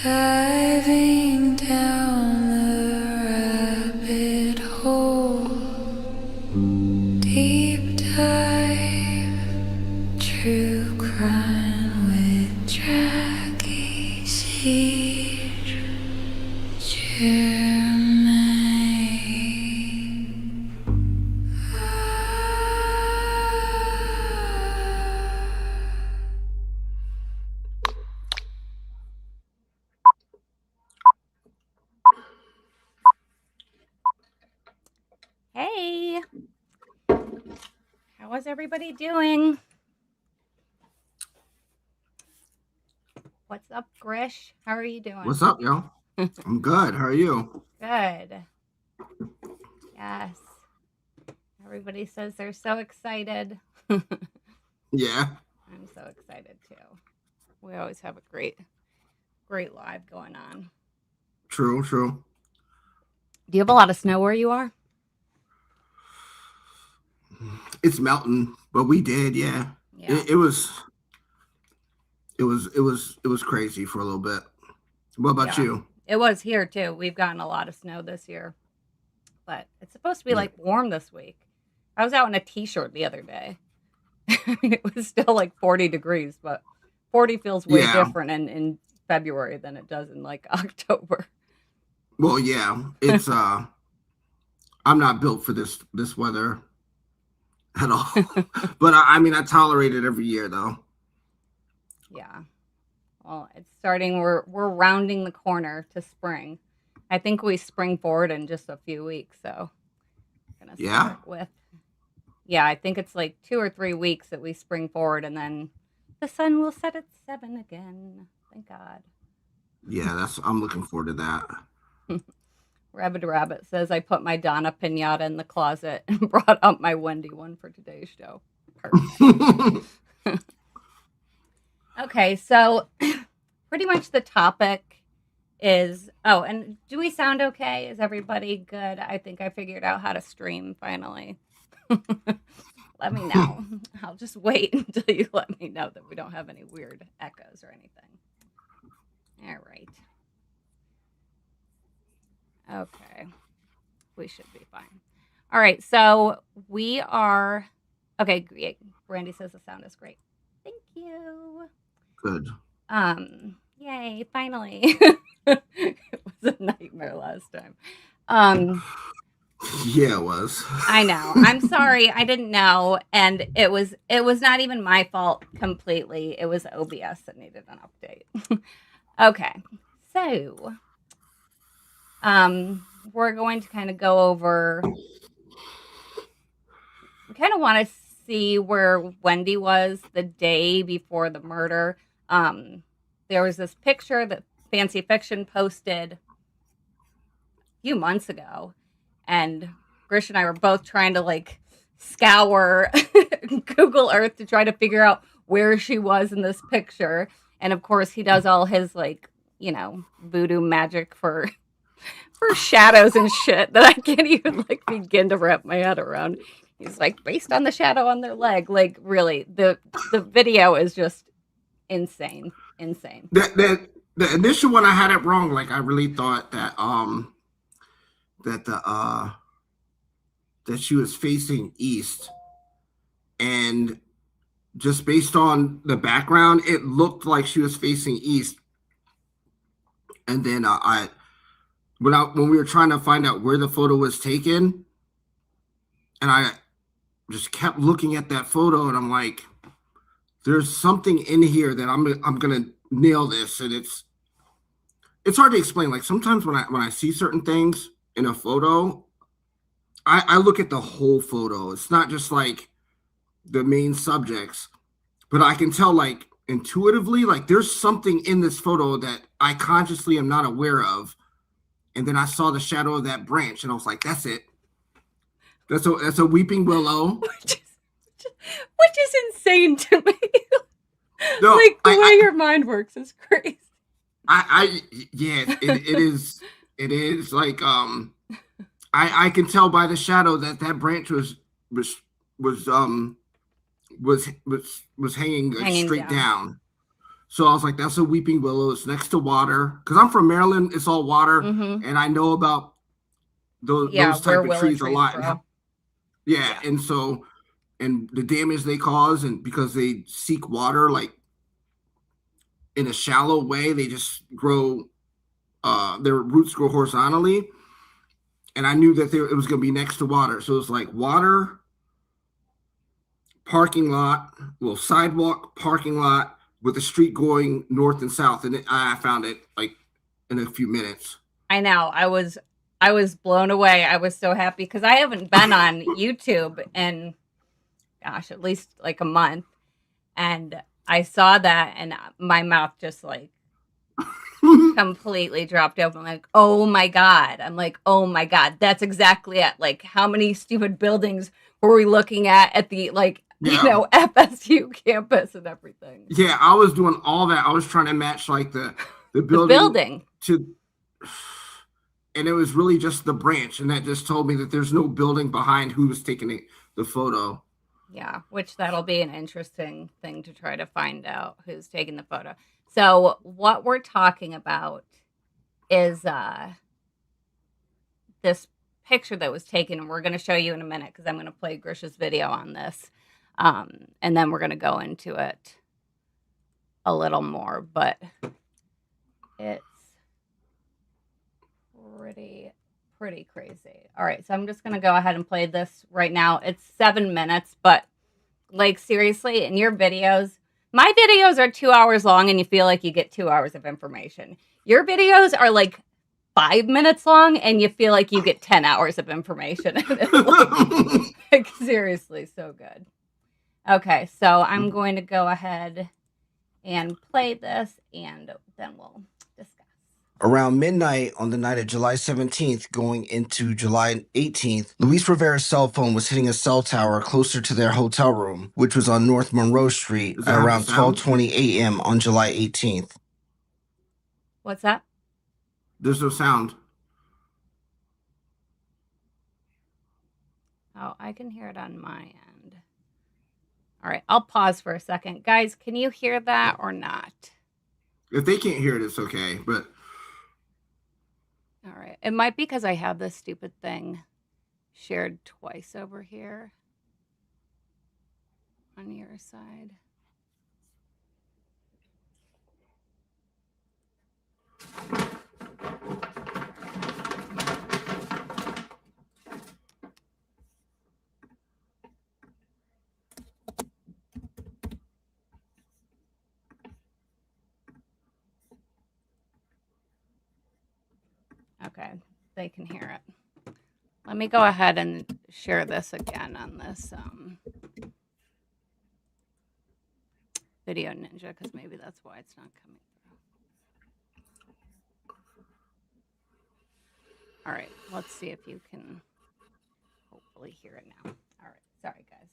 Diving down the rabbit hole, deep dive, true crime with Jackie Siege, Jermaine. Hey, how is everybody doing? What's up, Grish? How are you doing? What's up, yo? I'm good. How are you? Good. Yes. Everybody says they're so excited. I'm Yeah, so excited too. We always have a great live going on. true, true. Do you have a lot of snow where you are? It's melting, but we did, yeah. Yeah. It was crazy for a little bit. What about Yeah. you? It was here too. We've gotten a lot of snow this year, but it's supposed to be Yeah, like warm this week. I was out in a t-shirt the other day. I mean, it was still like 40 degrees, but 40 feels way yeah. different in February than it does in like October. Well, yeah. It's I'm not built for this weather at all. But I mean, I tolerate it every year, though. Yeah. Well, it's starting. We're rounding the corner to spring. I think we spring forward in just a few weeks, so I'm gonna Yeah, start with yeah. I think it's like 2 or 3 weeks that we spring forward, and then the sun will set at 7 again. Thank God. yeah. I'm looking forward to that. Rabbit says I put my Donna pinata in the closet and brought up my Wendy one for today's show. Perfect. Okay, so pretty much the topic is oh, and do we sound okay? Is everybody good? I think I figured out how to stream finally. Let me know. I'll just wait until you let me know that we don't have any weird echoes or anything. All right. Okay. We should be fine. All right. So we are okay. Great. Brandy says the sound is great. Thank you. Good. Yay! Finally, it was a nightmare last time. Um, Yeah, it was. I know. I'm sorry. I didn't know, and it was not even my fault completely. It was OBS that needed an update. Okay, so we're going to kind of go over. We kind of want to see where Wendy was the day before the murder. There was this picture that Fancy Fiction posted a few months ago, and Grish and I were both trying to like scour Google Earth to try to figure out where she was in this picture. And of course, he does all his like, voodoo magic for shadows and shit that I can't even like begin to wrap my head around. He's like based on the shadow on their leg. Like really, the video is just insane, insane. The initial one, I had it wrong. Like, I really thought that the that she was facing east, and just based on the background, it looked like she was facing east. And then when we were trying to find out where the photo was taken, and I just kept looking at that photo, and I'm like, there's something in here that I'm gonna nail this. And it's hard to explain. Like, sometimes when I see certain things in a photo, I look at the whole photo. It's not just like the main subjects, but I can tell, like, intuitively, like, there's something in this photo that I consciously am not aware of. And then I saw the shadow of that branch, and I was like, that's it. That's a weeping willow. Which is insane to me. No, Like the way your mind works is crazy. Yeah, it is like, I can tell by the shadow that branch was was um was hanging Hanging straight down. down. So I was like, that's a weeping willow. It's next to water. Because I'm from Maryland, it's all water. Mm-hmm. And I know about Yeah, those where type of willow trees a trees lot. grow. Yeah. Yeah. And so, and the damage they cause, and because they seek water, like in a shallow way, they just grow, their roots grow horizontally. And I knew that it was going to be next to water. So it was like water, parking lot, little sidewalk, parking lot with a street going north and south. And I found it like in a few minutes. I know. I was blown away. I was so happy because I haven't been on YouTube in, gosh, at least like a month. And I saw that and my mouth just like completely dropped open. I'm like, oh my God. I'm like, oh my God. That's exactly it. Like, how many stupid buildings were we looking at the, like, Yeah. FSU campus and everything? Yeah, I was doing all that. I was trying to match like the The building building. to, and it was really just the branch, and that just told me that there's no building behind who was taking the photo. Yeah, which that'll be an interesting thing to try to find out who's taking the photo. So what we're talking about is this picture that was taken, and we're going to show you in a minute because I'm going to play Grisha's video on this, and then we're going to go into it a little more. But it's pretty crazy. All right, so I'm just going to go ahead and play this right now. It's 7 minutes, but like seriously, in your videos, my videos are 2 hours long and you feel like you get 2 hours of information. Your videos are like 5 minutes long and you feel like you get 10 hours of information. Like seriously, so good. Okay, so I'm going to go ahead and play this and then we'll discuss. Around midnight on the night of July 17th going into July 18th, Luis Rivera's cell phone was hitting a cell tower closer to their hotel room, which was on North Monroe Street Does that at have a around sound? 12:20 a.m. on July 18th. What's that? There's no sound. Oh, I can hear it on my end. All right, I'll pause for a second. Guys, can you hear that or not? If they can't hear it, it's okay. But All right. It might be because I have this stupid thing shared twice over here on your side. Okay, they can hear it. Let me go ahead and share this again on this Video Ninja because maybe that's why it's not coming through. All right, let's see if you can hopefully hear it now. All right, sorry guys.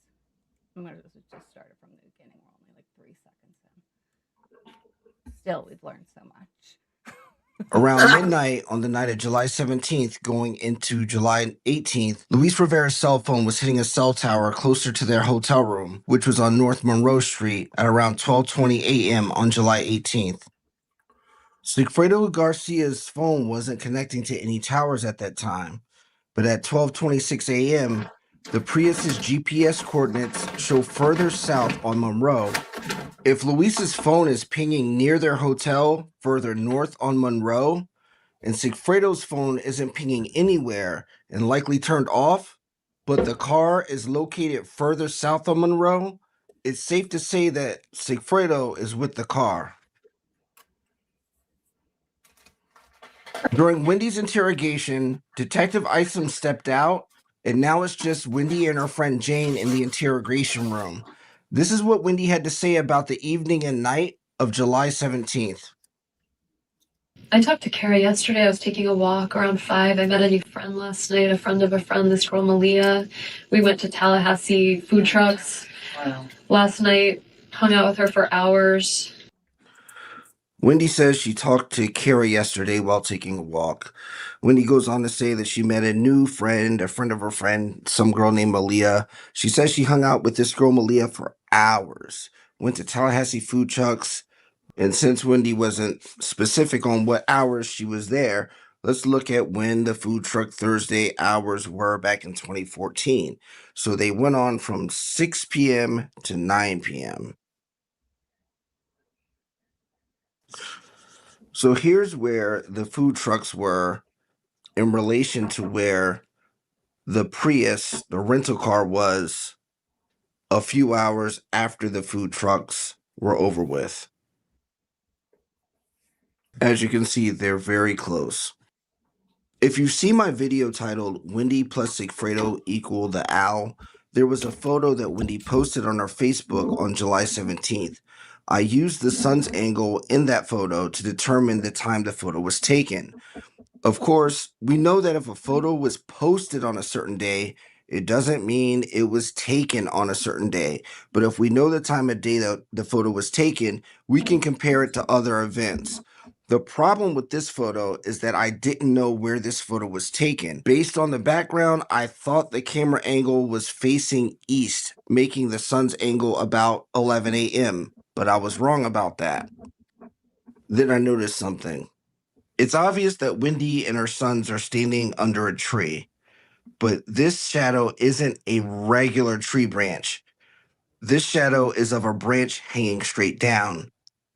I'm going to just start it from the beginning. We're only like 3 seconds in. Still, we've learned so much. Around midnight on the night of July 17th going into July 18th, Luis Rivera's cell phone was hitting a cell tower closer to their hotel room, which was on North Monroe Street at around 12:20 a.m. on July 18th. Sigfredo Garcia's phone wasn't connecting to any towers at that time, but at 12:26 a.m., the Prius's GPS coordinates show further south on Monroe. If Luis's phone is pinging near their hotel further north on Monroe, and Sigfredo's phone isn't pinging anywhere and likely turned off, but the car is located further south on Monroe, it's safe to say that Sigfredo is with the car. During Whendi's interrogation, Detective Isom stepped out, and now it's just Whendi and her friend Jane in the interrogation room. This is what Whendi had to say about the evening and night of July 17th. I talked to Kara yesterday. I was taking a walk around 5. I met a new friend last night, a friend of a friend, this girl Malia. We went to Tallahassee food trucks last night, hung out with her for hours. Whendi says she talked to Kara yesterday while taking a walk. Whendi goes on to say that she met a new friend, a friend of her friend, some girl named Malia. She says she hung out with this girl Malia for hours, went to Tallahassee food trucks, And since Whendi wasn't specific on what hours she was there, let's look at when the food truck Thursday hours were back in 2014. So they went on from 6 p.m. to 9 p.m. So here's where the food trucks were in relation to where the Prius, the rental car, was a few hours after the food trucks were over with. As you can see, they're very close. If you see my video titled Whendi plus Sigfredo equal the owl, there was a photo that Whendi posted on her Facebook on July 17th. I used the sun's angle in that photo to determine the time the photo was taken. Of course, we know that if a photo was posted on a certain day, it doesn't mean it was taken on a certain day. But if we know the time of day that the photo was taken, we can compare it to other events. The problem with this photo is that I didn't know where this photo was taken. Based on the background, I thought the camera angle was facing east, making the sun's angle about 11 a.m., but I was wrong about that. Then I noticed something. It's obvious that Whendi and her sons are standing under a tree, but this shadow isn't a regular tree branch. This shadow is of a branch hanging straight down.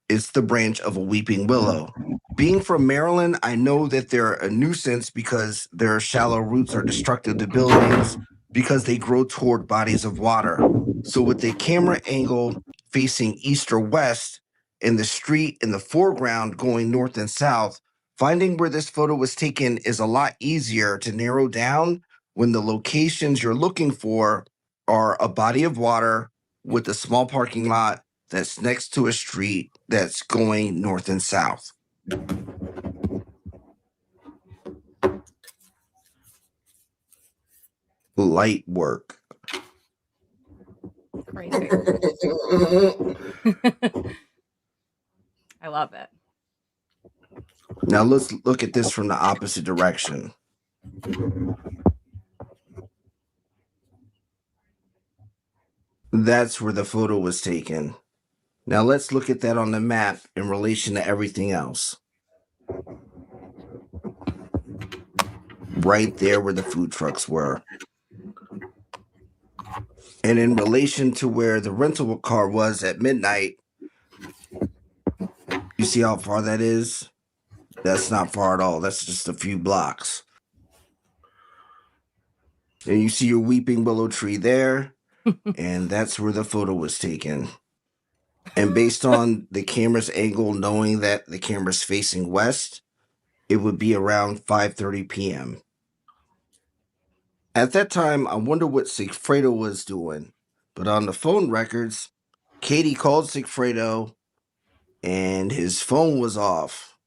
It's the branch of a weeping willow. Being from Maryland, I know that they're a nuisance because their shallow roots are destructive to buildings because they grow toward bodies of water. So with the camera angle facing east or west and the street in the foreground going north and south, finding where this photo was taken is a lot easier to narrow down when the locations you're looking for are a body of water with a small parking lot that's next to a street that's going north and south. Light work. Crazy. I love it. Now let's look at this from the opposite direction. That's where the photo was taken. Now let's look at that on the map in relation to everything else. Right there where the food trucks were. And in relation to where the rental car was at midnight, you see how far that is? That's not far at all. That's just a few blocks. And you see your weeping willow tree there, and that's where the photo was taken. And based on the camera's angle, knowing that the camera's facing west, it would be around 5:30 p.m. At that time, I wonder what Sigfredo was doing. But on the phone records, Katie called Sigfredo, and his phone was off.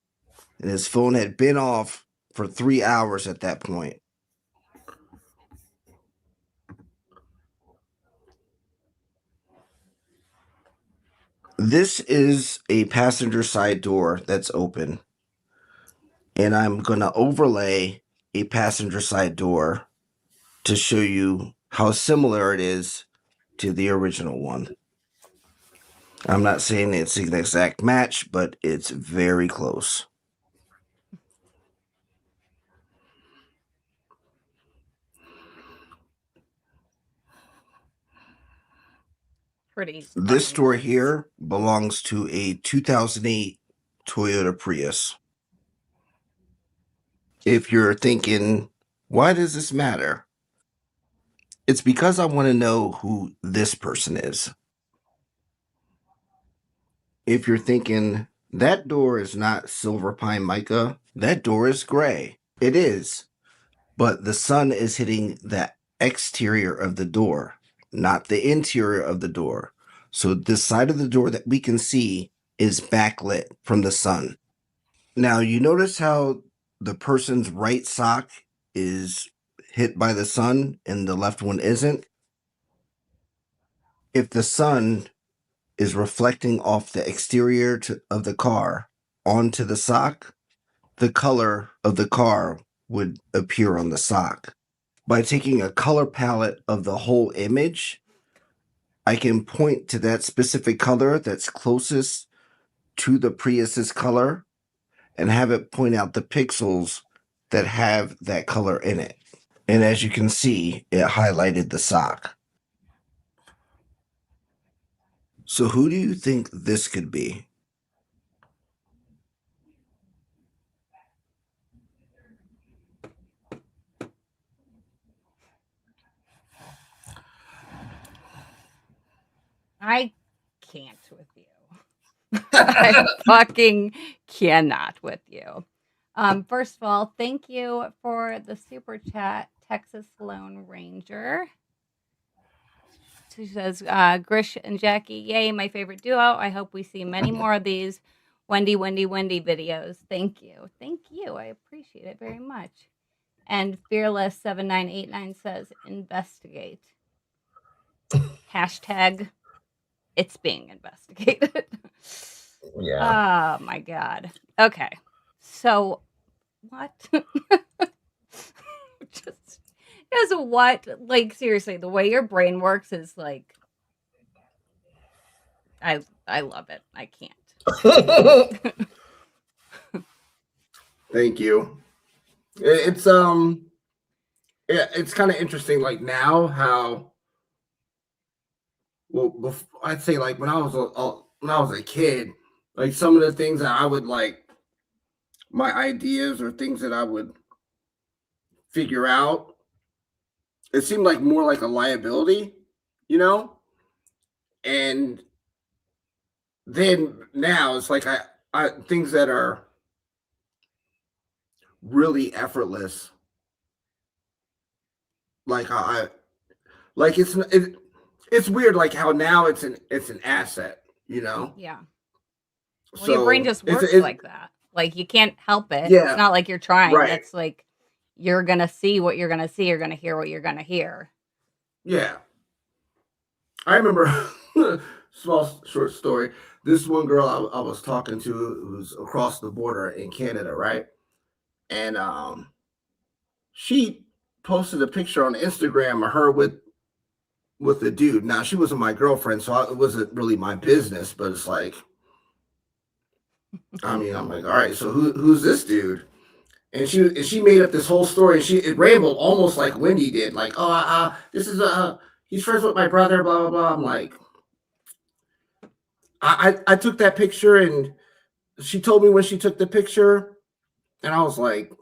And his phone had been off for 3 hours at that point. This is a passenger side door that's open. And I'm going to overlay a passenger side door to show you how similar it is to the original one. I'm not saying it's an exact match, but it's very close. Pretty. This fucking store nuts. here belongs to a 2008 Toyota Prius. If you're thinking, why does this matter? It's because I want to know who this person is. If you're thinking, that door is not silver pine mica, that door is gray. It is. But the sun is hitting the exterior of the door, not the interior of the door. So the side of the door that we can see is backlit from the sun. Now, you notice how the person's right sock is hit by the sun and the left one isn't? If the sun is reflecting off the exterior of the car onto the sock, the color of the car would appear on the sock. By taking a color palette of the whole image, I can point to that specific color that's closest to the Prius's color and have it point out the pixels that have that color in it. And as you can see, it highlighted the sock. So who do you think this could be? I can't with you. I fucking cannot with you. First of all, thank you for the super chat, Texas Lone Ranger. She says, Grish and Jackie, yay, my favorite duo. I hope we see many more of these Whendi videos. Thank you. Thank you. I appreciate it very much. And Fearless7989 says, investigate. Hashtag, it's being investigated. Yeah. Oh my God. Okay. So what? Just as what? Like seriously, the way your brain works is like I love it. I can't. Thank you. It's it's kind of interesting. Like now, how well I'd say like when I was a kid, like some of the things that I would like, my ideas or things that I would figure out, it seemed like more like a liability, you know. And then now it's like I things that are really effortless. Like like it's weird like how now it's an asset, you know. Yeah. Well, your brain So just works like that. Like you can't help it. Yeah, It's not like you're trying. right. That's like you're gonna see what you're gonna see. You're gonna hear what you're gonna hear. Yeah. I remember small short story. This one girl I was talking to who's across the border in Canada, right? And she posted a picture on Instagram of her with the dude. Now she wasn't my girlfriend, so it wasn't really my business. But it's like, I mean, I'm like, all right, so who's this dude? And she made up this whole story. And it rambled almost like Whendi did, like, oh, this is he's friends with my brother, blah blah blah. I'm like, I took that picture, and she told me when she took the picture, and I was like,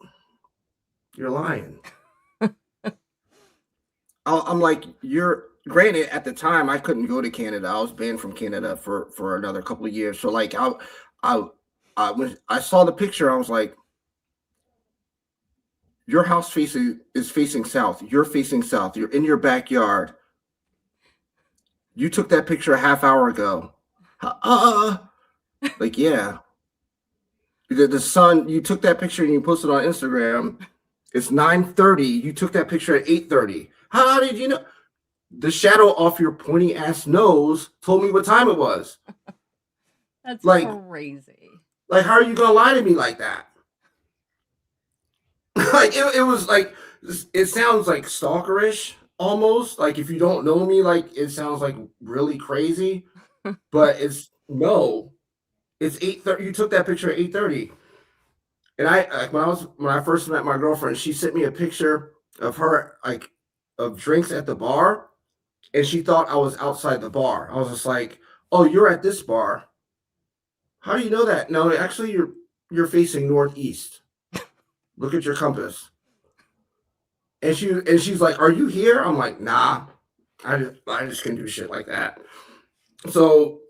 you're lying. I'm like, you're granted at the time I couldn't go to Canada. I was banned from Canada for another couple of years. So like when I saw the picture, I was like, your house is facing south. You're facing south. You're in your backyard. You took that picture a half hour ago. Like, yeah. The sun, you took that picture and you posted on Instagram. It's 9:30. You took that picture at 8:30. How did you know? The shadow off your pointy ass nose told me what time it was. That's like crazy. Like, how are you gonna lie to me like that? Like it was like, it sounds like stalkerish almost. Like if you don't know me, like it sounds like really crazy. But it's no. It's 8:30. You took that picture at 8:30. And I like when I first met my girlfriend, she sent me a picture of her like of drinks at the bar, and she thought I was outside the bar. I was just like, "Oh, you're at this bar. How do you know that?" No, actually, you're facing northeast. Look at your compass. And she's like, "Are you here?" I'm like, "Nah, I just can do shit like that." So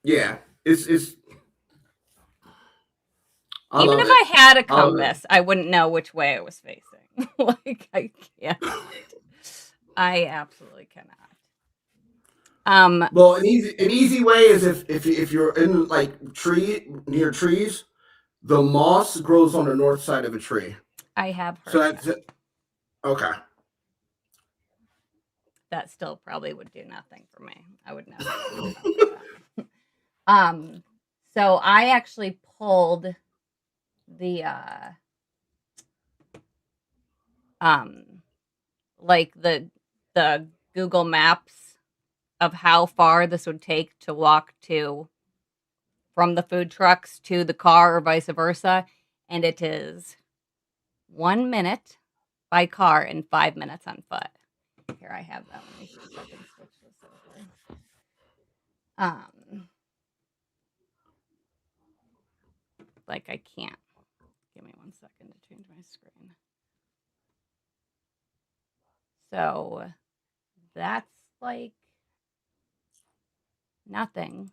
yeah, it's. Even if I had a compass, I wouldn't know which way I was facing. Like I can't. I absolutely cannot. Well, an easy way is if you're in like near trees, the moss grows on the north side of a tree. I have heard So that's that. Okay. That still probably would do nothing for me. I would never do that. So I actually pulled the like the Google Maps of how far this would take to walk to from the food trucks to the car or vice versa. And it is 1 minute by car and 5 minutes on foot. Here, I have that. Let me see if I can switch this over. Like I can't. Give me 1 second to change my screen. So that's like nothing.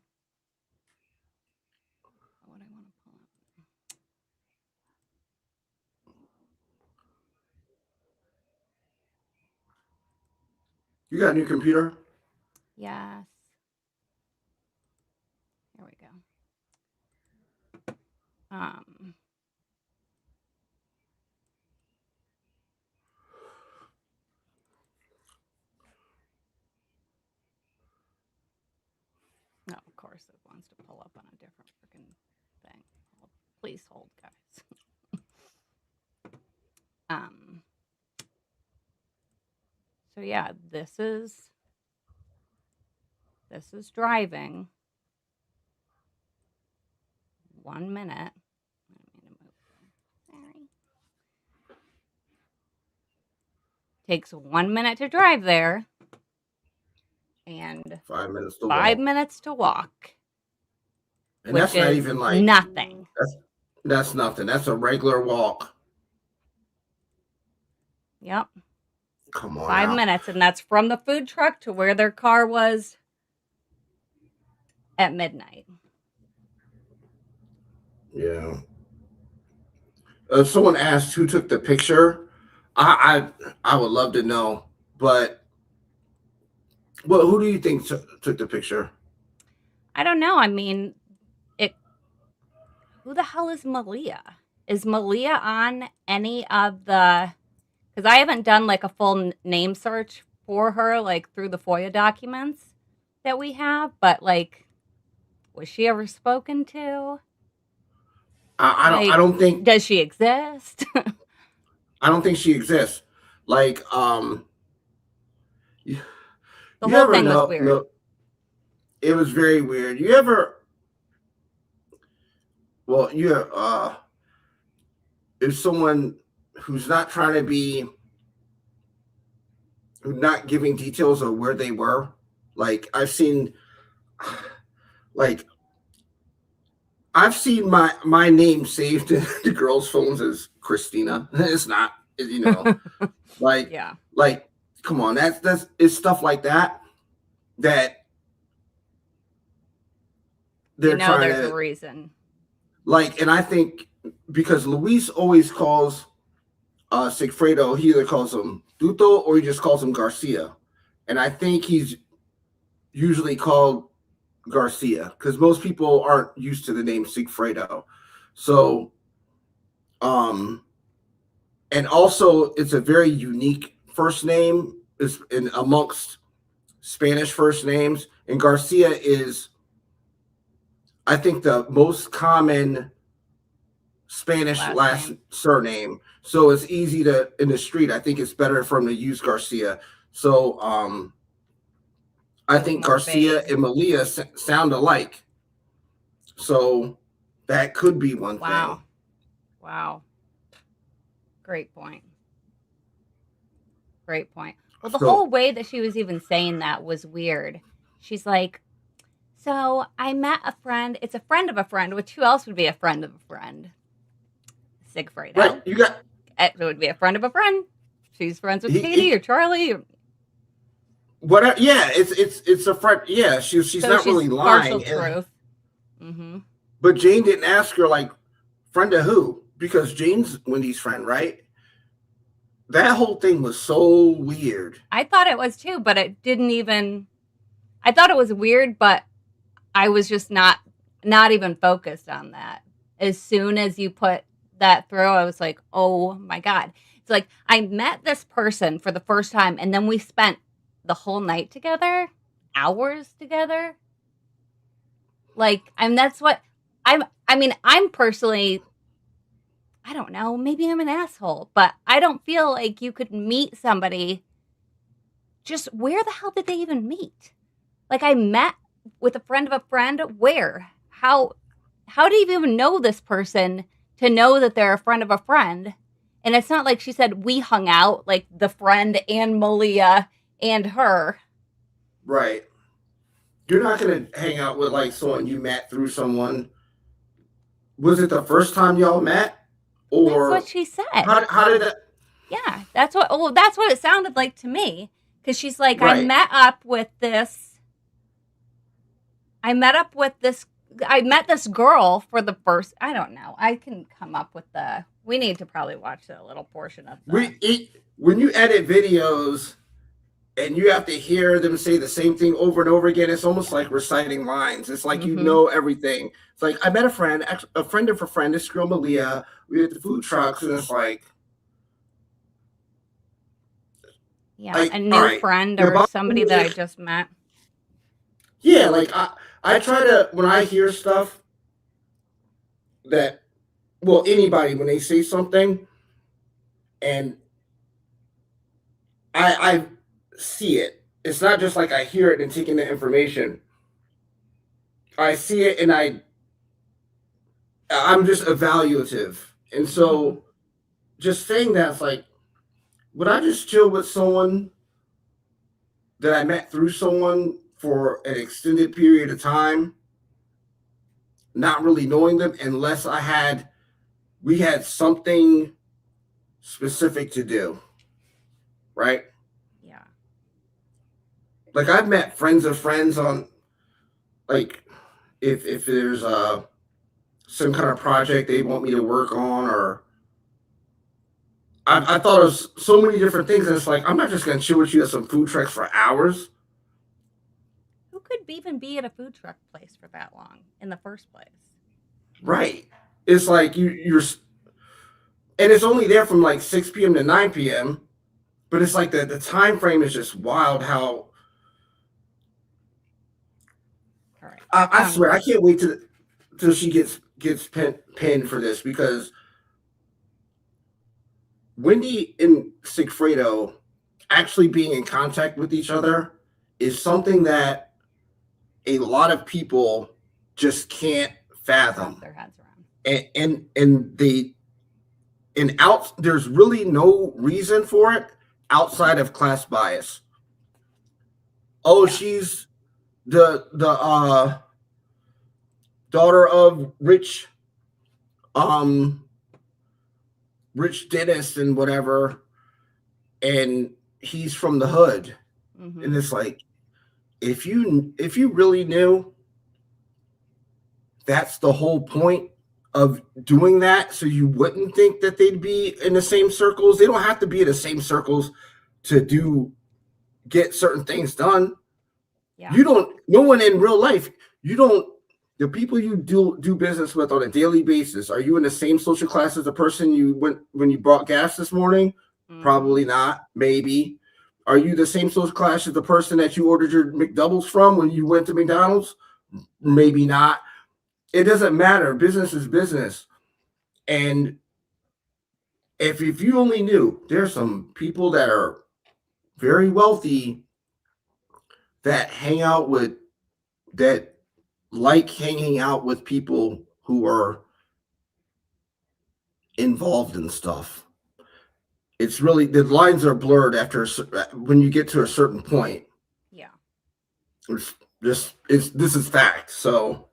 What I want to pull up. You got a new computer? Yes. Here we go. No, of course it wants to pull up on a different freaking thing. Well, please hold, guys. So yeah, this is driving 1 minute. Sorry. Takes 1 minute to drive there and 5 minutes to 5 walk. minutes to walk. And that's not even like nothing. That's nothing. That's a regular walk. Yep. Come on. 5 minutes, and that's from the food truck to where their car was at midnight. Yeah. Someone asked who took the picture. I would love to know, but who do you think took the picture? I don't know. I mean, who the hell is Malia? Is Malia on any of the? Because I haven't done like a full name search for her, like through the FOIA documents that we have. But like, was she ever spoken to? I don't think. Does she exist? I don't think she exists. Like the whole thing was weird. No, it was very weird. You ever? Well, if someone who's not trying to be, who's not giving details of where they were, like I've seen my name saved in the girls' phones as Christina. It's not, like yeah. Like, come on, it's stuff like that they're trying there's a reason. Like, and I think because Luis always calls Sigfredo, he either calls him Duto or he just calls him Garcia, and I think he's usually called Garcia because most people aren't used to the name Sigfredo. So, and also it's a very unique first name is in amongst Spanish first names, and Garcia is, I think, the most common Spanish last surname. So it's easy to, in the street, I think it's better for him to use Garcia. So I think Garcia and Malia sound alike. So that could be one thing. Wow. Great point. Well, the whole way that she was even saying that was weird. She's like, so I met a friend. It's a friend of a friend, which who else would be a friend of a friend? Sigfredo. Right. It would be a friend of a friend. She's friends with Katie or Charlie. Whatever. Yeah, it's a friend. Yeah, she's not really lying. Partial truth. Mm-hmm. But Jane didn't ask her, like, friend of who? Because Jane's Wendy's friend, right? That whole thing was so weird. I thought it was too, but it didn't even. I thought it was weird, but I was just not even focused on that. As soon as you put that through, I was like, oh my God. It's like I met this person for the first time, and then we spent the whole night together, hours together. Like, that's what I'm personally, I don't know, maybe I'm an asshole, but I don't feel like you could meet somebody. Just where the hell did they even meet? Like, I met with a friend of a friend. Where? How? how do you even know this person to know that they're a friend of a friend? And it's not like she said we hung out, like the friend and Malia and her. Right. You're not going to hang out with like someone you met through someone. Was it the first time y'all met? Or That's what she said. how did that? Yeah, that's what it sounded like to me. Because she's like, Right. I met this girl for the first, I don't know. I can come up with we need to probably watch a little portion of the. When you edit videos and you have to hear them say the same thing over and over again, it's almost like reciting lines. It's like you know everything. It's like, I met a friend of a friend, this girl Malia. We had the food trucks, and it's like, yeah, a new friend or somebody that I just met. Yeah, like I try to, when I hear stuff that, well, anybody, when they say something and I see it, it's not just like I hear it and taking the information. I see it and I'm just evaluative. And so just saying that's like, would I just chill with someone that I met through someone for an extended period of time, not really knowing them, unless we had something specific to do, right? Yeah. Like I've met friends of friends on, like, if there's some kind of project they want me to work on, or I thought of so many different things, and it's like, I'm not just gonna chill with you at some food trucks for hours. Who could even be at a food truck place for that long in the first place? Right. It's like you're, and it's only there from like 6 p.m. to 9 p.m. But it's like the time frame is just wild. How all right. I swear I can't wait till she gets pinned for this, because Whendi and Sigfredo actually being in contact with each other is something that a lot of people just can't fathom their heads around. And there's really no reason for it outside of class bias. Oh, yeah. She's the daughter of rich dentist and whatever, and he's from the hood. And it's like, if you really knew that's the whole point of doing that, so you wouldn't think that they'd be in the same circles. They don't have to be in the same circles to get certain things done. Yeah. No one in real life, the people you do business with on a daily basis, are you in the same social class as the person you went when you bought gas this morning? Probably not. Maybe. Are you the same social class as the person that you ordered your McDoubles from when you went to McDonald's? Maybe not. It doesn't matter. Business is business. And if you only knew, there's some people that are very wealthy that like hanging out with people who are involved in stuff. It's really, the lines are blurred when you get to a certain point. Yeah. This is fact. So,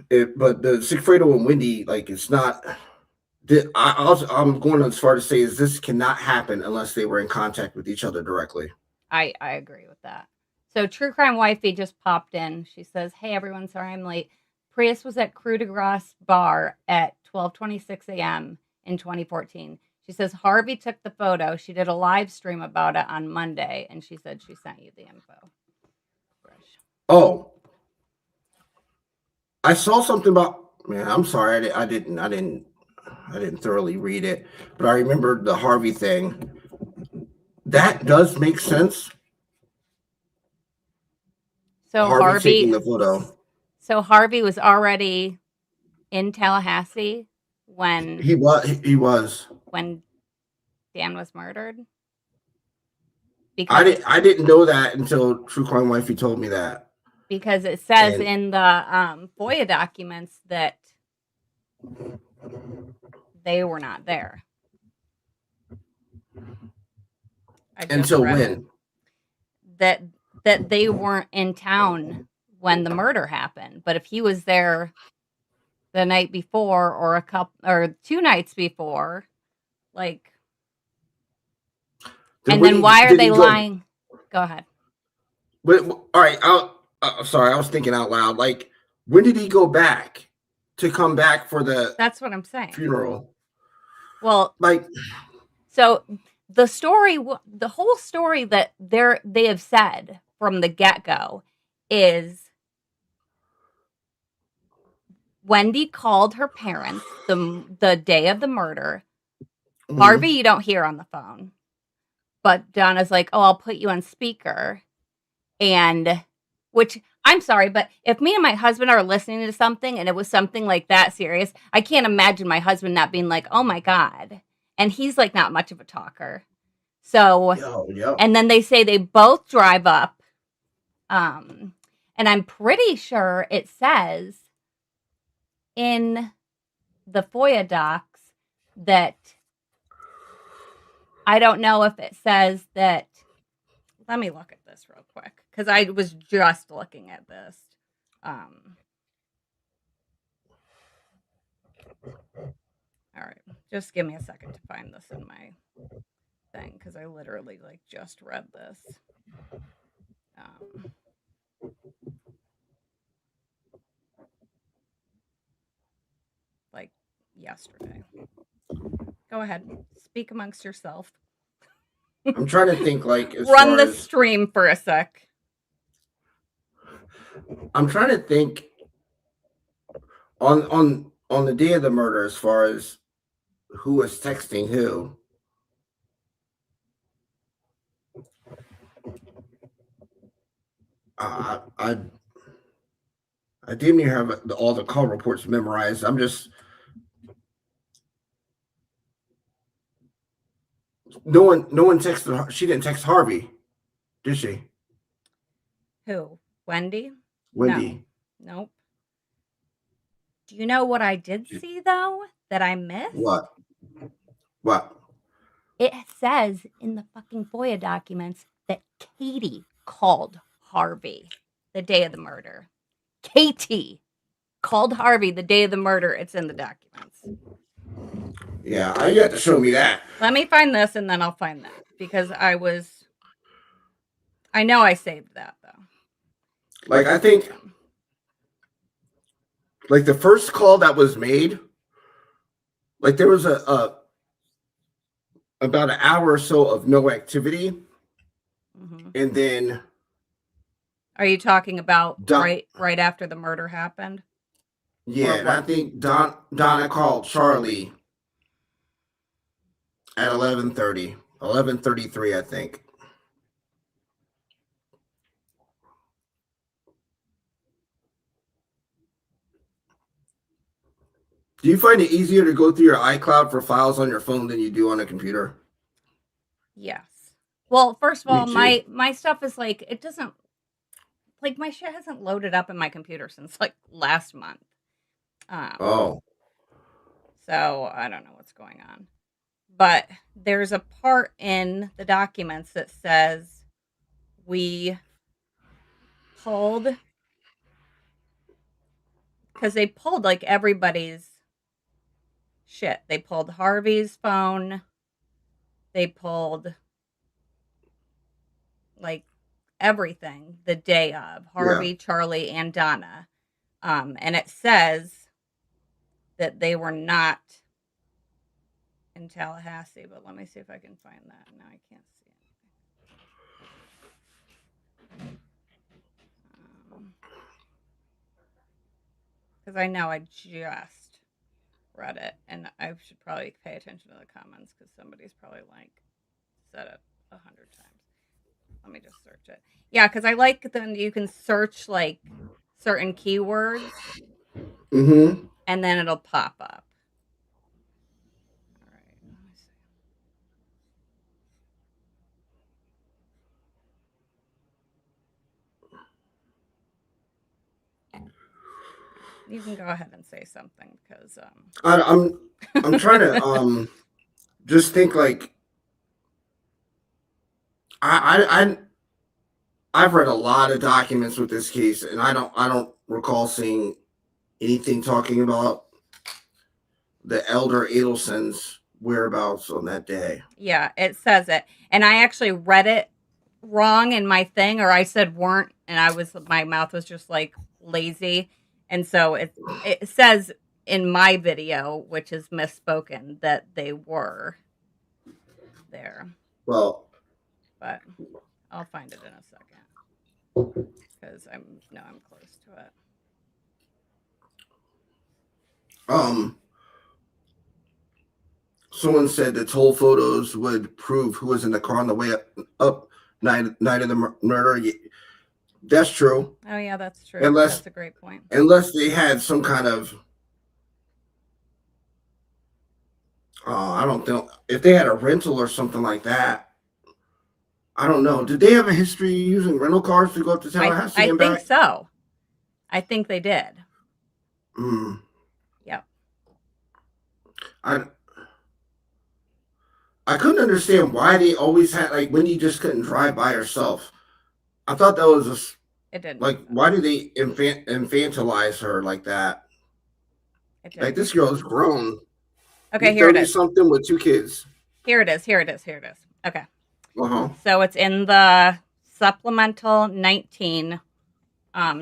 but the Sigfredo and Whendi, like, it's not. I'm going as far to say is this cannot happen unless they were in contact with each other directly. I agree with that. So True Crime Wifey just popped in. She says, "Hey everyone, sorry I'm late. Prius was at Cru de Grace Bar at 12:26 a.m. in 2014. She says Harvey took the photo. She did a live stream about it on Monday, and she said she sent you the info." Oh, I saw something about. Man, I'm sorry, I didn't thoroughly read it, but I remember the Harvey thing. That does make sense. So Harvey taking the photo. So Harvey was already in Tallahassee when he was when Dan was murdered. I didn't know that until True Crime Wifey told me that. because it says And- in the FOIA documents that they were not there. I just Until read when? it. That they weren't in town when the murder happened. But if he was there the night before or 2 nights before, like, and then why are they lying? Go ahead. But all right, sorry, I was thinking out loud. Like, when did he go back to come back for the That's what I'm saying. funeral? Well, Like, so the story, the whole story that they have said from the get-go is Whendi called her parents the day of the murder. Harvey, you don't hear on the phone. But Donna's like, "Oh, I'll put you on speaker." And which, I'm sorry, but if me and my husband are listening to something and it was something like that serious, I can't imagine my husband not being like, "Oh my God." And he's like not much of a talker. So, and then they say they both drive up. And I'm pretty sure it says in the FOIA docs that, I don't know if it says that. Let me look at this real quick because I was just looking at this. All right, just give me a second to find this in my thing because I literally like just read this. Like yesterday. Go ahead, speak amongst yourself. I'm trying to think. Like, as Run far the as stream for a sec. I'm trying to think on the day of the murder, as far as who was texting who. I damn near have all the call reports memorized. I'm just no one texted her. She didn't text Harvey, did she? Who? Whendi? Whendi. No. Nope. Do you know what I did see though that I missed? What? It says in the fucking FOIA documents that Katie called Harvey the day of the murder. Katie called Harvey the day of the murder. It's in the documents. Yeah, you have to show me that. Let me find this and then I'll find that because I know I saved that though. Like, I think, like, the first call that was made, like, there was a about an hour or so of no activity, and then. Are you talking about right after the murder happened? Yeah, and I think Donna called Charlie at 11:30, 11:33, I think. Do you find it easier to go through your iCloud for files on your phone than you do on a computer? Yes. Well, first of all, my stuff is like, it doesn't, like, my shit hasn't loaded up in my computer since like last month. So I don't know what's going on. But there's a part in the documents that says we pulled, because they pulled like everybody's shit. They pulled Harvey's phone. They pulled like everything the day of Harvey, Charlie, and Donna. And it says that they were not in Tallahassee, but let me see if I can find that. No, I can't see it. Because I know I just read it, and I should probably pay attention to the comments because somebody's probably like said it 100 times. Let me just search it. Yeah, because I like then you can search like certain keywords, and then it'll pop up. All right, let me see. You can go ahead and say something because I'm trying to just think like I've read a lot of documents with this case, and I don't recall seeing anything talking about the elder Adelson's whereabouts on that day. yeah, it says it, and I actually read it wrong in my thing, or I said weren't, and my mouth was just like lazy, and so it says in my video, which is misspoken, that they were there, Well, but I'll find it in a second because I'm close to it. Someone said the toll photos would prove who was in the car on the way up night of the murder. That's true. Oh yeah, that's true. Unless That's a great point. Unless they had some kind of, I don't think if they had a rental or something like that. I don't know. Did they have a history using rental cars to go up to Tallahassee I and think back? so. I think they did. Yep. I couldn't understand why they always had like Whendi just couldn't drive by herself. I thought that was just It didn't. like why do they infantilize her like that? Like this girl is grown. Okay, here it is. Something with 2 kids. Here it is. Okay. Uh-huh. So it's in the supplemental 19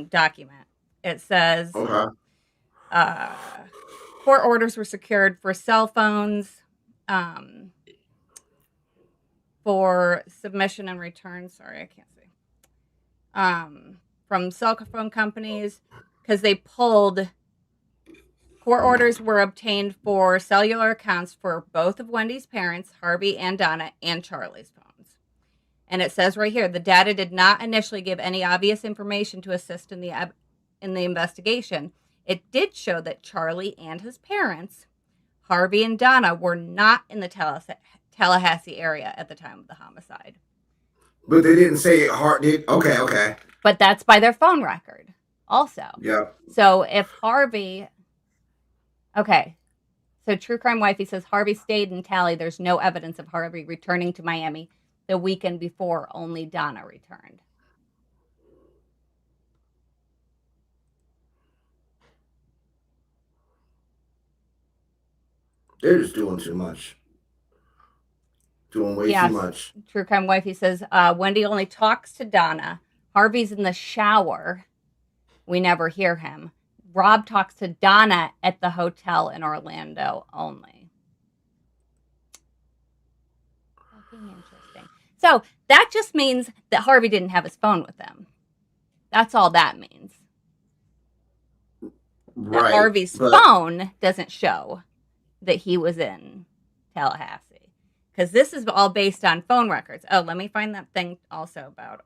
document. It says court orders were secured for cell phones, for submission and return. Sorry, I can't see. From cell phone companies because they pulled. Court orders were obtained for cellular accounts for both of Wendy's parents, Harvey and Donna, and Charlie's phones. And it says right here, the data did not initially give any obvious information to assist in the investigation. It did show that Charlie and his parents, Harvey and Donna, were not in the Tallahassee area at the time of the homicide. But they didn't say okay. But that's by their phone record also. Yeah. So if Harvey... Okay, so True Crime Wifey says Harvey stayed in Tally. There's no evidence of Harvey returning to Miami the weekend before. Only Donna returned. They're just doing too much. Doing way too much. True Crime Wifey says Whendi only talks to Donna. Harvey's in the shower. We never hear him. Rob talks to Donna at the hotel in Orlando only. Fucking interesting. So that just means that Harvey didn't have his phone with him. That's all that means. Right. That Harvey's phone doesn't show that he was in Tallahassee. Because this is all based on phone records. Oh, let me find that thing also about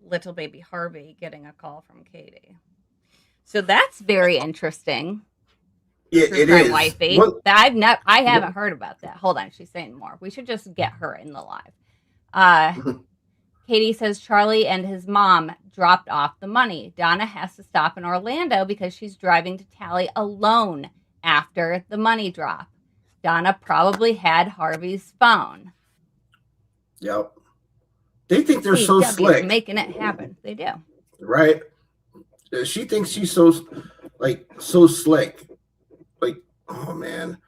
little baby Harvey getting a call from Katie. So that's very interesting. Yeah, it is. Wifey. I haven't heard about that. Hold on, she's saying more. We should just get her in the live. Katie says Charlie and his mom dropped off the money. Donna has to stop in Orlando because she's driving to Tally alone after the money drop. Donna probably had Harvey's phone. Yep. They think they're so slick. Making it happen. They do. Right? She thinks she's so slick. Like, oh man.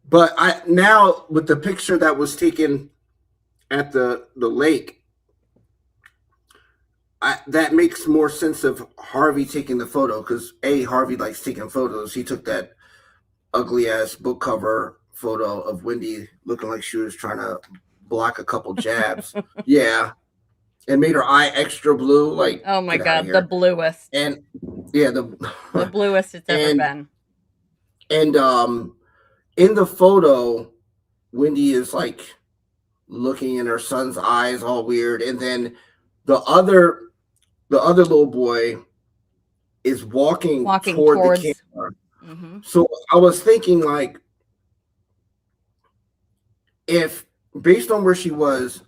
But now with the picture that was taken at the lake, that makes more sense of Harvey taking the photo because Harvey likes taking photos. He took that ugly ass book cover photo of Whendi looking like she was trying to block a couple jabs. Yeah. And made her eye extra blue. Like, oh my God, the bluest. And yeah, the bluest it's ever been. And in the photo, Whendi is like looking in her son's eyes all weird. And then the other little boy is walking towards the camera. Mm-hmm. So I was thinking like if based on where she was,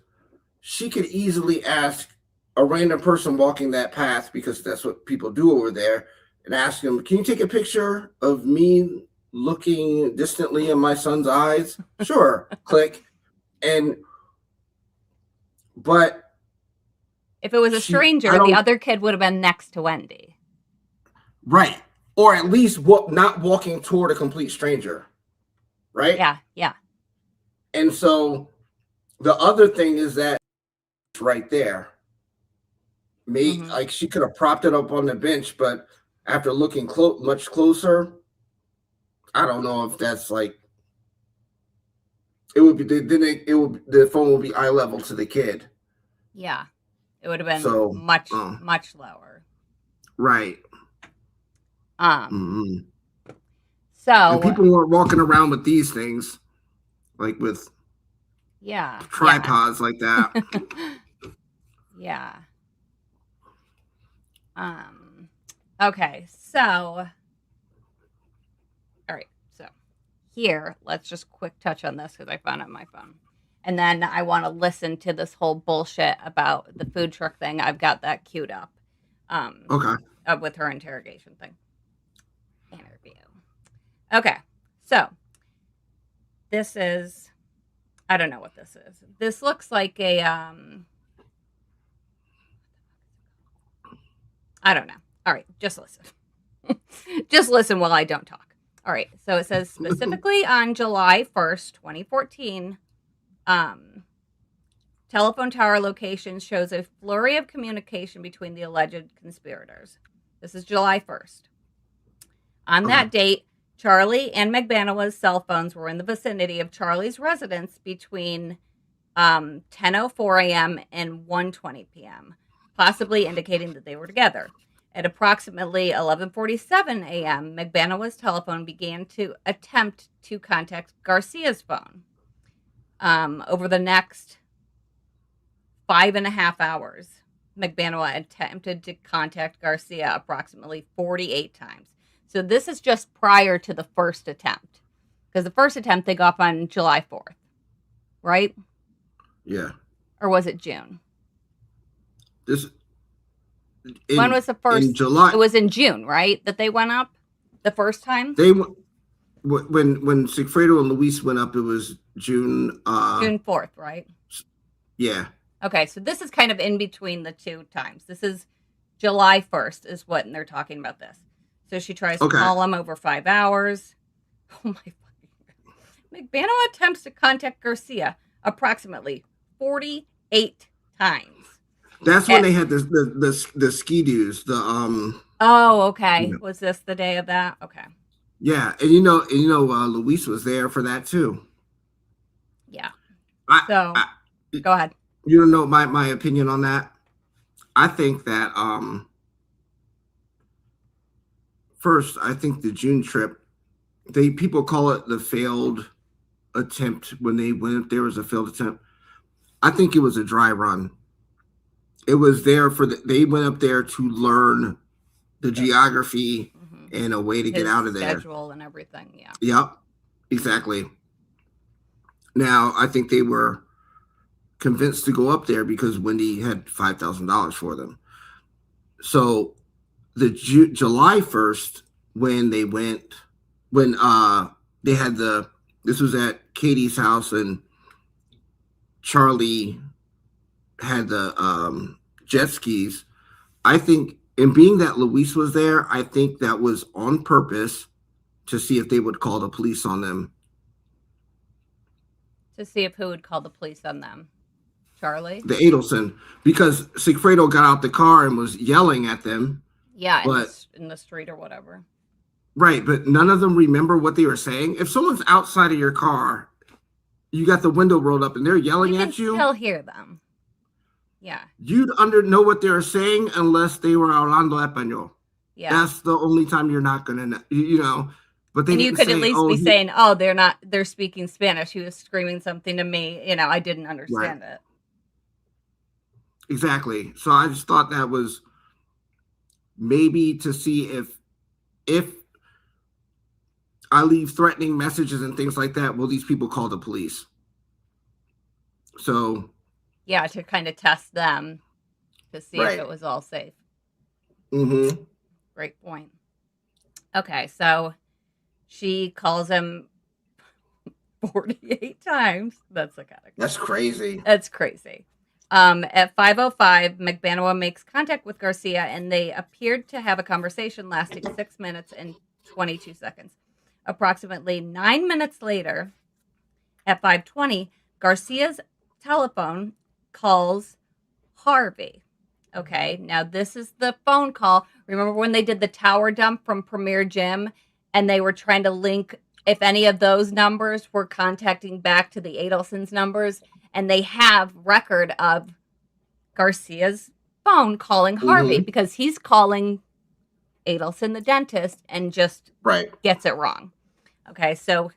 she could easily ask a random person walking that path, because that's what people do over there, and ask him, "Can you take a picture of me looking distantly in my son's eyes?" Sure, click. But if it was a I stranger, the don't, other kid would have been next to Whendi. right, or at least not walking toward a complete stranger, right? Yeah. And so the other thing is that it's right there. Like she could have propped it up on the bench, but after looking much closer, I don't know if that's like it would be. Then the phone would be eye level to the kid. Yeah, it would have been much lower. Right. So and people weren't walking around with these things, like with tripods like that. Yeah. Okay, so all right, so here, let's just quick touch on this because I found it on my phone. And then I want to listen to this whole bullshit about the food truck thing. I've got that queued up. Okay. With her interrogation thing. Interview. Okay, so this is, I don't know what this is. This looks like a, I don't know. All right, just listen. Just listen while I don't talk. All right, so it says specifically on July 1st, 2014, telephone tower location shows a flurry of communication between the alleged conspirators. This is July 1st. On that date, Charlie and Magbanaway's cell phones were in the vicinity of Charlie's residence between 10:04 a.m. and 1:20 p.m., possibly indicating that they were together. At approximately 11:47 a.m., Magbanaway's telephone began to attempt to contact Garcia's phone. Over the next 5.5 hours, Magbanaway attempted to contact Garcia approximately 48 times. So this is just prior to the first attempt. Because the first attempt they got off on July 4th, right? Yeah. Or was it June? When was the first? In July. It was in June, right? That they went up the first time? When Sigfredo and Luis went up, it was June. June 4th, right? Yeah. Okay, so this is kind of in between the two times. This is July 1st is what they're talking about this. So she tries to call him over 5 hours. Oh my fucking God. Magbanaway attempts to contact Garcia approximately 48 times. That's when they had the ski-doos. Oh, okay. Was this the day of that? Okay. Yeah, and Luis was there for that too. Yeah. Go ahead. You don't know my opinion on that. I think that first, I think the June trip, people call it the failed attempt. When they went, there was a failed attempt. I think it was a dry run. It was there they went up there to learn the geography and a way to get out of there. Schedule and everything, yeah. Yep, exactly. Now, I think they were convinced to go up there because Whendi had $5,000 for them. So the July 1st, when they went, when they had this was at Katie's house, and Charlie had the jet skis. I think, and being that Luis was there, I think that was on purpose to see if they would call the police on them. To see if who would call the police on them. Charlie? The Adelson. Because Sigfredo got out the car and was yelling at them. Yeah, in the street or whatever. Right, but none of them remember what they were saying. If someone's outside of your car, you got the window rolled up and they're yelling at you. You can still hear them. Yeah. You'd know what they were saying unless they were hablando español. Yeah. That's the only time you're not going to, But they you could at least be saying, "Oh, they're speaking Spanish." He was screaming something to me. I didn't understand it. Exactly. So I just thought that was maybe to see if I leave threatening messages and things like that, will these people call the police? So yeah, to kind of test them. to see if it was all safe. Mm-hmm. Great point. Okay, so she calls him 48 times. That's psychotic. That's crazy. That's crazy. At 5:05, McBanoa makes contact with Garcia, and they appeared to have a conversation lasting 6 minutes and 22 seconds. Approximately 9 minutes later, at 5:20, Garcia's telephone calls Harvey. Okay, now this is the phone call. Remember when they did the tower dump from Premier Gym, and they were trying to link if any of those numbers were contacting back to the Adelson's numbers, and they have record of Garcia's phone calling Harvey because he's calling Adelson the dentist and just gets it wrong. Okay, so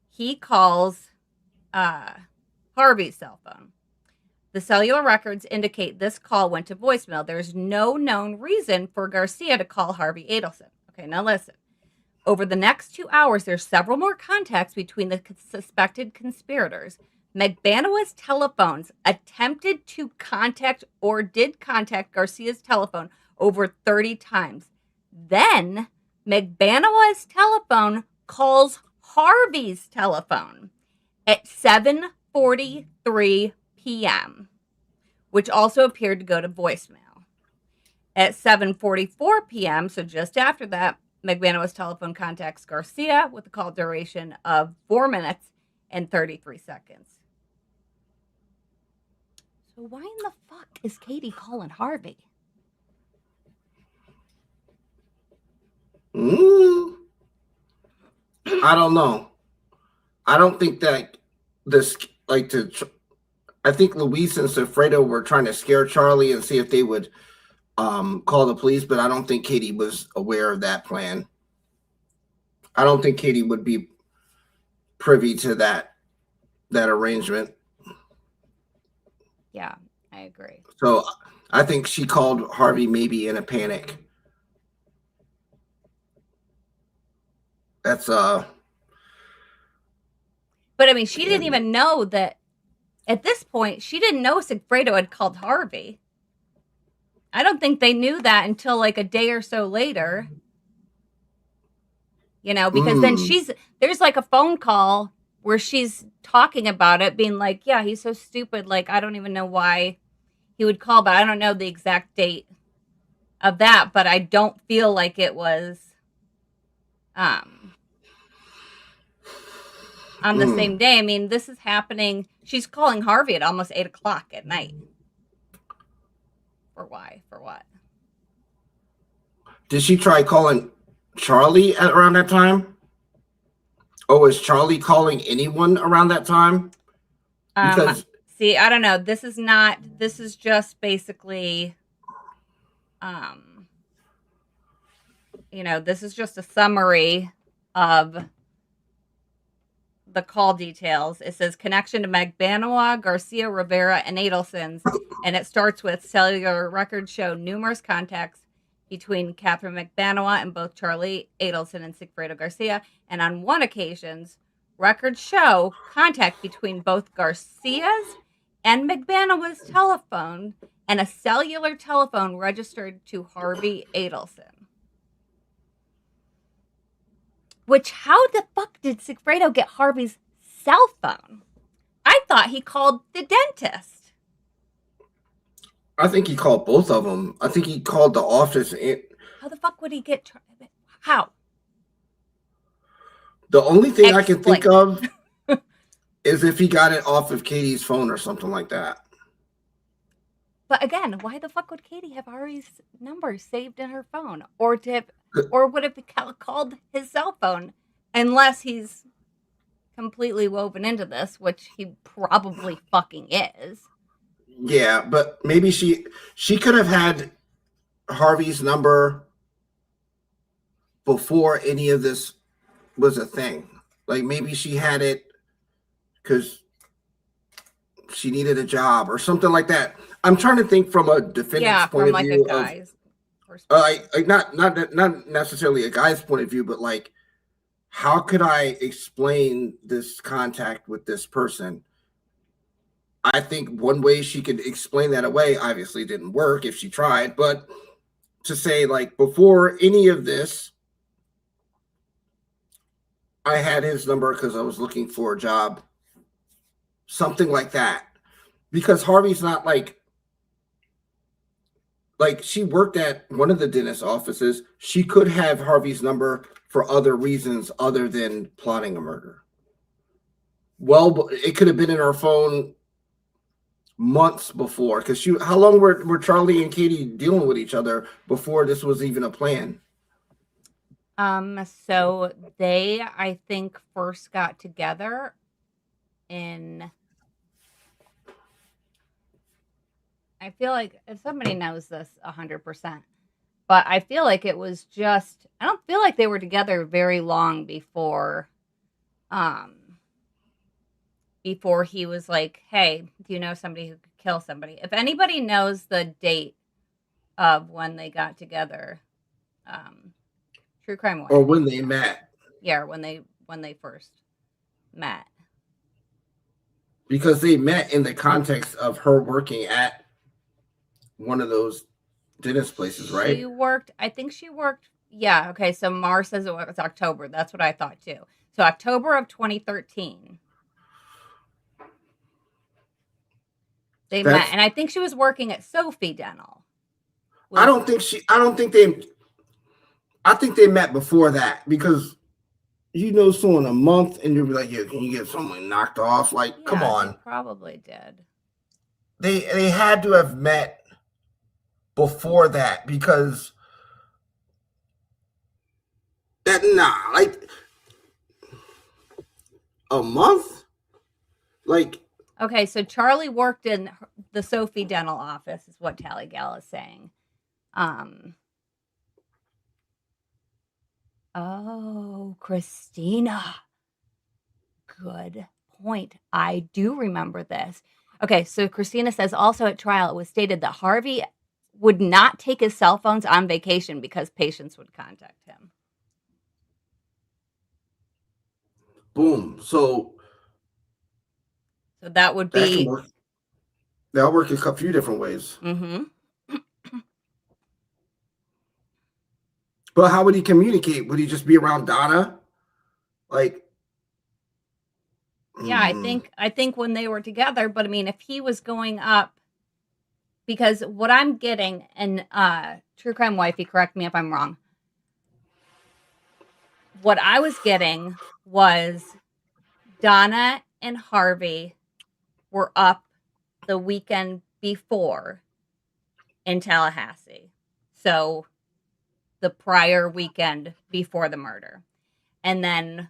he calls Harvey's cell phone. The cellular records indicate this call went to voicemail. There's no known reason for Garcia to call Harvey Adelson. Okay, now listen. Over the next 2 hours, there's several more contacts between the suspected conspirators. McBanoa's telephones attempted to contact or did contact Garcia's telephone over 30 times. Then McBanoa's telephone calls Harvey's telephone at 7:43 p.m., which also appeared to go to voicemail. At 7:44 p.m., so just after that, McBanoa's telephone contacts Garcia with a call duration of 4 minutes and 33 seconds. So why in the fuck is Katie calling Harvey? I don't know. I don't think that this, I think Luis and Sigfredo were trying to scare Charlie and see if they would call the police, but I don't think Katie was aware of that plan. I don't think Katie would be privy to that arrangement. Yeah, I agree. So I think she called Harvey maybe in a panic. That's But I mean, she didn't even know that at this point, she didn't know Sigfredo had called Harvey. I don't think they knew that until like a day or so later. You know, because then there's like a phone call where she's talking about it, being like, yeah, he's so stupid. Like, I don't even know why he would call, but I don't know the exact date of that, but I don't feel like it was on the same day. I mean, this is happening. She's calling Harvey at almost 8 o'clock at night. For why? For what? Did she try calling Charlie at around that time? Or was Charlie calling anyone around that time? Because see, I don't know. This is just basically this is just a summary of the call details. It says connection to McBanoa, Garcia, Rivera, and Adelson's, and it starts with cellular records show numerous contacts between Catherine McBanoa and both Charlie Adelson and Sigfredo Garcia, and on one occasion, records show contact between both Garcia's and McBanoa's telephone and a cellular telephone registered to Harvey Adelson. Which, how the fuck did Sigfredo get Harvey's cell phone? I thought he called the dentist. I think he called both of them. I think he called the office. How the fuck would he get? How? The only thing I can think of is if he got it off of Katie's phone or something like that. But again, why the fuck would Katie have Harvey's number saved in her phone, or would have called his cell phone? Unless he's completely woven into this, which he probably fucking is. Yeah, but maybe she could have had Harvey's number before any of this was a thing. Like maybe she had it because she needed a job or something like that. I'm trying to think from a defendant's point of view. Yeah, from like a guy's perspective. Not necessarily a guy's point of view, but like, how could I explain this contact with this person? I think one way she could explain that away, obviously didn't work if she tried, but to say, like, before any of this, I had his number because I was looking for a job, something like that. Because Harvey's not like she worked at one of the dentist offices. She could have Harvey's number for other reasons other than plotting a murder. Well, it could have been in her phone months before, because how long were Charlie and Katie dealing with each other before this was even a plan? So they, I think, first got together in, I feel like if somebody knows this 100%, but I feel like it was just, I don't feel like they were together very long before he was like, hey, do you know somebody who could kill somebody? If anybody knows the date of when they got together, True Crime Or Wine. when they met. Yeah, when they first met. Because they met in the context of her working at one of those dentist places, right? I think she worked, yeah, okay, so Mar says it was October. That's what I thought too. So October of 2013. They met, and I think she was working at Sophie Dental. I think they met before that, because someone a month and you'll be like, yeah, can you get someone knocked off? Like, yeah, come on. They probably did. They had to have met before that, because like a month? Like, okay, so Charlie worked in the Sophie Dental office, is what Tally Gal is saying. Oh, Christina. Good point. I do remember this. Okay, so Christina says also at trial it was stated that Harvey would not take his cell phones on vacation because patients would contact him. Boom. So that would be... That'll work a few different ways. Mm-hmm. But how would he communicate? Would he just be around Donna? Like, yeah, I think when they were together, but I mean, if he was going up, because what I'm getting, and True Crime Wifey, correct me if I'm wrong, what I was getting was Donna and Harvey were up the weekend before in Tallahassee. So the prior weekend before the murder. And then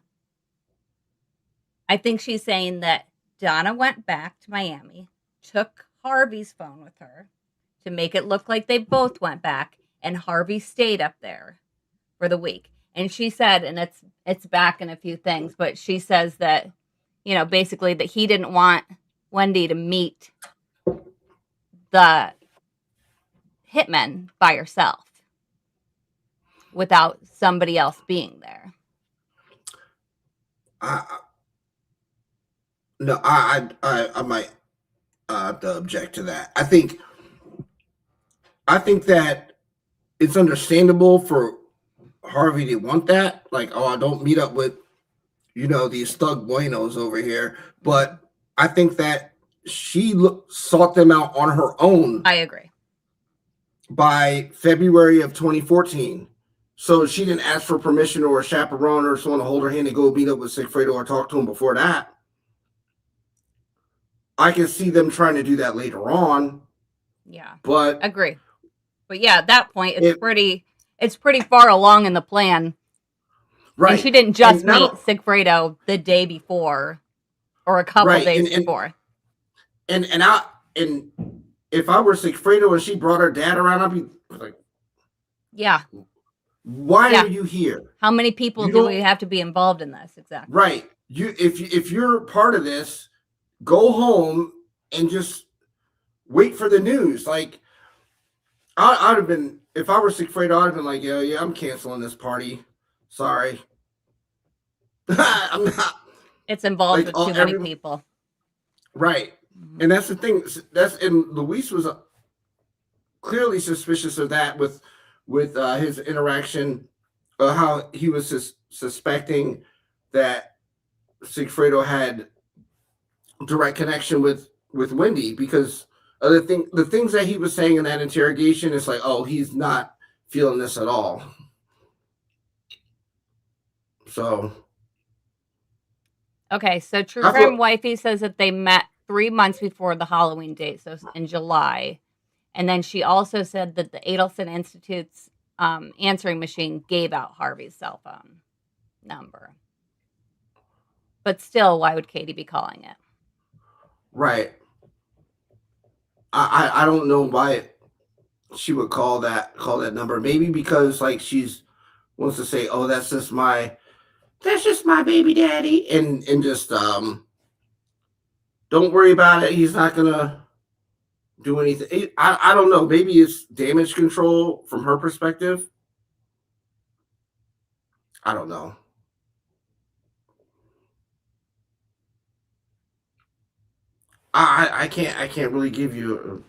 I think she's saying that Donna went back to Miami, took Harvey's phone with her to make it look like they both went back, and Harvey stayed up there for the week. And she said, and it's back in a few things, but she says that, basically that he didn't want Whendi to meet the hitman by herself without somebody else being there. I might have to object to that. I think that it's understandable for Harvey to want that. Like, oh, I don't meet up with, these thug buenos over here. But I think that she sought them out on her own. I agree. By February of 2014. So she didn't ask for permission or a chaperone or someone to hold her hand and go meet up with Sigfredo or talk to him before that. I can see them trying to do that later on. Yeah. But agree. But yeah, at that point it's pretty far along in the plan. Right. And she didn't just meet Sigfredo the day before or a couple days before. And if I were Sigfredo and she brought her dad around, I'd be like, yeah. Why are you here? How many people do we have to be involved in this? Exactly. Right. If you're part of this, go home and just wait for the news. Like, I'd have been, if I were Sigfredo, I'd have been like, yeah, I'm canceling this party. Sorry. I'm not. It's involved with too many people. Right. And that's the thing. And Luis was clearly suspicious of that with his interaction, how he was suspecting that Sigfredo had direct connection with Whendi, because of the things that he was saying in that interrogation. It's like, oh, he's not feeling this at all. So Okay, so True I Crime feel Wifey says that they met 3 months before the Halloween date, so in July. And then she also said that the Adelson Institute's answering machine gave out Harvey's cell phone number. But still, why would Katie be calling it? right. I don't know why she would call that number. Maybe because like she's wants to say, oh, that's just my baby daddy, and just don't worry about it. He's not gonna do anything. I don't know. Maybe it's damage control from her perspective. I don't know. I can't really give you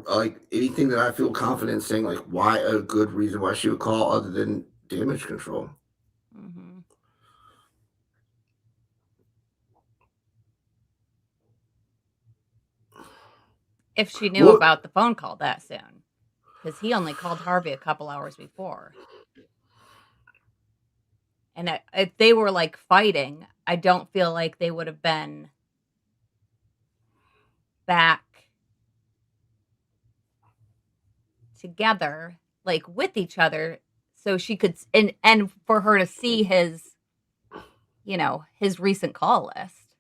like anything that I feel confident saying like why a good reason why she would call other than damage control. Mm-hmm. If she knew Well, about the phone call that soon, because he only called Harvey a couple hours before. And if they were like fighting, I don't feel like they would have been back together, like with each other, so she could and for her to see his, his recent call list,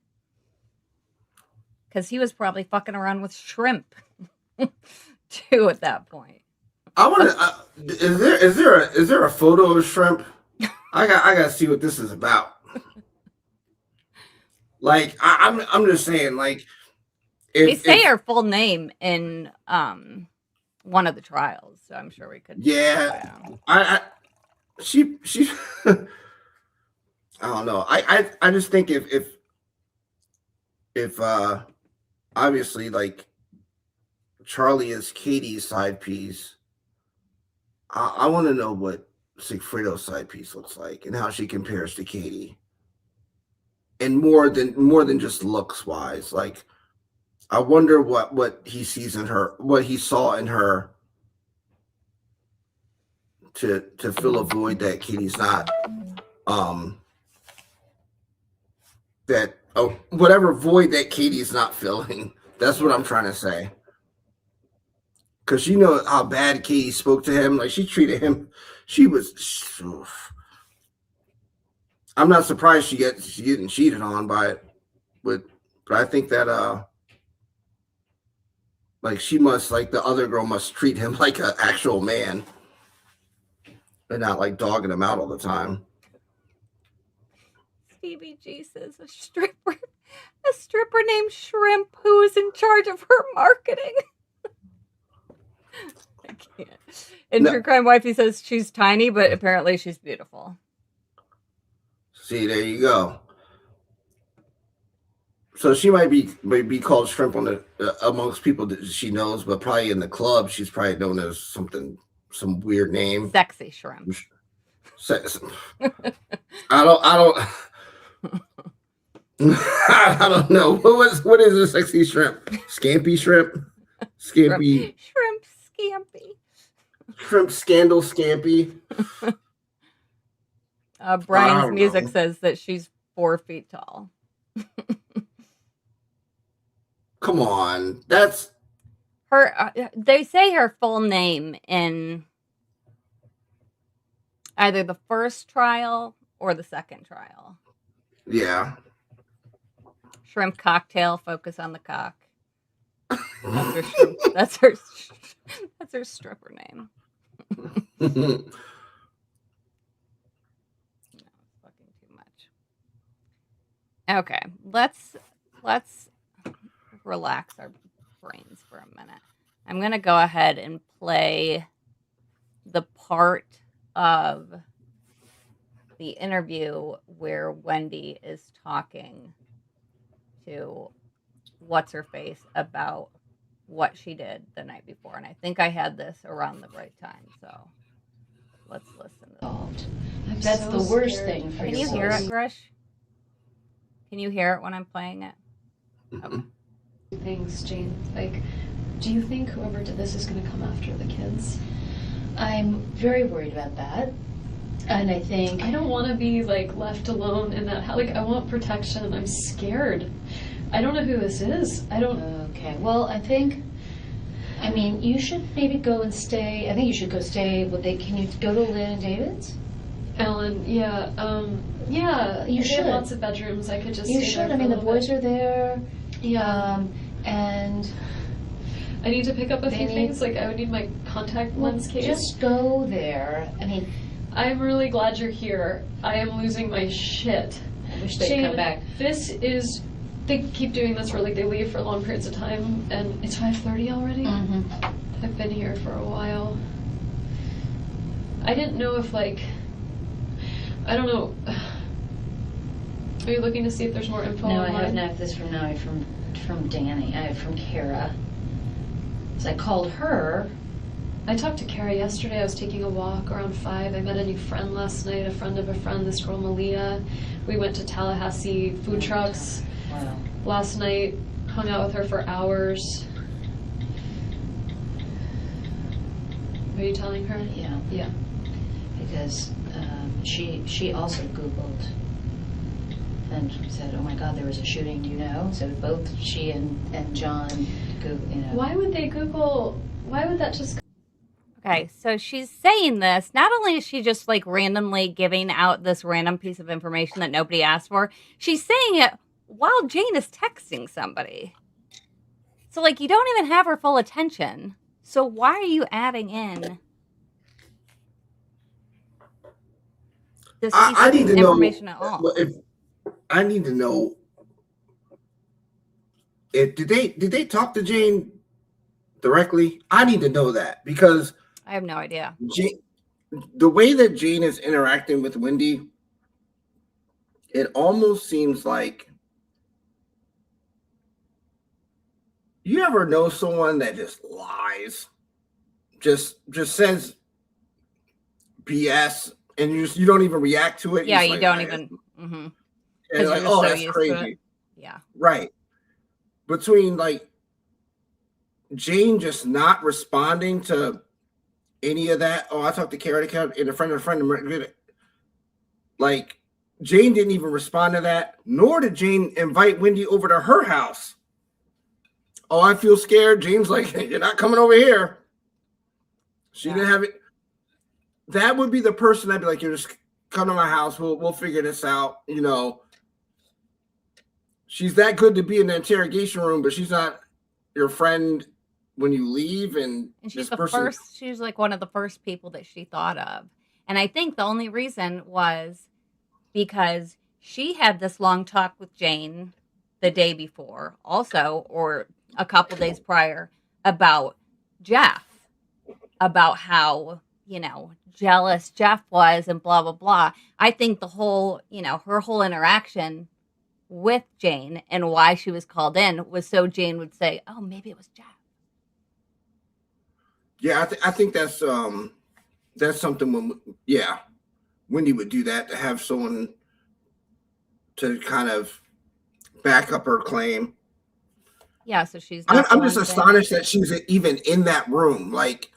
because he was probably fucking around with shrimp too at that point. I want to. Is there a photo of shrimp? I got to see what this is about. Like I'm just saying, like They say her full name in one of the trials, so I'm sure we could. Yeah, I she I don't know. I just think if obviously like Charlie is Katie's side piece, I want to know what Sigfredo's side piece looks like and how she compares to Katie, and more than just looks wise. Like I wonder what he sees in her, what he saw in her to fill a void that Katie's not that oh whatever void that Katie's not filling. That's what I'm trying to say. Because you know how bad Katie spoke to him. Like she treated him. She was. Oof. I'm not surprised she getting cheated on by it, but I think that like she must like the other girl must treat him like an actual man, and not like dogging him out all the time. Stevie G says a stripper named Shrimp who is in charge of her marketing. I can't. And No. True Crime Wifey says she's tiny, but apparently she's beautiful. See, there you go. So she might be called Shrimp on the amongst people that she knows, but probably in the club she's probably known as some weird name. Sexy Shrimp. I don't I don't know. What is a sexy shrimp? Scampy shrimp? Scampy Shrimp Scampy. shrimp scandal scampy. Brian's music says that she's 4 feet tall. Come on. That's her. They say her full name in either the first trial or the second trial. yeah. Shrimp cocktail, focus on the cock. That's her shrimp. That's her stripper name. No, it's fucking too much. Okay, let's relax our brains for a minute. I'm gonna go ahead and play the part of the interview where Whendi is talking to what's her face about what she did the night before, and I think I had this around the right time. So let's listen to Involved. I'm That's so the worst scared. thing for Can your you hear it, voice. Grish? Can you hear it when I'm playing it? Okay. Things, Jane. Like, do you think whoever did this is going to come after the kids? I'm very worried about that. And I think I don't want to be like left alone in that house. Like, I want protection. I'm scared. I don't know who this is. I don't. Okay. Well, I mean, you should maybe go and stay. I think you should go stay with can you go to Lynn and David's? Ellen, yeah, yeah. You they should. have lots of bedrooms. I could just. You stay should. there I for mean, a the little boys bit. are there. Yeah. And I need to pick up a They few need- things. Like, I would need my contact lens case. just go there. I mean, I'm really glad you're here. I am losing my shit. I wish they'd Jane, come back. this is. They keep doing this where like they leave for long periods of time, and it's 5:30 already. Mm-hmm. I've been here for a while. I didn't know if like. I don't know. Are you looking to see if there's more info? No, I online? have not this from now. From Danny. I have from Kara. So I called her. I talked to Kara yesterday. I was taking a walk around 5. I met a new friend last night, a friend of a friend, this girl Malia. We went to Tallahassee food trucks Wow. last night, hung out with her for hours. Are you telling her? Yeah. Yeah. Because she also Googled and said, "Oh my God, there was a shooting. Do you know?" So both she and John, Google. Why would they Google? Why would that just? Okay, so she's saying this. Not only is she just like randomly giving out this random piece of information that nobody asked for, she's saying it while Jane is texting somebody. So, like, you don't even have her full attention. So, why are you adding in this piece I of need to know information at all? if I need to know if did they talk to Jane directly? I need to know that because I have no idea. the way that Jane is interacting with Whendi, it almost seems like you ever know someone that just lies, just says BS, and you don't even react to it. Yeah, You're you just don't like, even. Mm-hmm. and 'Cause you're like, you're oh, so that's used to crazy, it. Yeah. right? Between like Jane just not responding to any of that. Oh, I talked to Kara and a friend of a friend. Like Jane didn't even respond to that, nor did Jane invite Whendi over to her house. Oh, I feel scared. Jane's like, you're not coming over here. She didn't have it. That would be the person I'd be like, you just come to my house. We'll figure this out. You know, she's that good to be in the interrogation room, but she's not your friend when you leave. And she's this person, she's like one of the first people that she thought of. And I think the only reason was because she had this long talk with Jane the day before, also, or a couple days prior, about Jeff, about how, jealous Jeff was and blah, blah, blah. I think the whole, her whole interaction with Jane and why she was called in was so Jane would say, oh, maybe it was Jeff. Yeah, I think that's something Whendi would do that, to have someone to kind of back up her claim. Yeah, so she's. I'm just astonished that she's even in that room. Like,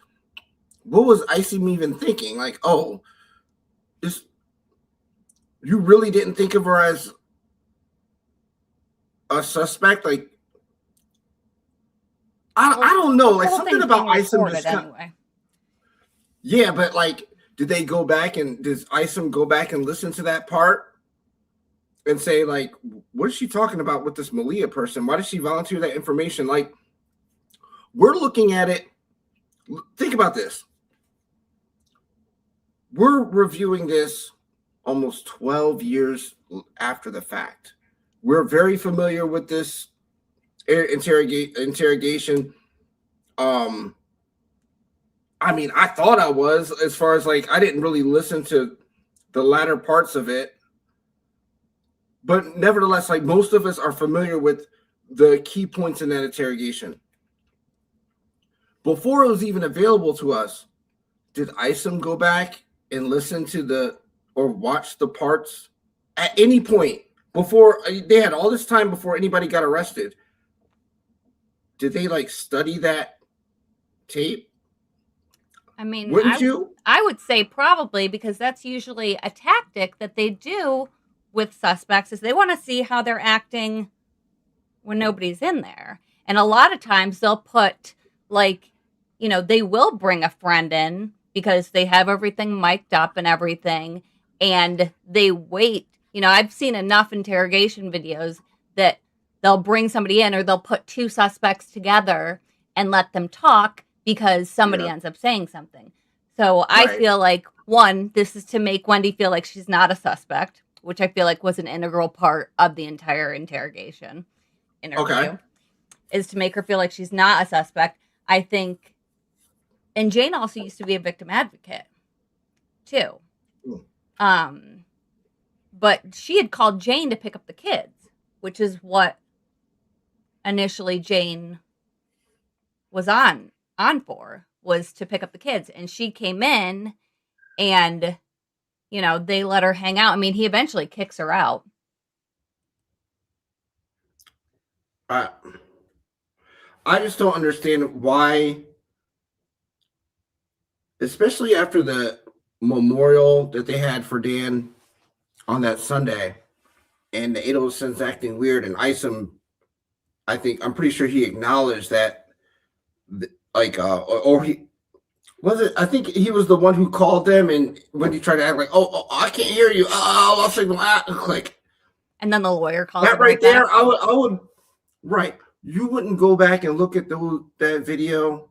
what was Isim even thinking? Like, oh, you really didn't think of her as a suspect? Like, I don't know. Like, something about Isim just anyway. Yeah, but like, did they go back and does Isim go back and listen to that part and say, like, what is she talking about with this Malia person? Why did she volunteer that information? Like, we're looking at it. Think about this. We're reviewing this almost 12 years after the fact. We're very familiar with this interrogation. I mean, I thought I was, as far as like, I didn't really listen to the latter parts of it. But nevertheless, like most of us are familiar with the key points in that interrogation. Before it was even available to us, did Isom go back and listen to or watch the parts at any point before they had all this time before anybody got arrested? Did they like study that tape? I mean, Wouldn't you? I would say probably, because that's usually a tactic that they do with suspects, is they want to see how they're acting when nobody's in there. And a lot of times they'll put, like, you know, they will bring a friend in because they have everything mic'd up and everything, and they wait. You know, I've seen enough interrogation videos that they'll bring somebody in, or they'll put two suspects together and let them talk because somebody ends up saying something. So I feel like, one, this is to make Whendi feel like she's not a suspect, which I feel like was an integral part of the entire interrogation interview, is to make her feel like she's not a suspect. I think, and Jane also used to be a victim advocate too. But she had called Jane to pick up the kids, which is what initially Jane was on for, was to pick up the kids. And she came in and, you know, they let her hang out. I mean, he eventually kicks her out. I just don't understand why, especially after the memorial that they had for Dan on that Sunday, and the 806's acting weird, and Isom, I'm pretty sure he acknowledged that, like, or he was it. I think he was the one who called them, and when he tried to act like, "Oh, I can't hear you," I'll signal, click. And then the lawyer calls that right there. I would, right. You wouldn't go back and look at that video.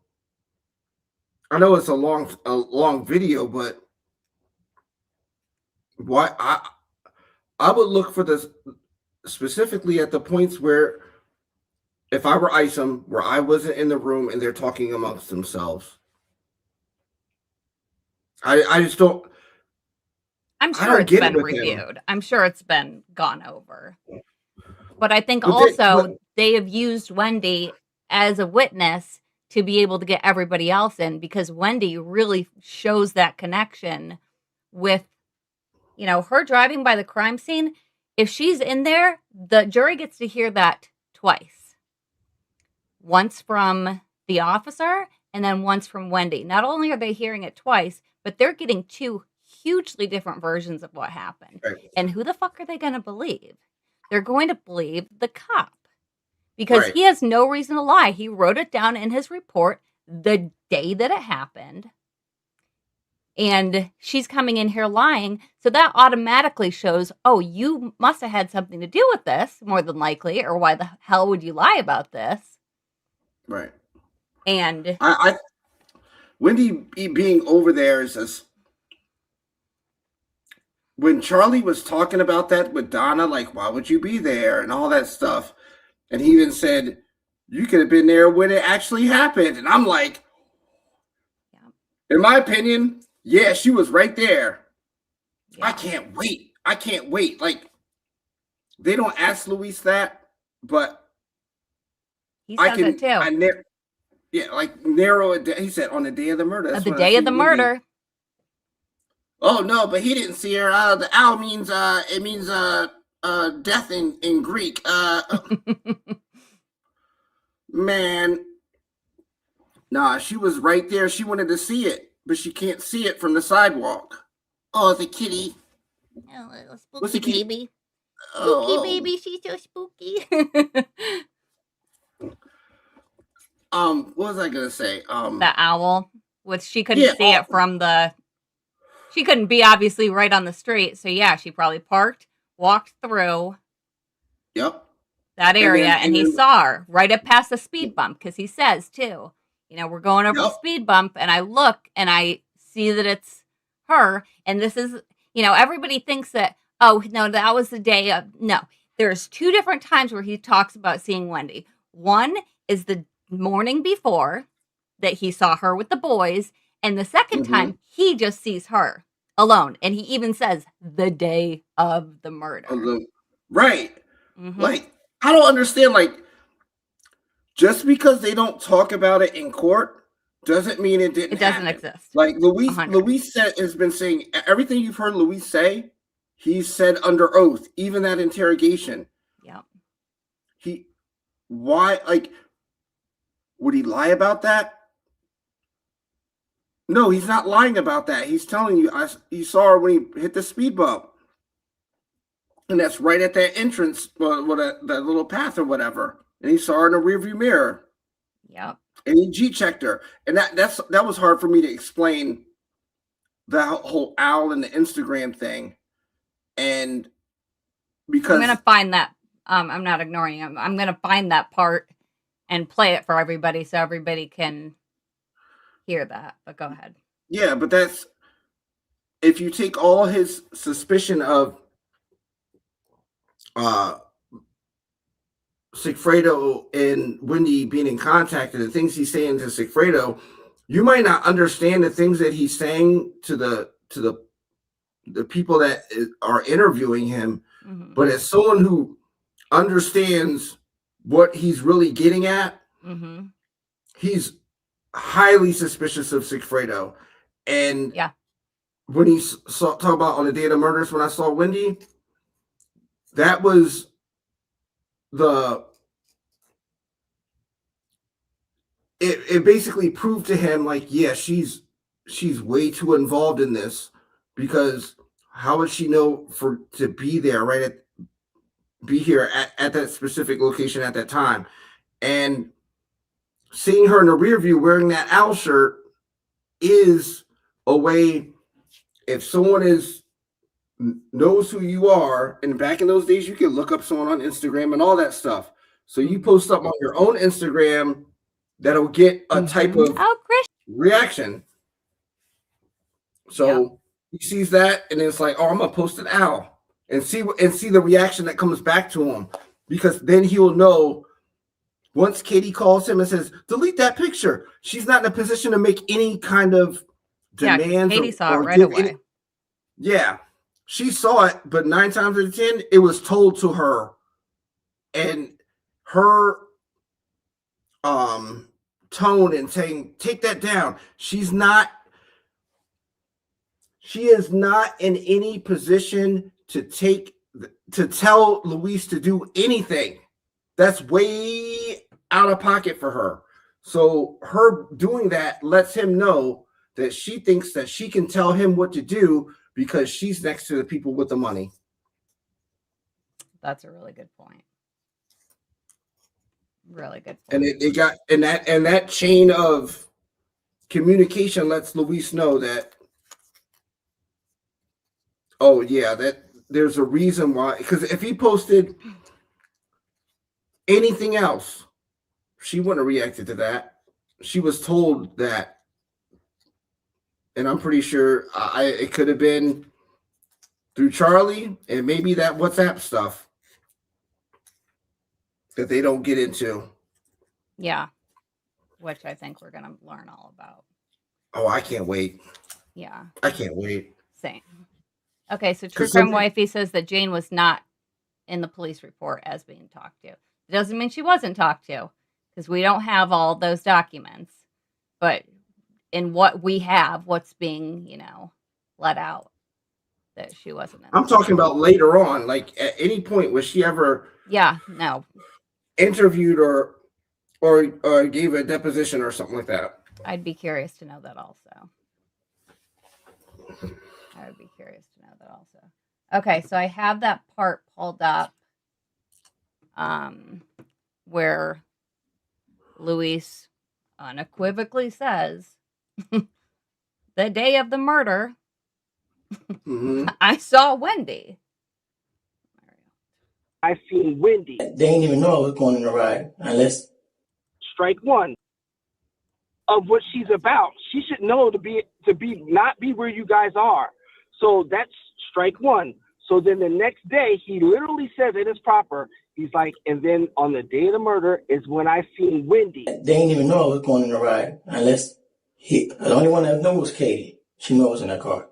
I know it's a long video, but why? I would look for this specifically at the points where, if I were Isom, where I wasn't in the room and they're talking amongst themselves. I just don't. I'm sure it's been reviewed. I'm sure it's been gone over. But I think they have used Whendi as a witness to be able to get everybody else in, because Whendi really shows that connection with, you know, her driving by the crime scene. If she's in there, the jury gets to hear that twice. Once from the officer and then once from Whendi. Not only are they hearing it twice, but they're getting two hugely different versions of what happened. Right. And who the fuck are they going to believe? They're going to believe the cop, because he has no reason to lie. He wrote it down in his report the day that it happened. And she's coming in here lying. So that automatically shows, oh, you must have had something to do with this, more than likely, or why the hell would you lie about this? Right. And Whendi being over there is just, when Charlie was talking about that with Donna, like, why would you be there and all that stuff? And he even said, you could have been there when it actually happened. And I'm like, in my opinion, yeah, she was right there. Yeah. I can't wait. Like, they don't ask Luis that, but he says it too. Like, narrow it down. He said on the day of the murder. The day of the murder. Oh no, but he didn't see her. The owl means death in Greek. Man, nah, she was right there. She wanted to see it, but she can't see it from the sidewalk. Oh, the kitty. Oh, little spooky baby. Spooky baby, she's so spooky. What was I gonna say? The owl, which she couldn't see it from the. She couldn't be obviously right on the street, so yeah, she probably parked, walked through. Yep. That area, and he saw her right up past the speed bump, because he says too, you know, we're going over the speed bump, and I look and I see that it's her, and this is, you know, everybody thinks that, oh no, that was the day of. No, there's two different times where he talks about seeing Whendi. One is the morning before that he saw her with the boys, and the second time he just sees her alone, and he even says the day of the murder. Right. Mm-hmm. Like, I don't understand. Like, just because they don't talk about it in court doesn't mean it didn't It doesn't happen. exist. Like, 100. Luis has been saying everything you've heard Luis say, he said under oath, even that interrogation. Yep. Why, like, would he lie about that? No, he's not lying about that. He's telling you, you saw her when he hit the speed bump. And that's right at that entrance, that little path or whatever. And he saw her in a rearview mirror. Yep. And he G-checked her. And that was hard for me to explain, the whole owl and the Instagram thing. And because I'm gonna find that. I'm not ignoring him. I'm gonna find that part and play it for everybody so everybody can hear that. But go ahead. Yeah, but that's, if you take all his suspicion of Sigfredo and Whendi being in contact and the things he's saying to Sigfredo, you might not understand the things that he's saying to the people that are interviewing him, Mm-hmm. but as someone who understands what he's really getting at, mm-hmm. he's highly suspicious of Sigfredo. And yeah, when he talk about on the day of the murders, when I saw Whendi, that was it basically proved to him, like, yeah, she's way too involved in this, because how would she know to be there be here at that specific location at that time? And seeing her in the rear view wearing that owl shirt is a way, if someone knows who you are, and back in those days you could look up someone on Instagram and all that stuff. So you post something on your own Instagram that'll get a type of reaction. So he sees that, and it's like, oh, I'm gonna post an owl and see the reaction that comes back to him, because then he'll know. Once Katie calls him and says, delete that picture, she's not in a position to make any kind of demands. Katie saw it right away. She saw it, but 9 times out of 10, it was told to her. And her tone and saying, take that down. She is not in any position to tell Luis to do anything. That's way out of pocket for her. So her doing that lets him know that she thinks that she can tell him what to do because she's next to the people with the money. That's a really good point. Really good point. And it got and that chain of communication lets Luis know that, oh yeah, that there's a reason why. Because if he posted anything else, she wouldn't have reacted to that. She was told that, and I'm pretty sure it could have been through Charlie and maybe that WhatsApp stuff that they don't get into. Yeah, which I think we're gonna learn all about. Oh, I can't wait. Yeah, I can't wait. Same. Okay, so True Crime Wifey says that Jane was not in the police report as being talked to. It doesn't mean she wasn't talked to, because we don't have all those documents. But in what we have, what's being, let out, that she wasn't in. I'm talking about later on, like at any point was she ever interviewed or gave a deposition or something like that. I'd be curious to know that also. Okay, so I have that part pulled up where Luis unequivocally says, the day of the murder, I saw Whendi. I seen Whendi. They didn't even know I was going in the ride unless. Strike one of what she's about. She should know to not be where you guys are. So that's strike one. So then the next day, he literally says it is proper. He's like, and then on the day of the murder is when I seen Whendi. They didn't even know I was going in the ride unless the only one that knew was Katie. She knew I was in that car.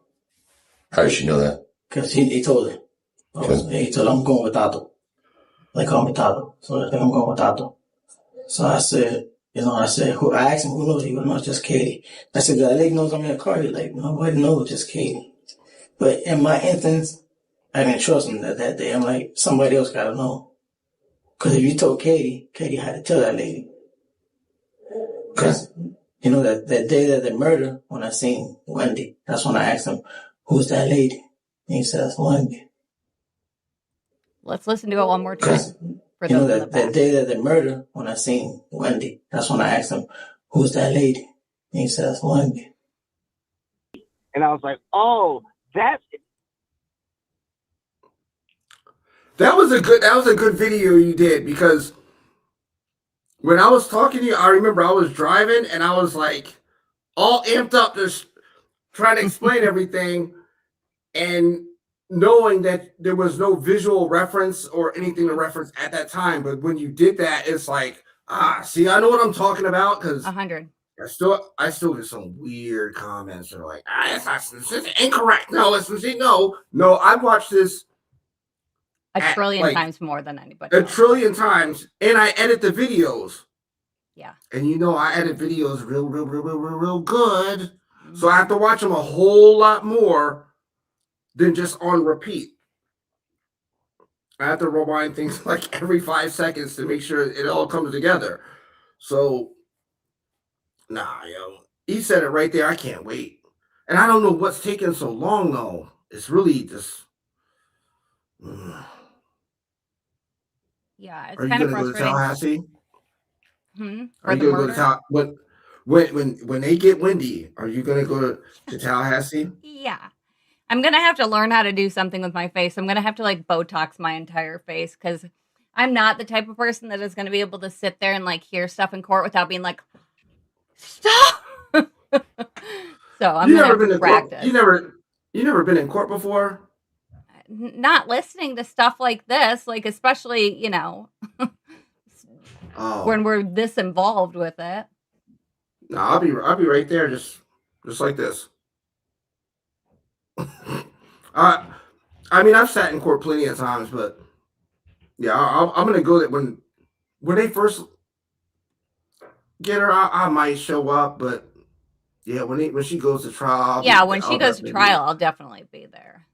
How did she know that? Because he told her. He told I'm going with Tato. They call me Tato. So I think I'm going with Tato. So I said, who? I asked him who knows. He goes, no, it's just Katie. I said, that lady knows I'm in the car. He's like, nobody knows, just Katie. But in my instance, I didn't trust him that day. I'm like, somebody else got to know. Because if you told Katie, Katie had to tell that lady. Because, that day that they murdered, when I seen Whendi, that's when I asked him, who's that lady? And he said, that's Whendi. Let's listen to it one more time. For those in the back. That day that they murdered, when I seen Whendi, that's when I asked him, who's that lady? And he said, that's Whendi. And I was like, oh, that's it. That was a good video you did, because when I was talking to you, I remember I was driving and I was like all amped up, just trying to explain everything, and knowing that there was no visual reference or anything to reference at that time. But when you did that, it's like, see, I know what I'm talking about, because 100. I still get some weird comments that are like, this is incorrect. No, no. I've watched this a trillion times more than anybody else. A trillion times, and I edit the videos. Yeah. And I edit videos real good. Mm-hmm. So I have to watch them a whole lot more than just on repeat. I have to rewind things like every 5 seconds to make sure it all comes together. So, he said it right there. I can't wait. And I don't know what's taking so long, though. It's really just... Yeah, it's kind of frustrating. Are you going to go to Tallahassee? Are you going to go to when they get Whendi, are you going to go to Tallahassee? Yeah. I'm going to have to learn how to do something with my face. I'm going to have to Botox my entire face, because I'm not the type of person that is going to be able to sit there and hear stuff in court without being like, stop. So I'm going to have to practice. You never been in court before? Not listening to stuff like this, especially, when we're this involved with it. No, I'll be right there, just like this. I mean, I've sat in court plenty of times, but yeah, I'm gonna go that when they first get her, I might show up, but yeah, when she goes to trial, when she goes to trial, I'll definitely be there.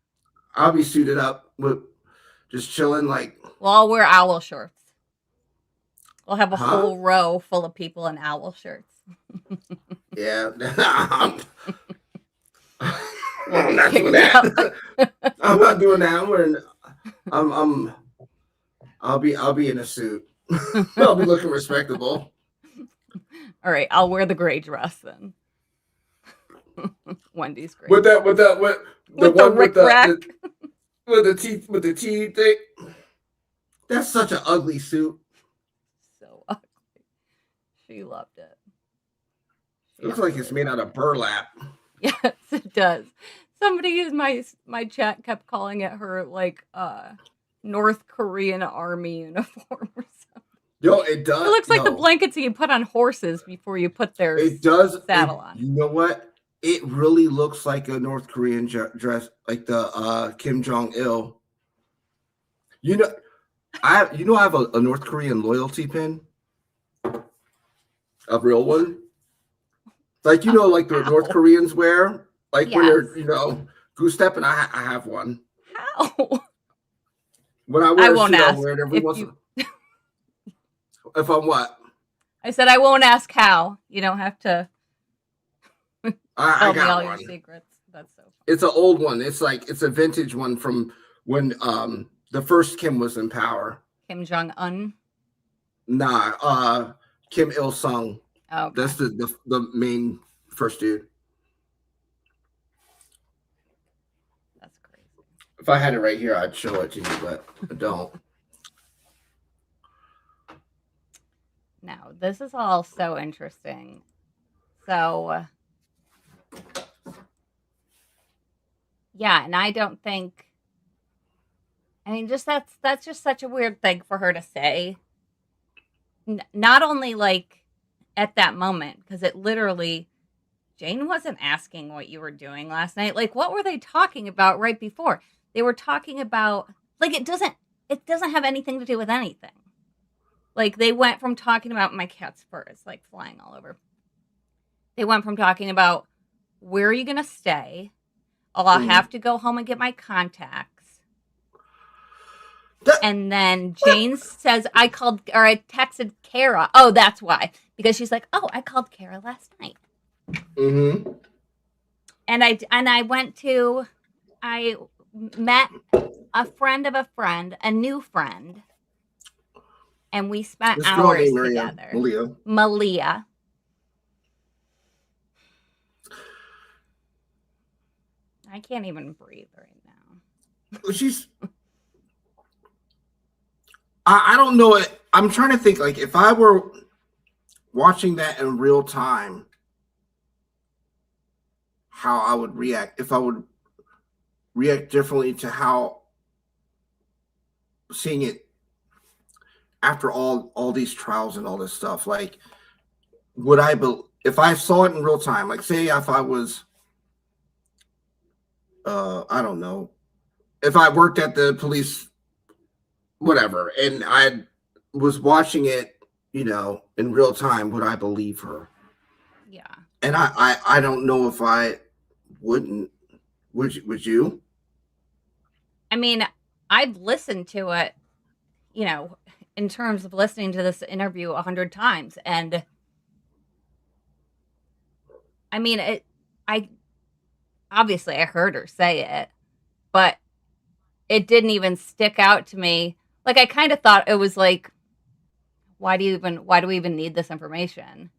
I'll be suited up with just chilling, Well, I'll wear owl shirts. We'll have a whole row full of people in owl shirts. Yeah. I'm not doing that. I'm not doing that. I'll be in a suit. I'll be looking respectable. All right, I'll wear the gray dress then. Wendy's gray. With the teeth thing. That's such an ugly suit. So ugly. She loved it. It looks like it's made out of burlap. Yes, it does. Somebody in my chat kept calling it her North Korean army uniform or something. Yo, it does. It looks like the blankets you put on horses before you put their saddle on. You know what? It really looks like a North Korean dress, like the Kim Jong-il. I have a North Korean loyalty pin. A real one. Like the North Koreans wear, when they're goose stepping. I have one. How? When I wear I'll wear it every once. If I'm what? I said I won't ask how. You don't have to tell me all your secrets. That's so funny. It's an old one. It's a vintage one from when the first Kim was in power. Kim Jong-un? Nah, Kim Il-sung. Oh, okay. That's the main first dude. That's crazy. If I had it right here, I'd show it to you, but I don't. Now, this is all so interesting. So, yeah, and I don't think... I mean, that's just such a weird thing for her to say. Not only, at that moment, because it literally... Jane wasn't asking what you were doing last night. What were they talking about right before? They were talking about like it doesn't have anything to do with anything. Like they went from talking about my cat's fur is like flying all over. They went from talking about where are you going to stay? Oh, I'll have to go home and get my contacts. And then Jane says, I texted Kara. Oh, that's why. Because she's like, oh, I called Kara last night. Mm-hmm. And I met a friend of a friend, a new friend. And we spent hours together. Malia. I can't even breathe right now. I don't know it. I'm trying to think, like, if I were watching that in real time, how I would react. If I would react differently to how seeing it after all these trials and all this stuff. Like, would I if I saw it in real time, like say if I was I don't know, if I worked at the police, whatever, and I was watching it, you know, in real time, would I believe her? Yeah. And I don't know if I wouldn't. Would you? I mean, I've listened to it, you know, in terms of listening to this interview 100 times. And I mean, I obviously I heard her say it, but it didn't even stick out to me. Like I kind of thought it was like, why do we even need this information?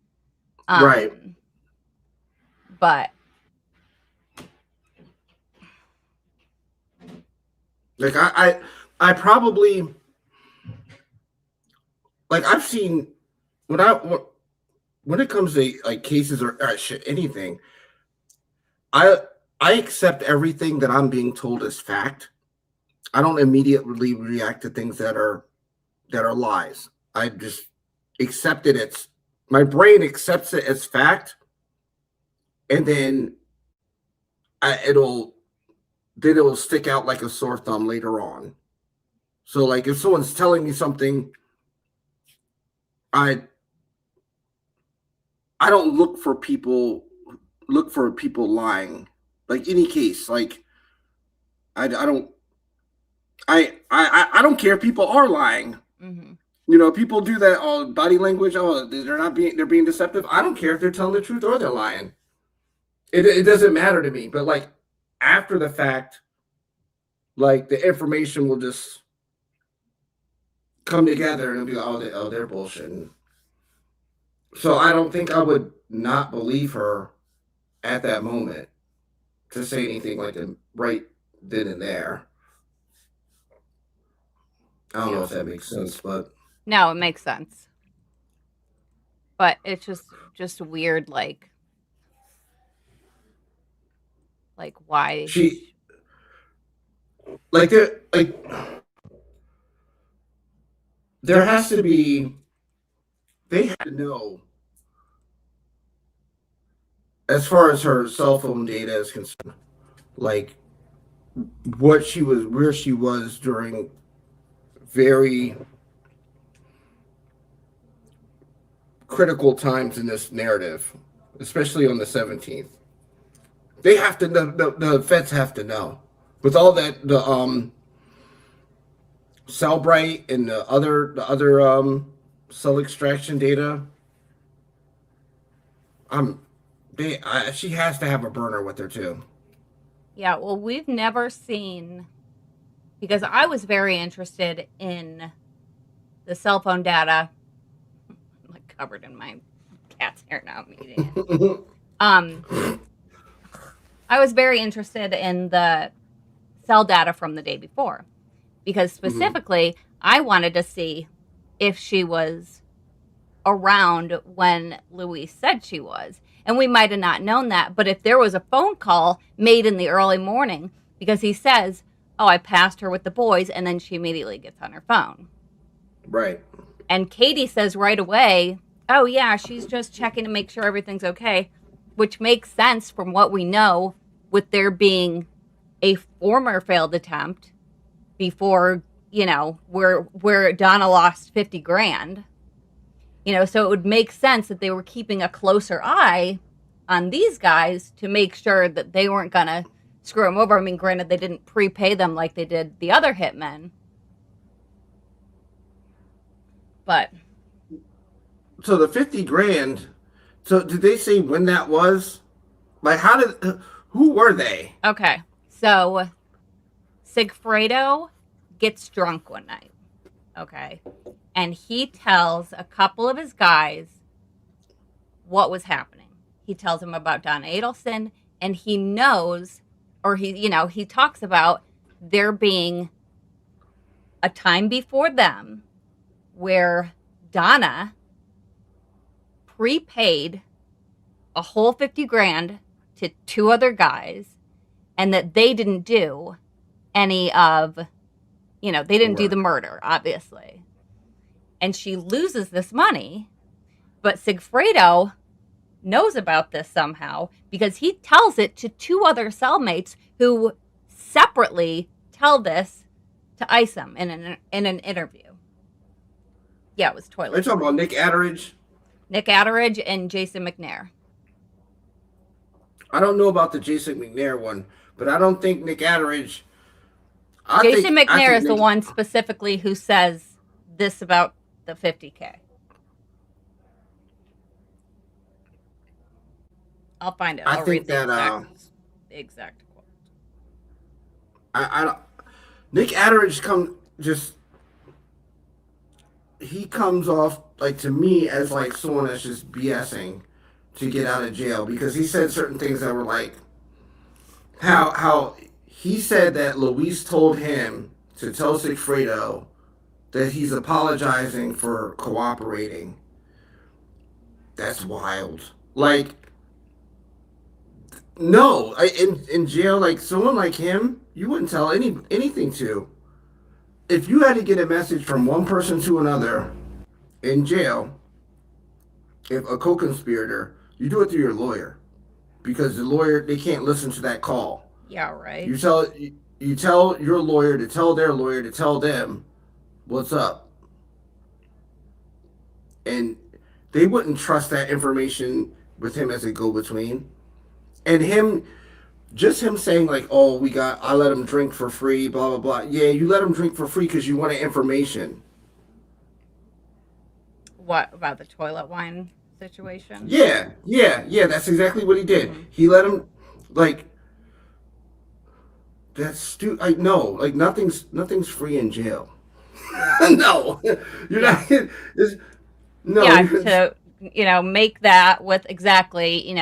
Right. But like I probably, like I've seen when it comes to like cases or shit, anything, I accept everything that I'm being told as fact. I don't immediately react to things that are lies. I just accept it. It's my brain accepts it as fact, and then it'll stick out like a sore thumb later on. So like if someone's telling me something, I don't look for people lying. Like any case, like I don't I don't care if people are lying. mm-hmm. You know, people do that. Oh, body language. Oh, they're being deceptive. I don't care if they're telling the truth or they're lying. It doesn't matter to me. But like after the fact, like the information will just come together and be like, oh, they're bullshitting. So I don't think I would not believe her at that moment to say anything like that right then and there. I don't know if that makes sense, but no, it makes sense. But it's just weird, like why she there has to be, they have to know, as far as her cell phone data is concerned, like where she was during very critical times in this narrative, especially on the 17th. They have to know, the feds have to know. With all that, the Cellbrite and the other cell extraction data, she has to have a burner with her too. Yeah, well, we've never seen, because I was very interested in the cell phone data. I'm like covered in my cat's hair now. I'm eating it. I was very interested in the cell data from the day before, because specifically, I wanted to see if she was around when Louise said she was. And we might have not known that, but if there was a phone call made in the early morning, because he says, oh, I passed her with the boys, and then she immediately gets on her phone. Right. And Katie says right away, oh, yeah, she's just checking to make sure everything's okay, which makes sense from what we know with there being a former failed attempt, before, where Donna lost 50 grand. So it would make sense that they were keeping a closer eye on these guys to make sure that they weren't going to screw them over. I mean, granted, they didn't prepay them like they did the other hitmen. But. So the 50 grand, so did they say when that was? Like, who were they? Okay. So Sigfredo gets drunk one night. Okay. And he tells a couple of his guys what was happening. He tells them about Don Adelson, and he knows, or he talks about there being a time before them where Donna prepaid a whole 50 grand to two other guys, and that they didn't do any of, they didn't do the murder, obviously. And she loses this money, but Sigfredo knows about this somehow because he tells it to two other cellmates who separately tell this to Isom in an interview. Yeah, it was toilet. Are you talking about Nick Atteridge? Nick Atteridge and Jason McNair. I don't know about the Jason McNair one, but I don't think Nick Atteridge. Jason McNair is the one specifically who says this about the 50K. I'll find it. I'll read the exact quote. I don't. Nick Atteridge he comes off like to me as like someone that's just BSing to get out of jail because he said certain things that were like how he said that Luis told him to tell Sigfredo that he's apologizing for cooperating. That's wild. Like, no, in jail, like someone like him, you wouldn't tell anything to. If you had to get a message from one person to another in jail, if a co-conspirator, you do it through your lawyer, because the lawyer, they can't listen to that call. Yeah, right. You tell your lawyer to tell their lawyer to tell them what's up, and they wouldn't trust that information with him as a go-between, and him saying like, oh, I let him drink for free, blah blah blah. Yeah, you let him drink for free because you wanted information. What about the toilet wine situation? Yeah. That's exactly what he did. Mm-hmm. He let him, like, that's stupid. Like, no, like nothing's free in jail. No, you're not. No. Yeah, to make that with exactly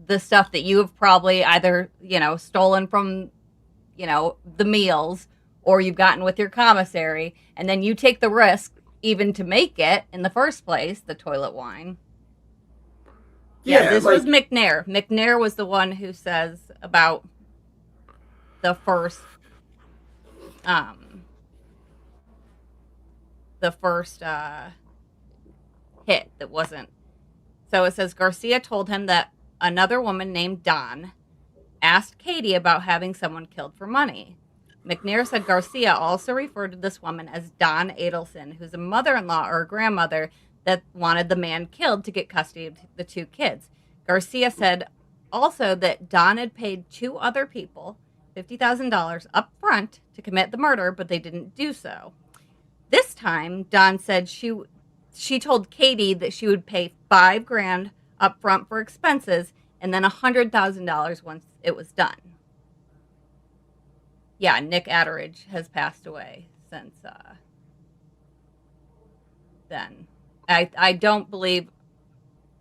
the stuff that you have probably either stolen from the meals or you've gotten with your commissary, and then you take the risk even to make it in the first place, the toilet wine. Yeah, this was McNair. McNair was the one who says about the first hit that wasn't. So it says Garcia told him that another woman named Don asked Katie about having someone killed for money. McNair said Garcia also referred to this woman as Don Adelson, who's a mother-in-law or a grandmother that wanted the man killed to get custody of the two kids. Garcia said also that Don had paid two other people $50,000 up front to commit the murder, but they didn't do so. This time, Don said she told Katie that she would pay $5,000 up front for expenses and then $100,000 once it was done. Yeah, Nick Atteridge has passed away since then. I don't believe,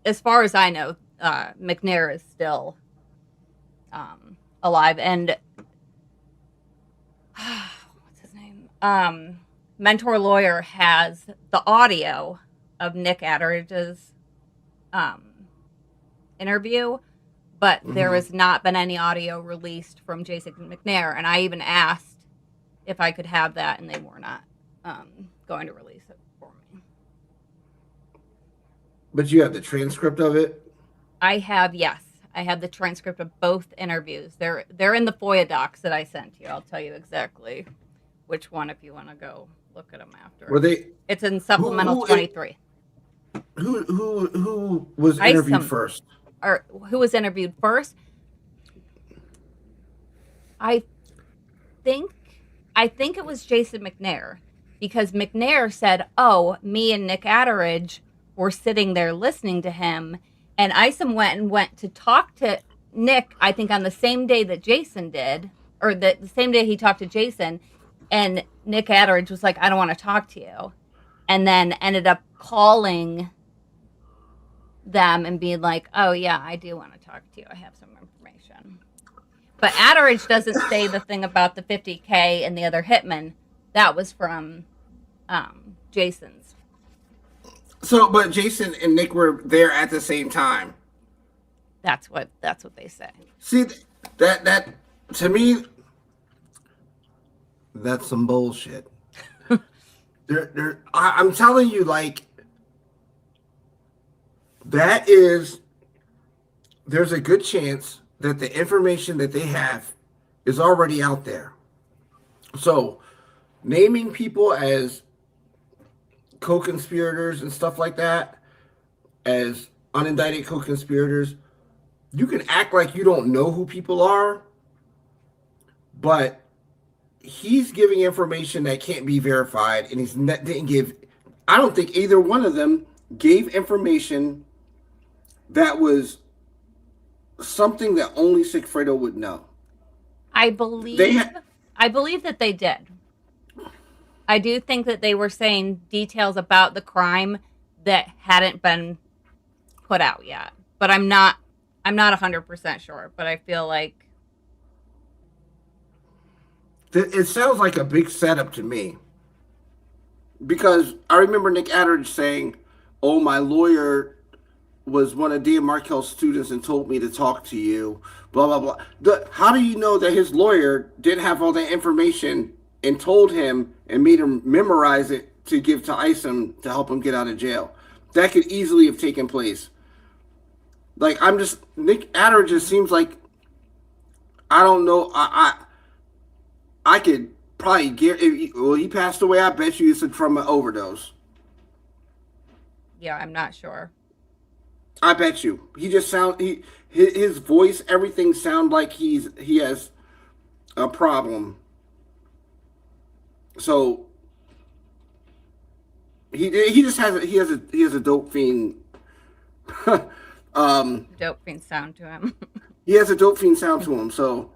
as far as I know, McNair is still alive. And what's his name? Mentor Lawyer has the audio of Nick Atteridge's interview, but there has not been any audio released from Jason McNair. And I even asked if I could have that, and they were not going to release it for me. But you have the transcript of it? I have, yes. I have the transcript of both interviews. They're in the FOIA docs that I sent you. I'll tell you exactly which one if you want to go look at them after. Were they? It's in supplemental who- 23. Who was interviewed Isom. first? Or who was interviewed first? I think it was Jason McNair, because McNair said, "Oh, me and Nick Atteridge were sitting there listening to him," and Isom went to talk to Nick. I think on the same day that Jason did, or the same day he talked to Jason, and Nick Atteridge was like, "I don't want to talk to you," and then ended up calling them and being like, "Oh yeah, I do want to talk to you. I have some information." But Atteridge doesn't say the thing about the 50K and the other hitman. That was from Jason's. So, but Jason and Nick were there at the same time. That's what they say. See, that to me, that's some bullshit. I'm telling you, like, there's a good chance that the information that they have is already out there. So, naming people as co-conspirators and stuff like that, as unindicted co-conspirators, you can act like you don't know who people are, but he's giving information that can't be verified, and I don't think either one of them gave information that was something that only Sigfredo would know. I believe that they did. I do think that they were saying details about the crime that hadn't been put out yet. But I'm not 100% sure, but I feel like it sounds like a big setup to me. Because I remember Nick Atteridge saying, "Oh, my lawyer was one of Dan Markel's students and told me to talk to you, blah, blah, blah." How do you know that his lawyer didn't have all that information and told him and made him memorize it to give to Isom to help him get out of jail? That could easily have taken place. Like, Nick Atteridge just seems like, I don't know, I could probably get, he passed away, I bet you it's from an overdose. Yeah, I'm not sure. I bet you. He just his voice, everything sound like he has a problem. So he has a dope fiend. Dope fiend sound to him. He has a dope fiend sound to him. So,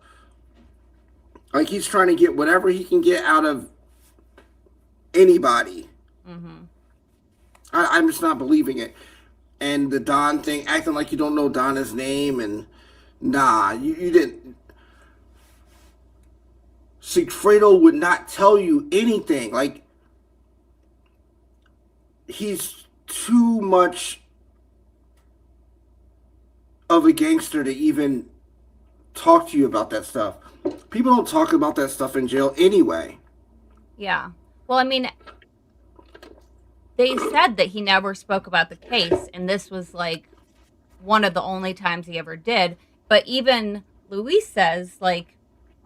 like, he's trying to get whatever he can get out of anybody. Mm-hmm. I'm just not believing it. And the Don thing, acting like you don't know Donna's name, and nah, you didn't. Sigfredo would not tell you anything. Like, he's too much of a gangster to even talk to you about that stuff. People don't talk about that stuff in jail anyway. Yeah. Well, I mean, they said that he never spoke about the case, and this was like one of the only times he ever did. But even Luis says, like,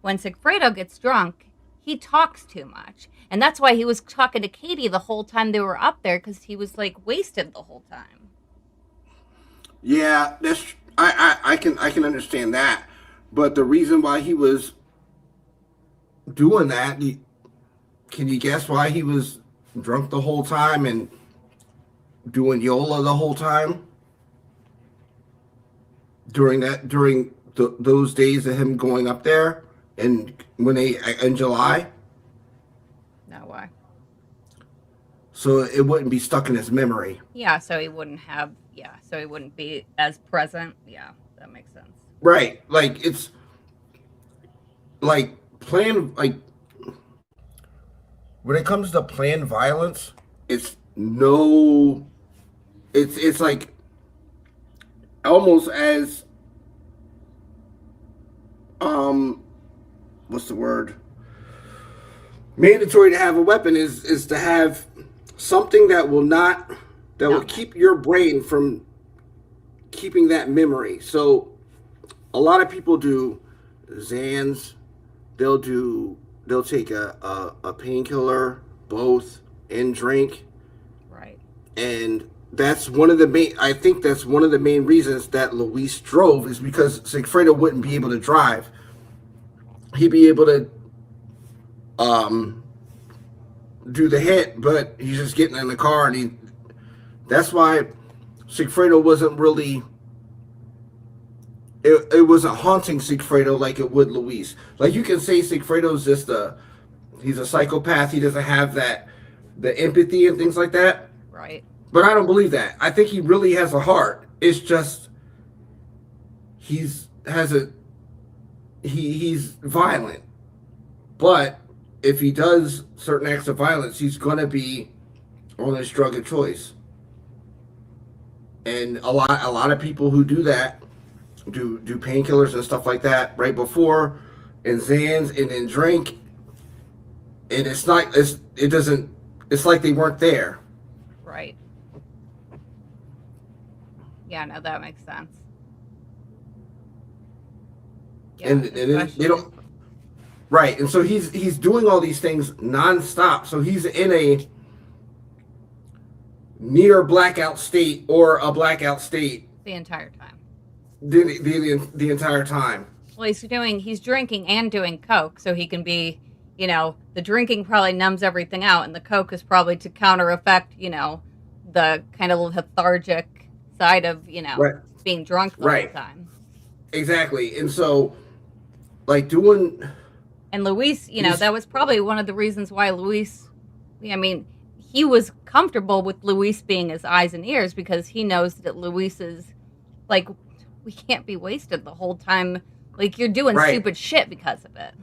when Sigfredo gets drunk, he talks too much. And that's why he was talking to Katie the whole time they were up there, because he was, like, wasted the whole time. Yeah, I can understand that. But the reason why he was doing that, can you guess why he was drunk the whole time and doing Yola the whole time? During those days of him going up there, and in July? No, why? So it wouldn't be stuck in his memory. Yeah, so he wouldn't be as present. Yeah, that makes sense. Right. Like, it's like planned, like, when it comes to planned violence, it's like almost as what's the word? Mandatory to have a weapon is to have something that will keep your brain from keeping that memory. So a lot of people do Xans, they'll do they'll take a painkiller, both, and drink. Right. And that's one of the main. I think that's one of the main reasons that Luis drove is because Sigfredo wouldn't be able to drive. He'd be able to um, do the hit, but he's just getting in the car, and he. That's why Sigfredo wasn't really. It wasn't haunting Sigfredo like it would Luis. Like you can say Sigfredo's just he's a psychopath. He doesn't have the empathy and things like that. Right. But I don't believe that. I think he really has a heart. It's just he's violent. But if he does certain acts of violence, he's gonna be on his drug of choice. And a lot of people who do that do painkillers and stuff like that right before and Zans and then drink, and it's like they weren't there. Right. Yeah, no, that makes sense. Yeah, And they don't. Right, and so he's doing all these things nonstop. So he's in a near blackout state or a blackout state the entire time. The entire time. Well, he's drinking and doing coke, so he can be, the drinking probably numbs everything out, and the coke is probably to counter effect, the kind of lethargic side of, right. being drunk the right. whole time. Exactly, and so, like doing. And Luis, that was probably one of the reasons why Luis, he was comfortable with Luis being his eyes and ears because he knows that Luis is, like, we can't be wasted the whole time. Like, you're doing stupid shit because of it.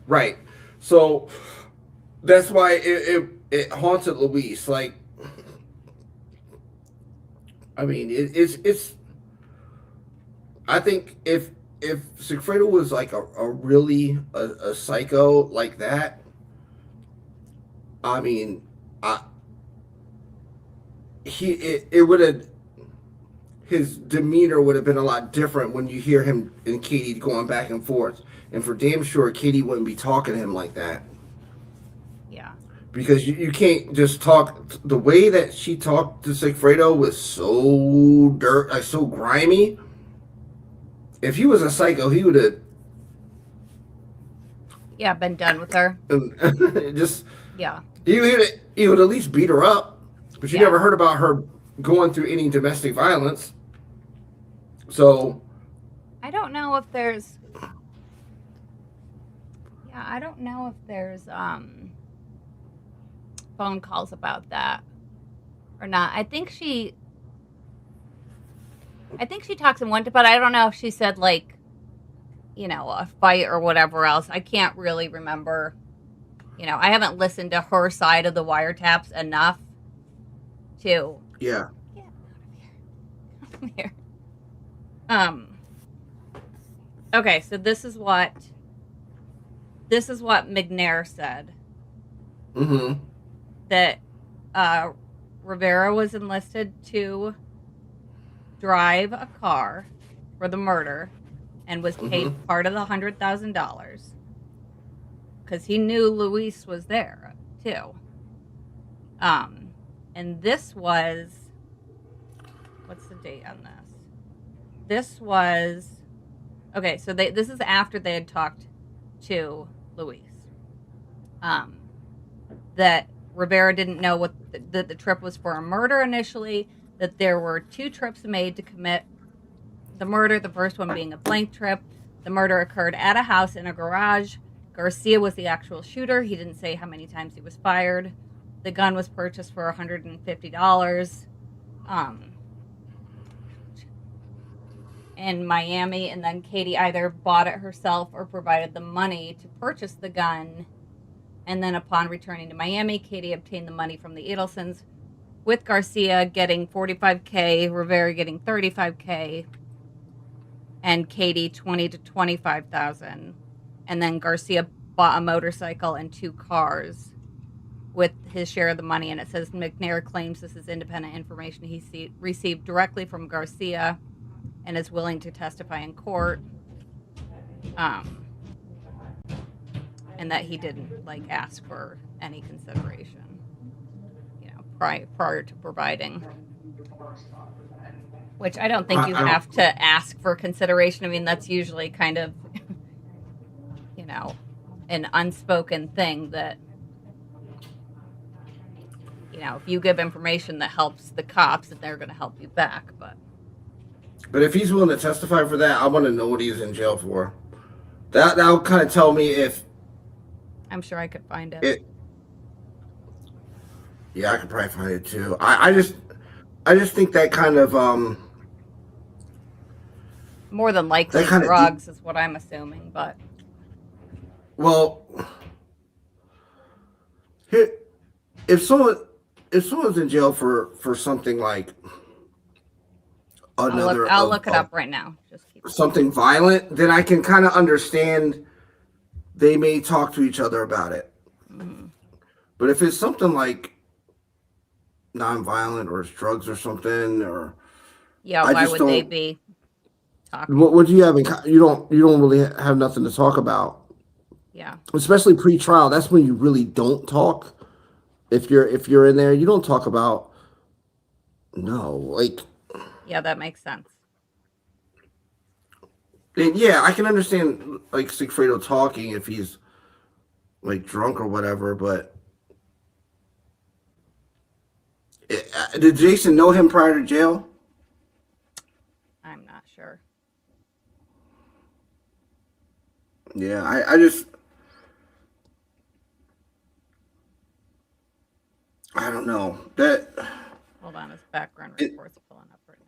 Right. So, that's why it haunted Luis. Like, it's I think if Sigfredo was like a really a psycho like that, it would have, his demeanor would have been a lot different when you hear him and Katie going back and forth, and for damn sure Katie wouldn't be talking to him like that. Yeah. Because you can't just talk. The way that she talked to Sigfredo was so so grimy. If he was a psycho, he would have. Yeah, been done with her. Just. Yeah. He would at least beat her up, but you never heard about her going through any domestic violence. So. I don't know if there's. Yeah, I don't know if there's phone calls about that or not. I think she talks in one, but I don't know if she said like, a fight or whatever else. I can't really remember. I haven't listened to her side of the wiretaps enough to. Yeah. Get out of here. Okay, so this is what McNair said. Mm-hmm. That Rivera was enlisted to drive a car for the murder and was paid part of the $100,000 because he knew Luis was there too. And this was, what's the date on this? This was, okay, so this is after they had talked to Luis. That Rivera didn't know what the trip was for a murder initially, that there were 2 trips made to commit the murder, the first one being a blank trip. The murder occurred at a house in a garage. Garcia was the actual shooter. He didn't say how many times he was fired. The gun was purchased for $150 in Miami, and then Katie either bought it herself or provided the money to purchase the gun. And then upon returning to Miami, Katie obtained the money from the Adelsons, with Garcia getting $45K, Rivera getting $35K, and Katie $20,000 to $25,000. And then Garcia bought a motorcycle and 2 cars with his share of the money. And it says McNair claims this is independent information he received directly from Garcia and is willing to testify in court. and that he didn't like ask for any consideration, prior to providing. Which I don't think you I don't. have to ask for consideration. I mean, that's usually kind of, an unspoken thing that, if you give information that helps the cops, that they're going to help you back. But if he's willing to testify for that, I want to know what he's in jail for. That'll kind of tell me if I'm sure I could find it. Yeah, I could probably find it too. I just think that kind of More than likely that kind of drugs is what I'm assuming, but well, here, if someone's in jail for something like another I'll look it up right now. Just keep something violent, then I can kind of understand they may talk to each other about it. Mm-hmm. But if it's something like non-violent or it's drugs or something, or why would they be talking? What do you have in? You don't really have nothing to talk about. Yeah, especially pre-trial. That's when you really don't talk. If you're in there, you don't talk about. No, like. Yeah, that makes sense. Yeah, I can understand like Sigfredo talking if he's like drunk or whatever, but did Jason know him prior to jail? I'm not sure. Yeah, I just I don't know that. Hold on, his background report's pulling up right now.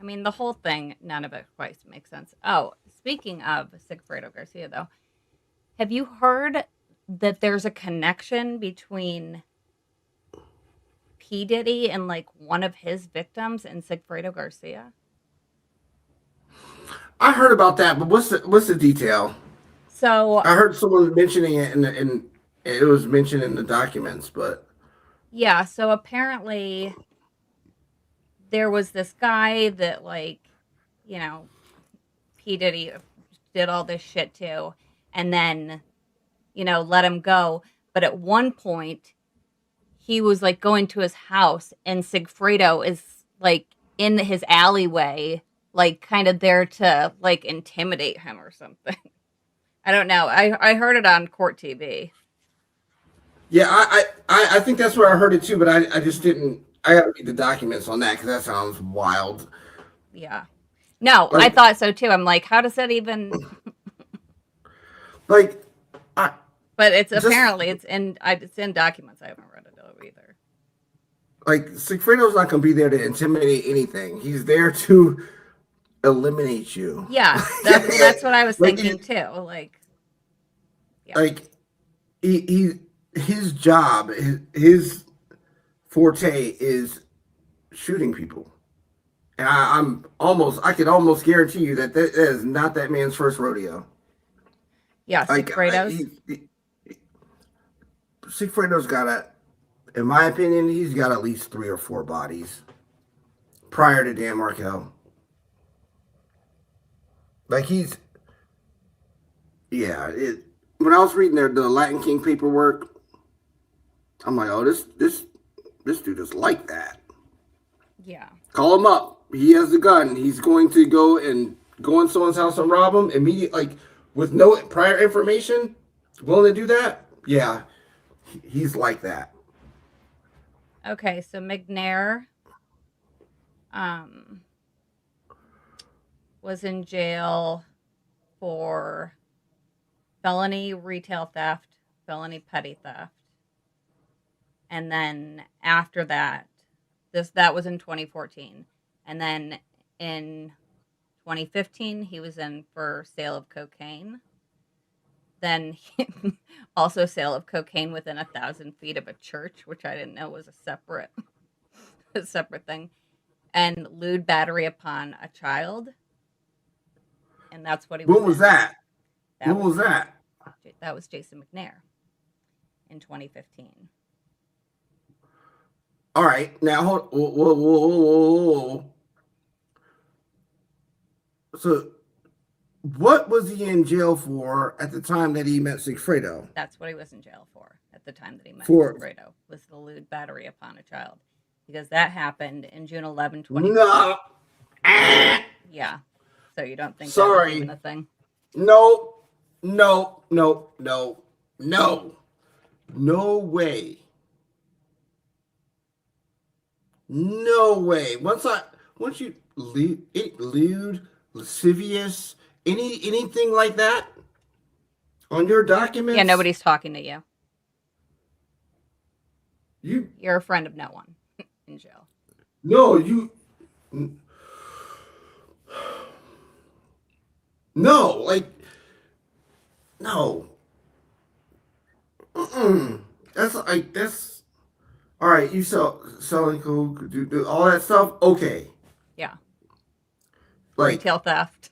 I mean, the whole thing, none of it quite makes sense. Oh, speaking of Sigfredo Garcia, though, have you heard that there's a connection between P. Diddy and like one of his victims and Sigfredo Garcia? I heard about that, but what's the detail? So I heard someone mentioning it, and it was mentioned in the documents, but yeah. So apparently, there was this guy that P. Diddy did all this shit to, and then, let him go. But at one point, he was like going to his house, and Sigfredo is like in his alleyway, like kind of there to like intimidate him or something. I don't know. I heard it on Court TV. yeah, I think that's where I heard it too, but I just didn't. I got to read the documents on that because that sounds wild. Yeah. No, I thought so too. I'm like, how does that even? Like, but it's apparently it's in documents. I haven't read it either. Like Sigfredo's not going to be there to intimidate anything. He's there to eliminate you. Yeah, that's what I was thinking too. Like, yeah. Like his job, his forte is shooting people, and I could almost guarantee you that is not that man's first rodeo. Yeah, Sigfredo's. Sigfredo's got in my opinion, he's got at least 3 or 4 bodies prior to Dan Markel. Like when I was reading the Latin King paperwork, I'm like, oh, this dude is like that. Yeah. Call him up. He has a gun. He's going to go in someone's house and rob him immediately, like with no prior information. Willing to do that? Yeah, he's like that. Okay, so McNair was in jail for felony retail theft, felony petty theft. And then after that, that was in 2014. And then in 2015, he was in for sale of cocaine. Then also sale of cocaine within 1,000 feet of a church, which I didn't know was a separate thing, and lewd battery upon a child. And that's what he was. What was that? What was that? That was Jason McNair in 2015. All right, now hold. Whoa, whoa, whoa, whoa, whoa. So, what was he in jail for at the time that he met Sigfredo? That's what he was in jail for at the time that he met For Fredo, was the lewd battery upon a child. Because that happened in June 11, 20. no. Yeah. So you don't think that was even Sorry. a thing? No. No. No. No. No. No way. No way. Once you lewd, lascivious, anything like that on your documents, Yeah, nobody's talking to you. you You're a friend of no one in jail. no no like no. Mm-mm. That's all right. You selling coke, do all that stuff. Okay, Yeah. like Retail theft.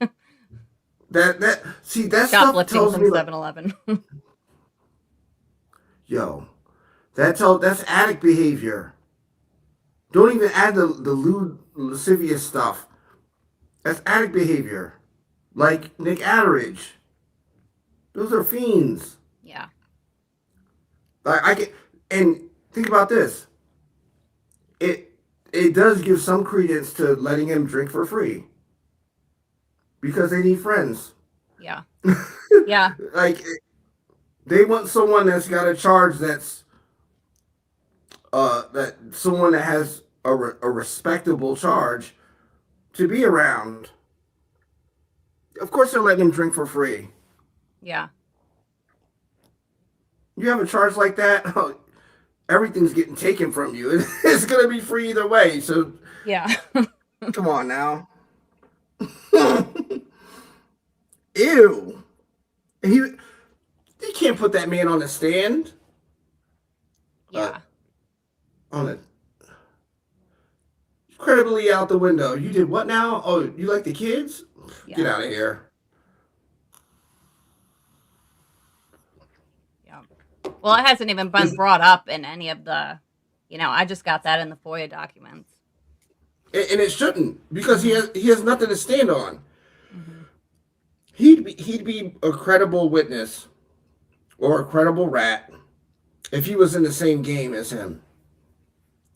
that. See that stuff Shoplifting tells from me like, 7-Eleven. yo, that's addict behavior. Don't even add the lewd, lascivious stuff. That's addict behavior. Like Nick Atteridge. Those are fiends. Yeah. Like I can, and think about this. It it does give some credence to letting him drink for free because they need friends. Yeah. Yeah. Like they want someone that's got a charge that someone that has a respectable charge to be around. Of course, they're letting him drink for free. Yeah. You have a charge like that, everything's getting taken from you. It's gonna be free either way. So Yeah. come on now. Ew. He can't put that man on a stand. Yeah. On a credibly out the window. You did what now? Oh, you like the kids? Yeah. Get out of here. Yeah. Well, it hasn't even been brought up in any of the, I just got that in the FOIA documents. And it shouldn't because he has nothing to stand on. Mm-hmm. He'd be a credible witness or a credible rat if he was in the same game as him.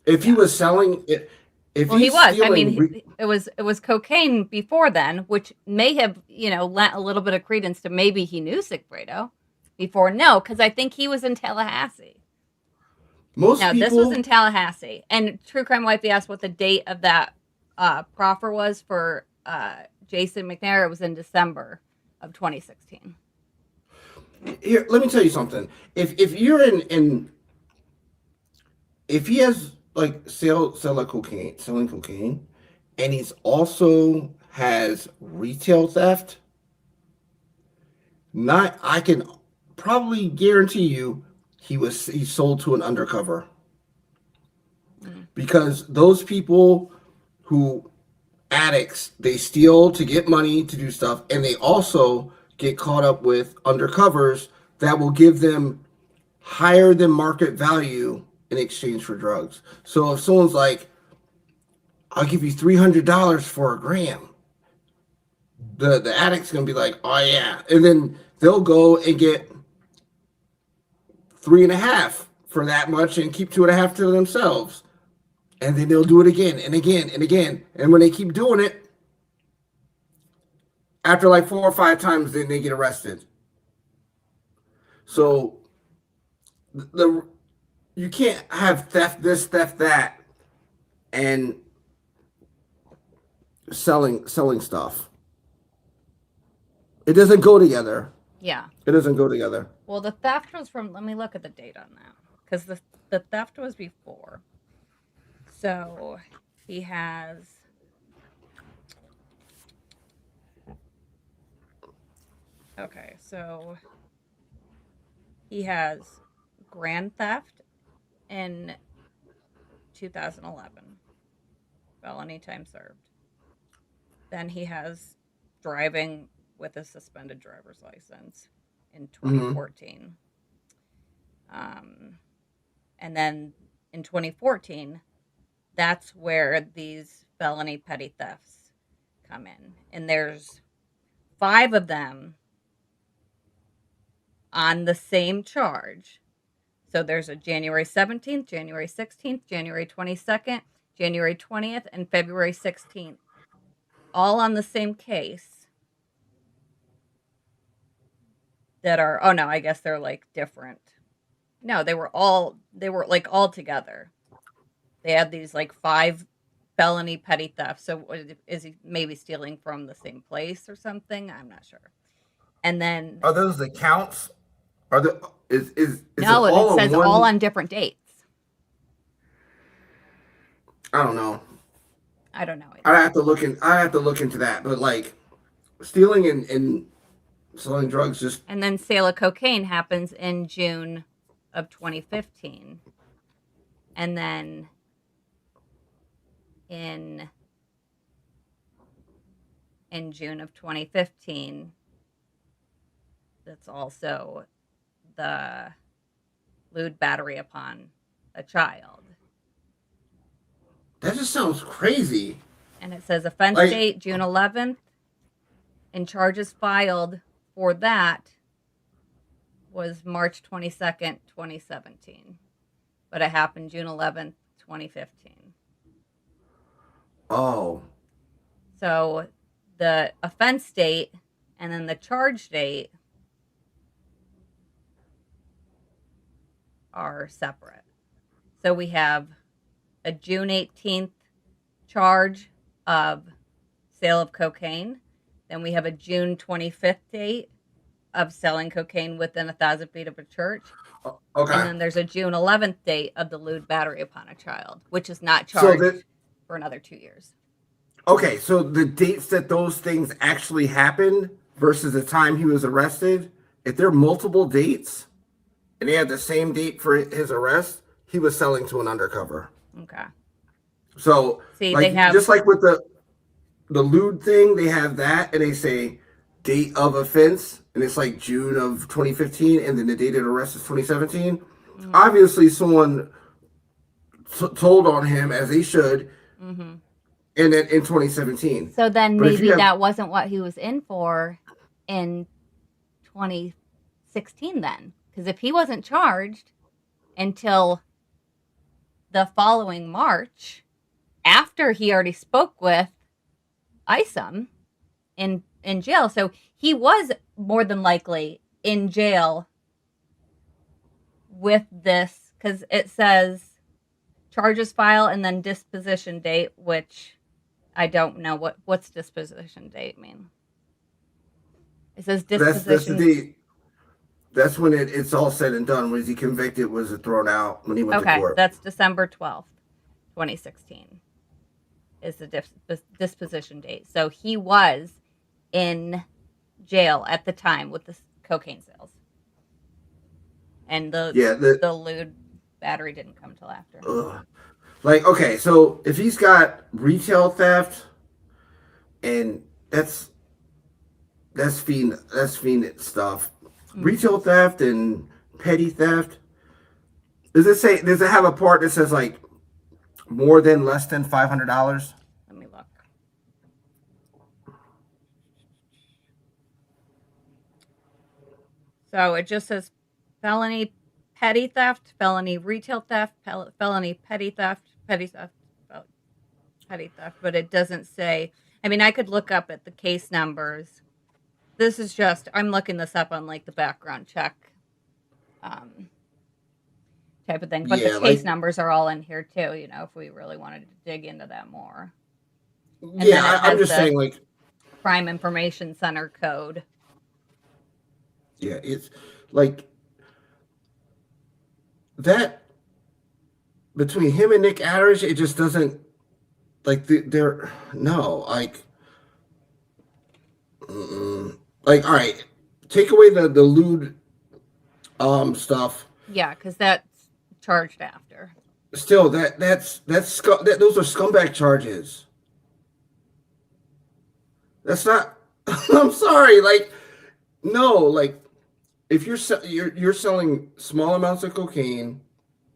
If he was selling it, if Well, he's he was. stealing, it was cocaine before then, which may have lent a little bit of credence to maybe he knew Sigfredo before. No, because I think he was in Tallahassee. most No, people. this was in Tallahassee. And True Crime Wifey asked what the date of that proffer was for Jason McNair. It was in December of 2016. Here, let me tell you something. If you're in if he has like selling cocaine, and he's also has retail theft, not I can probably guarantee you he sold to an undercover. Because those people who addicts, they steal to get money to do stuff, and they also get caught up with undercovers that will give them higher than market value in exchange for drugs. So if someone's like, I'll give you $300 for a gram, the addict's gonna be like, oh yeah. And then they'll go and get 3.5 for that much and keep 2.5 to themselves. And then they'll do it again and again and again. And when they keep doing it, after like 4 or 5 times, then they get arrested. So the you can't have theft this, theft that, and selling stuff. It doesn't go together. Yeah. It doesn't go together. Well, the theft was from, let me look at the date on that. Because the theft was before. So he has. Okay, so he has grand theft in 2011, felony time served. Then he has driving with a suspended driver's license in 2014. And then in 2014, that's where these felony petty thefts come in. And there's 5 of them on the same charge. So there's a January 17th, January 16th, January 22nd, January 20th, and February 16th, all on the same case that are, oh no, I guess they're like different. No, they were like all together. They had these like 5 felony petty thefts. So is he maybe stealing from the same place or something? I'm not sure. And then Are those the counts? Are the is no, it all it says on one? all on different dates. I don't know. I don't know. I have to look into that. But like stealing and selling drugs just. And then sale of cocaine happens in June of 2015. And then in June of 2015, that's also the lewd battery upon a child. That just sounds crazy. And it says offense date June 11th, and charges filed for that was March 22nd, 2017. But it happened June 11th, 2015. Oh. So the offense date and then the charge date are separate. So we have a June 18th charge of sale of cocaine. Then we have a June 25th date of selling cocaine within 1,000 feet of a church. Okay. And then there's a June 11th date of the lewd battery upon a child, which is not charged for another 2 years. Okay, so the dates that those things actually happened versus the time he was arrested, if they're multiple dates and they had the same date for his arrest, he was selling to an undercover. Okay. So, see, like, they have just like with the lewd thing, they have that and they say date of offense and it's like June of 2015 and then the date of arrest is 2017. Mm-hmm. Obviously, someone told on him as they should. Mm-hmm. And then in 2017. So then maybe that wasn't what he was in for in 2016 then. Because if he wasn't charged until the following March, after he already spoke with Isom in jail. So he was more than likely in jail with this, because it says charges file and then disposition date, which I don't know what's disposition date mean. It says disposition. That's the date. That's when it's all said and done. Was he convicted? Was it thrown out when he went to court? That's December 12th, 2016 is the disposition date. So he was in jail at the time with the cocaine sales. And the lewd battery didn't come till after. Ugh. Like, okay, so if he's got retail theft, and that's fiend stuff. Mm-hmm. Retail theft and petty theft. Does it have a part that says like more than less than $500? Let me look. So it just says felony petty theft, felony retail theft, felony petty theft, petty theft, but it doesn't say. I mean, I could look up at the case numbers. This is just, I'm looking this up on like the background check type of thing. But the case numbers are all in here too, you know, if we really wanted to dig into that more. And I'm just saying, like, Crime Information Center code. Yeah, it's like that between him and Nick Adderich, it just doesn't like they're no like like all right, take away the lewd stuff. Yeah, because that's charged after. Still, those are scumbag charges. That's not. I'm sorry, like no, like. If you're selling small amounts of cocaine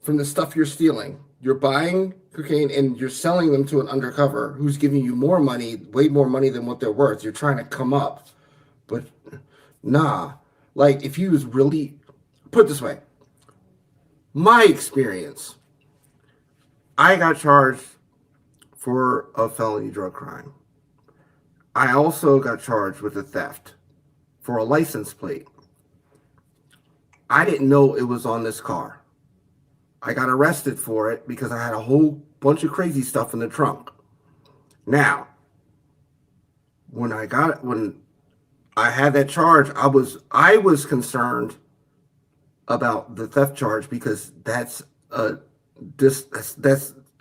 from the stuff you're stealing, you're buying cocaine, and you're selling them to an undercover who's giving you more money, way more money than what they're worth. You're trying to come up. But nah. Like, if he was really, put it this way, my experience, I got charged for a felony drug crime. I also got charged with a theft for a license plate. I didn't know it was on this car. I got arrested for it because I had a whole bunch of crazy stuff in the trunk. Now, when I had that charge, I was concerned about the theft charge because that's a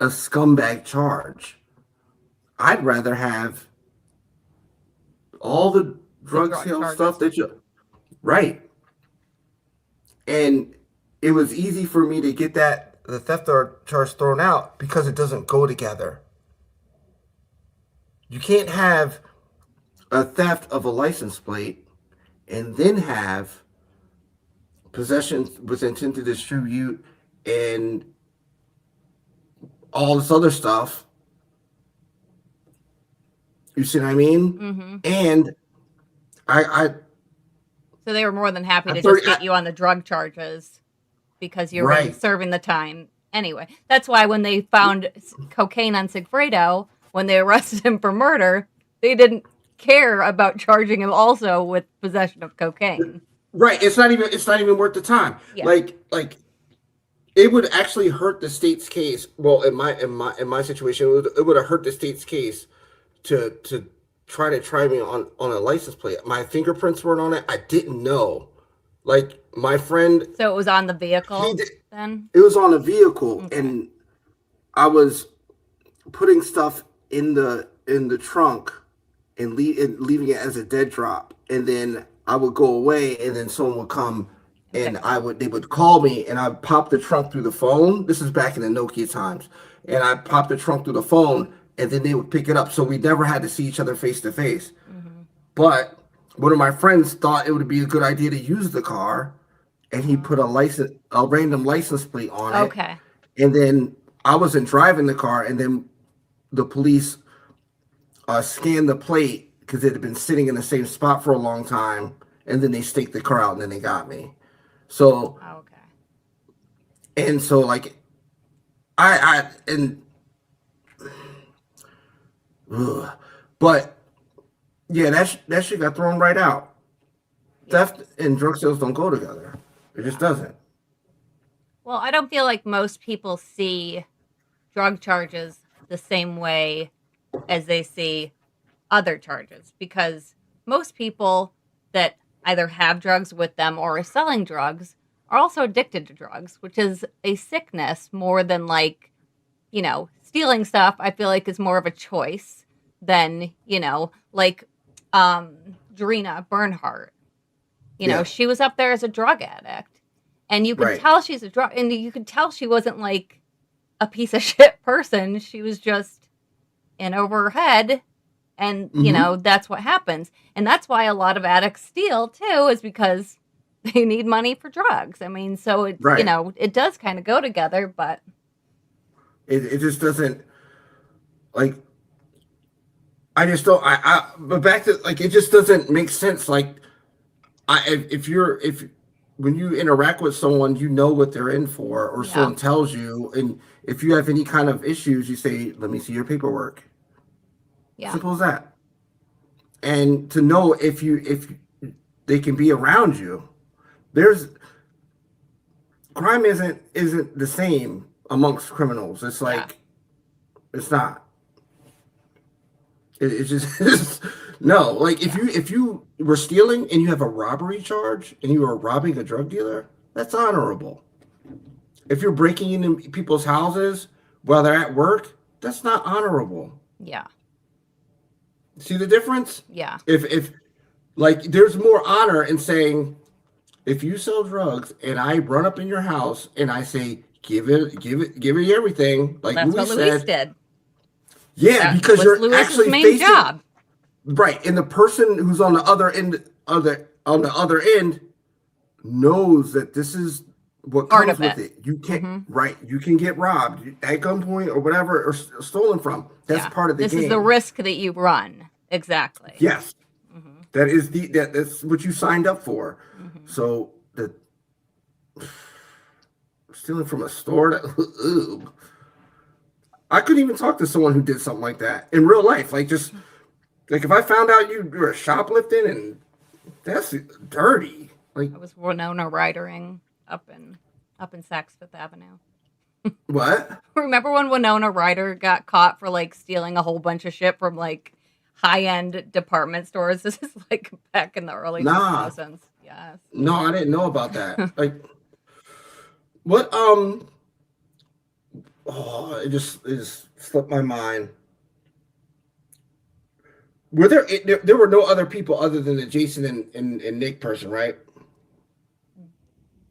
scumbag charge. I'd rather have all the drug sale stuff that you right. And it was easy for me to get the theft charge thrown out because it doesn't go together. You can't have a theft of a license plate and then have possession with intent to distribute and all this other stuff. You see what I mean? Mm-hmm. And so they were more than happy to just get you on the drug charges because you're right. serving the time. Anyway, that's why when they found cocaine on Sigfredo, when they arrested him for murder, they didn't care about charging him also with possession of cocaine. Right. It's not even worth the time. Yeah. Like it would actually hurt the state's case. Well, in my situation, it would have hurt the state's case to try me on a license plate. My fingerprints weren't on it. I didn't know. Like, my friend. So it was on the vehicle then? It was on a vehicle, okay. and I was putting stuff in the trunk and leaving it as a dead drop, and then I would go away, and then someone would come, and they would call me, and I'd pop the trunk through the phone. This is back in the Nokia times, and I popped the trunk through the phone, and then they would pick it up, so we never had to see each other face to face. But one of my friends thought it would be a good idea to use the car, and he put a random license plate on it. Okay. And then I wasn't driving the car, and then the police scanned the plate because it had been sitting in the same spot for a long time, and then they staked the car out, and then they got me. So, and so like, but yeah, that shit got thrown right out. Theft and drug sales don't go together. It just doesn't. Well, I don't feel like most people see drug charges the same way as they see other charges, because most people that either have drugs with them or are selling drugs are also addicted to drugs, which is a sickness more than like, stealing stuff. I feel like is more of a choice than, like Drina Bernhardt. She was up there as a drug addict, and you could tell she's and you could tell she wasn't like a piece of shit person. She was just in over her head, and that's what happens, and that's why a lot of addicts steal too, is because they need money for drugs. I mean, so it it does kind of go together, but it just doesn't, like, I just don't. But back to, like, it just doesn't make sense. Like, when you interact with someone, you know what they're in for, or someone tells you, and if you have any kind of issues, you say, "Let me see your paperwork." Yeah, simple as that. And to know if they can be around you, crime isn't the same amongst criminals. It's like it's not. It's just no. Like, if you were stealing and you have a robbery charge and you are robbing a drug dealer, that's honorable. If you're breaking into people's houses while they're at work, that's not honorable. Yeah. See the difference? Yeah. If like, there's more honor in saying, if you sell drugs and I run up in your house and I say, give it everything, like that's what Luis did. Yeah, that because you're Luis's actually main facing job. Right, and the person who's on the other end knows that this is what Part comes of with it. it. You can't Mhm. right. You can get robbed at gunpoint or whatever, or stolen from. That's Yeah. part of the This game. is the risk that you run. Exactly. Yes, Mhm. that's what you signed up for. Mhm. So the stealing from a store. Ugh. I couldn't even talk to someone who did something like that in real life. Like just like if I found out you were shoplifting, and that's dirty. Like I was Winona Ridering up in Saks Fifth Avenue. what? Remember when Winona Ryder got caught for like stealing a whole bunch of shit from like high-end department stores? This is like back in the early Nah, 2000s. Yes. no, I didn't know about that. Like what? Oh, it just slipped my mind. Were there were no other people other than the Jason and Nick person, right?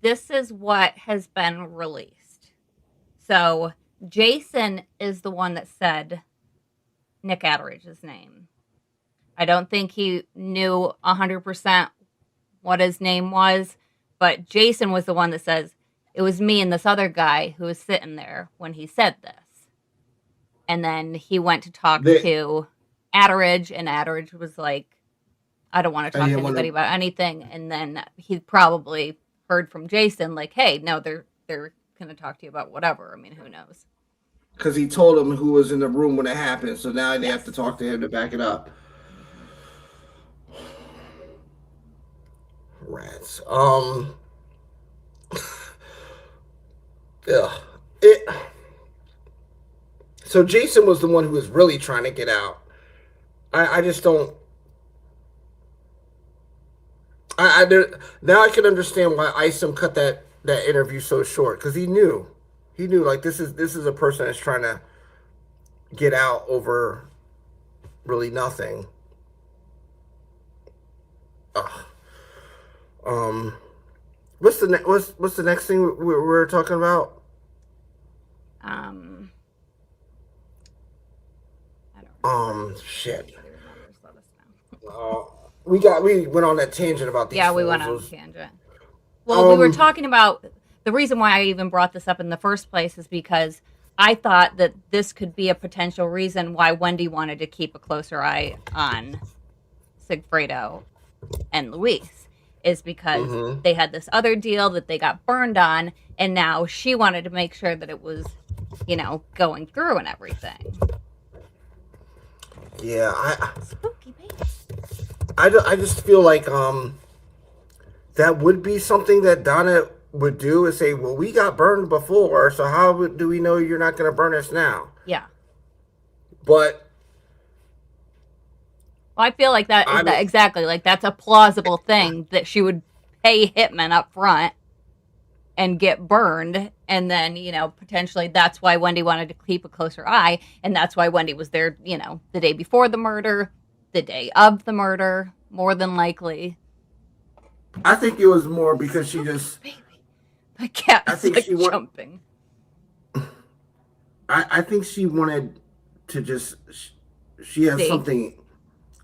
This is what has been released. So Jason is the one that said Nick Atteridge's name. I don't think he knew 100% what his name was, but Jason was the one that says, it was me and this other guy who was sitting there when he said this. And then he went to talk They, to Atteridge, and Atteridge was like, I don't want to I talk to didn't want anybody to about anything. And then he probably heard from Jason, like, hey, no, they're going to talk to you about whatever. I mean, who knows? because he told him who was in the room when it happened. So now they have to Yes. talk to him to back it up. Rats. Yeah. It. So Jason was the one who was really trying to get out. I just don't. Now I can understand why Isom cut that interview so short, because he knew like this is a person that's trying to get out over really nothing. Ugh. Um, what's the next thing we're talking about? Um, I don't remember. Shit. If anybody remembers, let us know. We went on that tangent about these. Yeah, we went on a fools. tangent. Well, we were Um, talking about the reason why I even brought this up in the first place is because I thought that this could be a potential reason why Whendi wanted to keep a closer eye on Sigfredo and Luis, is because mhm. they had this other deal that they got burned on, and now she wanted to make sure that it was, going through and everything. Yeah, Spooky baby. I just feel like that would be something that Donna would do, is say, well, we got burned before, so how do we know you're not going to burn us now? Yeah. But Well, I feel like that is I that mean, exactly, like that's a plausible thing that she would pay hitmen up front and get burned, and then potentially that's why Whendi wanted to keep a closer eye, and that's why Whendi was there the day before the murder, the day of the murder, more than likely. I think it was more because she just. Baby, the cat I is think like she want. jumping. I think she wanted to just. She has See? something.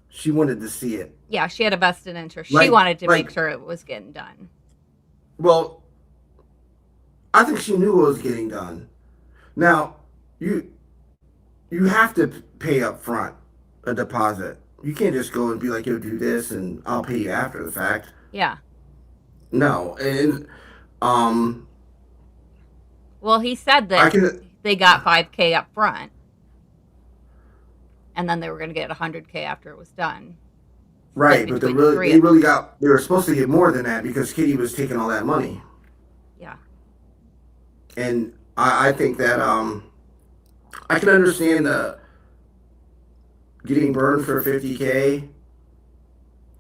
She wanted to see it. Yeah, she had a vested interest. She Like, wanted to make like, sure it was getting done. well, I think she knew it was getting done. Now, you have to pay up front a deposit. You can't just go and be like, yo, do this and I'll pay you after the fact. Yeah. No, and Well, he said I that can they got $5,000 up front, and then they were going to get $100,000 after it was done. right, but they were supposed to get more than that because Kitty was taking all that money. Yeah. And I think that I can understand the getting burned for $50,000,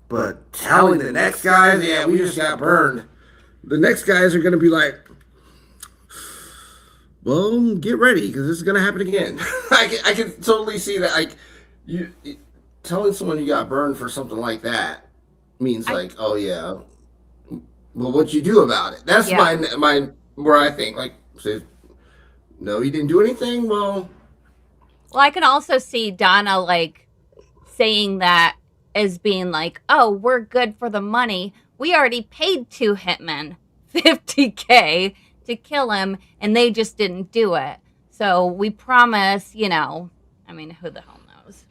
but telling the next guys, yeah, we just got burned. The next guys are gonna be like, well, get ready because this is gonna happen again. I can totally see that. Like you telling someone you got burned for something like that means like, oh yeah, well, what you do about it? That's my where I think like, say, no, you didn't do anything. Well, I can also see Donna like saying that as being like, oh, we're good for the money. We already paid 2 hitmen $50 MDK to kill him, and they just didn't do it. So we promise, you know, I mean, who the hell knows?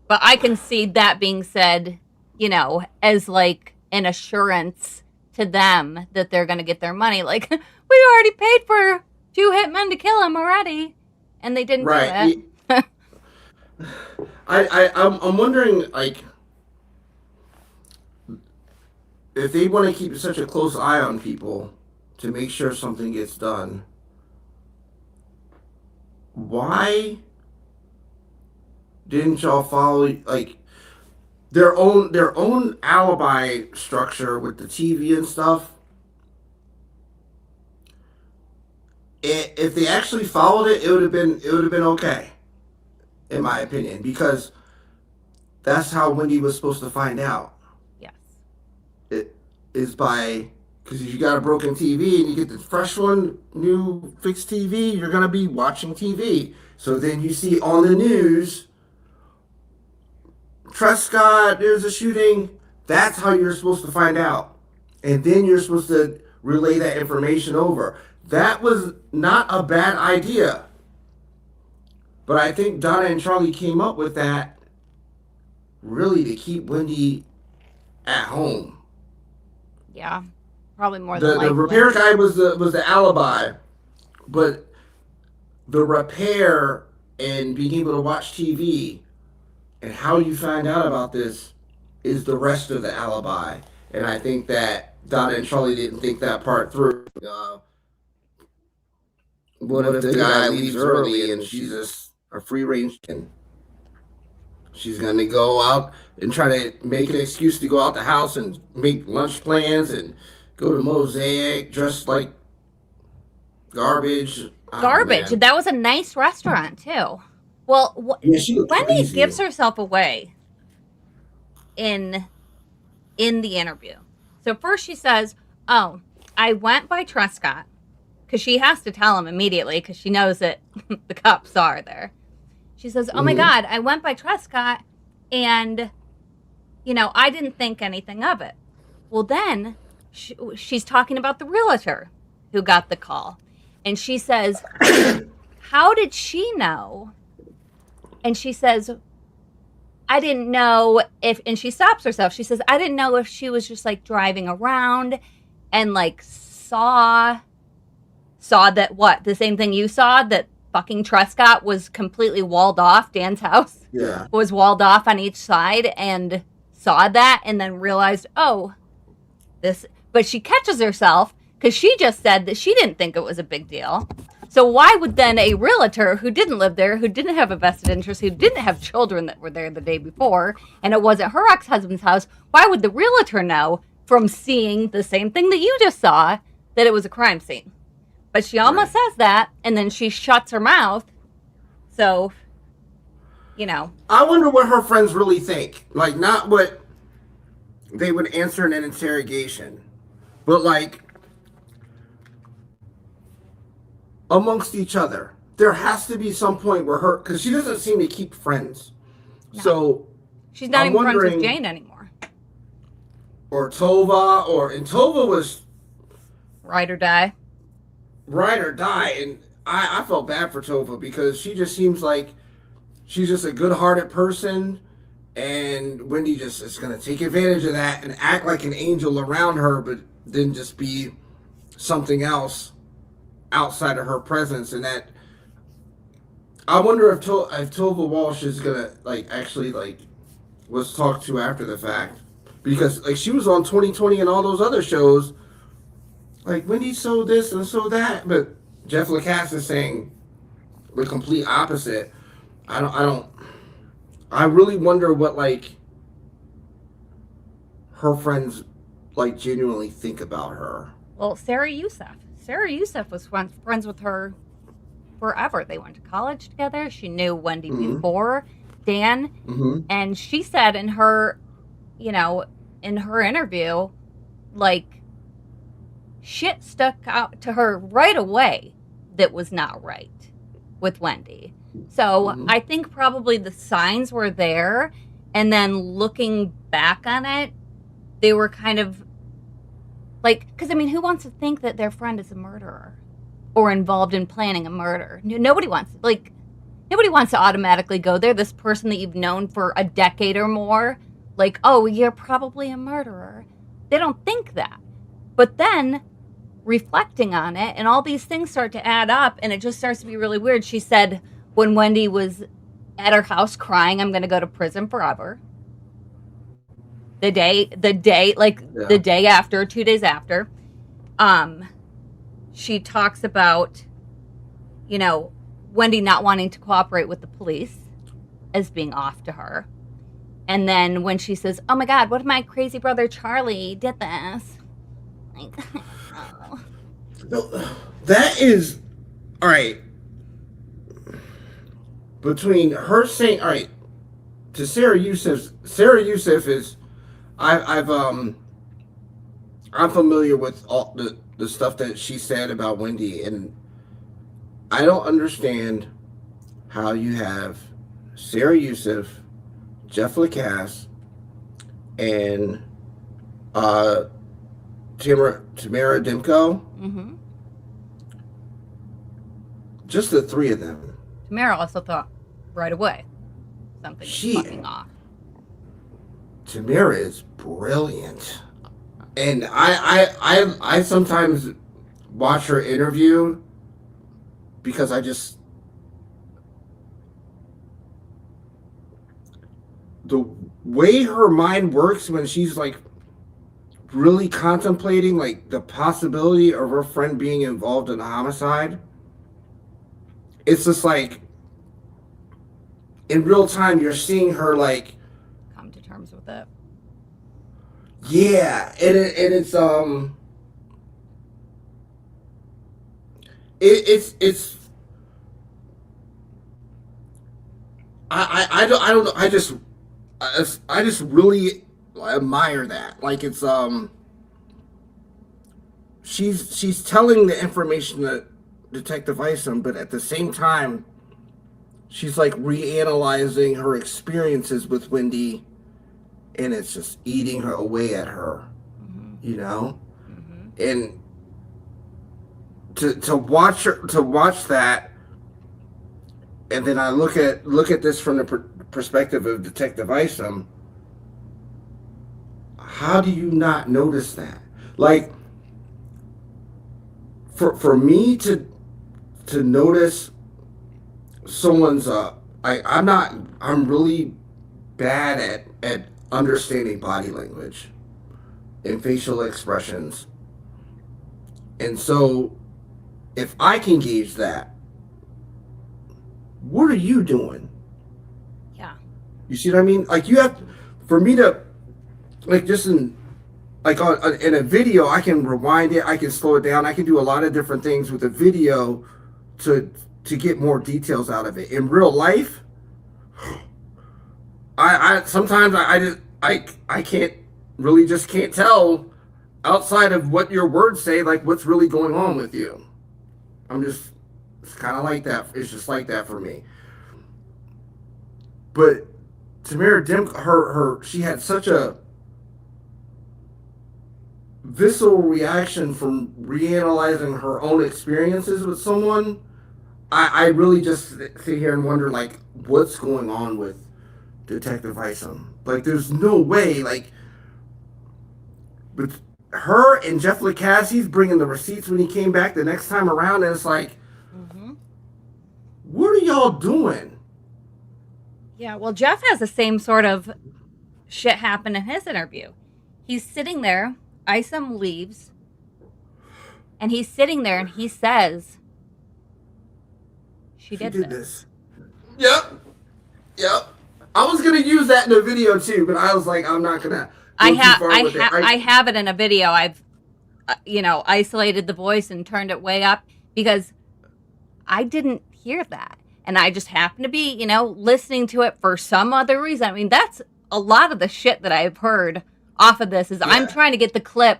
But I can see that being said, you know, as like an assurance to them that they're going to get their money. Like, we already paid for 2 hitmen to kill him already, and they didn't do it. I'm wondering, like, if they want to keep such a close eye on people to make sure something gets done, why didn't y'all follow like their own alibi structure with the TV and stuff? If they actually followed it, it would have been okay, in my opinion, because that's how Whendi was supposed to find out. Yes. It is by, because if you got a broken TV and you get the fresh one, new fixed TV, you're gonna be watching TV. So then you see on the news, Trescott, there's a shooting. That's how you're supposed to find out, and then you're supposed to relay that information over. That was not a bad idea, but I think Donna and Charlie came up with that really to keep Whendi at home. Yeah, probably more than likely. The repair guy was the alibi, but the repair and being able to watch TV and how you find out about this is the rest of the alibi. And I think that Donna and Charlie didn't think that part through. What if the guy leaves early and she's just a free range and she's going to go out and try to make an excuse to go out the house and make lunch plans and go to Mosaic dressed like garbage. Garbage. That was a nice restaurant too. Well, yeah, Whendi gives herself away in the interview. So first she says, "Oh, I went by Trescott," because she has to tell him immediately because she knows that the cops are there. She says, "Oh my God, I went by Trescott, and you know I didn't think anything of it." Well, then she's talking about the realtor who got the call, and she says, "How did she know?" And she says, "I didn't know if," and she stops herself. She says, "I didn't know if she was just like driving around and like saw that what? The same thing you saw, that fucking Trescott was completely walled off. Dan's house was walled off on each side and saw that and then realized, oh, this," but she catches herself because she just said that she didn't think it was a big deal. So why would then a realtor who didn't live there, who didn't have a vested interest, who didn't have children that were there the day before, and it wasn't her ex-husband's house, why would the realtor know from seeing the same thing that you just saw that it was a crime scene? But she almost says that, and then she shuts her mouth. So, you know. I wonder what her friends really think. Like, not what they would answer in an interrogation, but like amongst each other. There has to be some point where her, because she doesn't seem to keep friends. No. So she's not even friends with Jane anymore. Or Tova, and Tova was ride or die. And I felt bad for Tova because she just seems like she's just a good-hearted person, and Whendi just is going to take advantage of that and act like an angel around her, but then just be something else outside of her presence. And that, I wonder if Tova Walsh is going to like actually like was talked to after the fact, because like she was on 2020 and all those other shows. Like, Whendi so this and so that, but Jeff Lacasse is saying the complete opposite. I really wonder what, like, her friends, like, genuinely think about her. Well, Sarah Youssef was friends with her forever. They went to college together. She knew Whendi before Dan. And she said in her, in her interview, like, shit stuck out to her right away that was not right with Whendi. So I think probably the signs were there, and then looking back on it, they were kind of Like, because I mean, who wants to think that their friend is a murderer or involved in planning a murder? Nobody wants to automatically go there. This person that you've known for a decade or more, like, oh, you're probably a murderer. They don't think that. But then reflecting on it, and all these things start to add up, and it just starts to be really weird. She said when Whendi was at her house crying, I'm going to go to prison forever. The day, the day after, 2 days after, she talks about, Whendi not wanting to cooperate with the police as being off to her. And then when she says, oh my God, what if my crazy brother Charlie did this? Like, oh. No, that is all right. Between her saying, all right, to Sarah Youssef is, I'm familiar with all the stuff that she said about Whendi, and I don't understand how you have Sarah Youssef, Jeff Lacasse, and Tamara Dimko. Mm-hmm. Just the three of them. Tamara also thought right away something was fucking off. Tamara is brilliant, and I sometimes watch her interview because the way her mind works when she's like really contemplating like the possibility of her friend being involved in a homicide. It's just like in real time you're seeing her like come to terms with it. Yeah, and it's I don't know. I just really admire that. Like it's she's telling the information to Detective Isom, but at the same time she's like reanalyzing her experiences with Whendi, and it's just eating her away at her, you know. And to watch that, and then I look at this from the perspective of Detective Isom. How do you not notice that? Like, for me to notice someone's I'm really bad at understanding body language and facial expressions. And so if I can gauge that, what are you doing? Yeah. You see what I mean? Like you have, for me to, like just in, like in a video, I can rewind it, I can slow it down, I can do a lot of different things with a video to get more details out of it. In real life, I sometimes I can't really just can't tell outside of what your words say, like what's really going on with you. It's kind of like that. It's just like that for me. But Tamara Dimk, she had such a visceral reaction from reanalyzing her own experiences with someone. I really just sit here and wonder, like, what's going on with Detective Isom? Like, there's no way, like, but her and Jeff Lacasse bringing the receipts when he came back the next time around, and it's like, what are y'all doing? Yeah, well, Jeff has the same sort of shit happen in his interview. He's sitting there, Isom leaves, and he's sitting there and he says, She did this. Yep. I was gonna use that in the video too, but I was like, I'm not gonna. I have it in a video. I've, isolated the voice and turned it way up because I didn't hear that, and I just happened to be, listening to it for some other reason. I mean, that's a lot of the shit that I've heard off of this. Is I'm trying to get the clip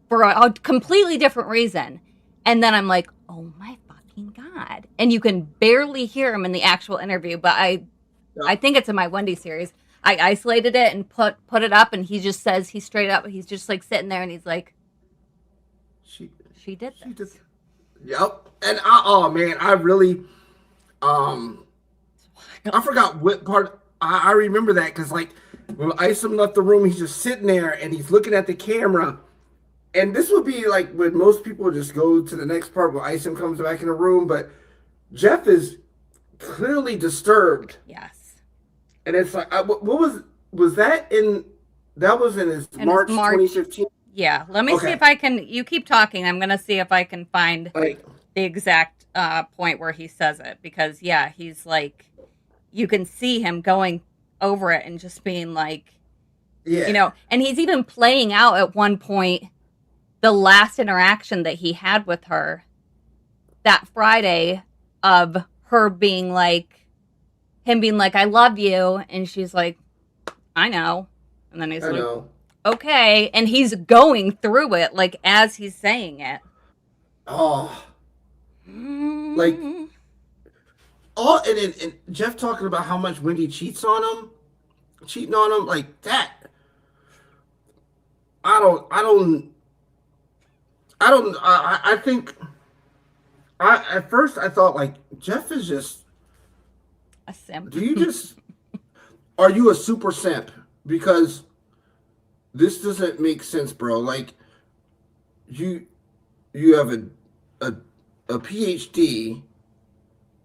for a completely different reason, and then I'm like, oh my God, and you can barely hear him in the actual interview, but I think it's in my Whendi series. I isolated it and put it up, and he just says, he's straight up, he's just like sitting there and he's like, She did She did. this. Yep. And oh man, I really I forgot what part. I remember that because like when Isom left the room, he's just sitting there and he's looking at the camera. And this would be like when most people just go to the next part where Isom comes back in the room, but Jeff is clearly disturbed. Yes. And it's like, what was that in? That was in his March 2015. Yeah. Let me see if I can. You keep talking. I'm gonna see if I can find the exact point where he says it because yeah, he's like, you can see him going over it and just being like, yeah, you know, and he's even playing out at one point the last interaction that he had with her that Friday of her being like, him being like, I love you. And she's like, I know. And then he's like, okay. And he's going through it like as he's saying it. Oh. Like, oh, and Jeff talking about how much Whendi cheating on him like that. I think at first I thought like Jeff is just a simp. Are you a super simp? Because this doesn't make sense, bro. Like you have a PhD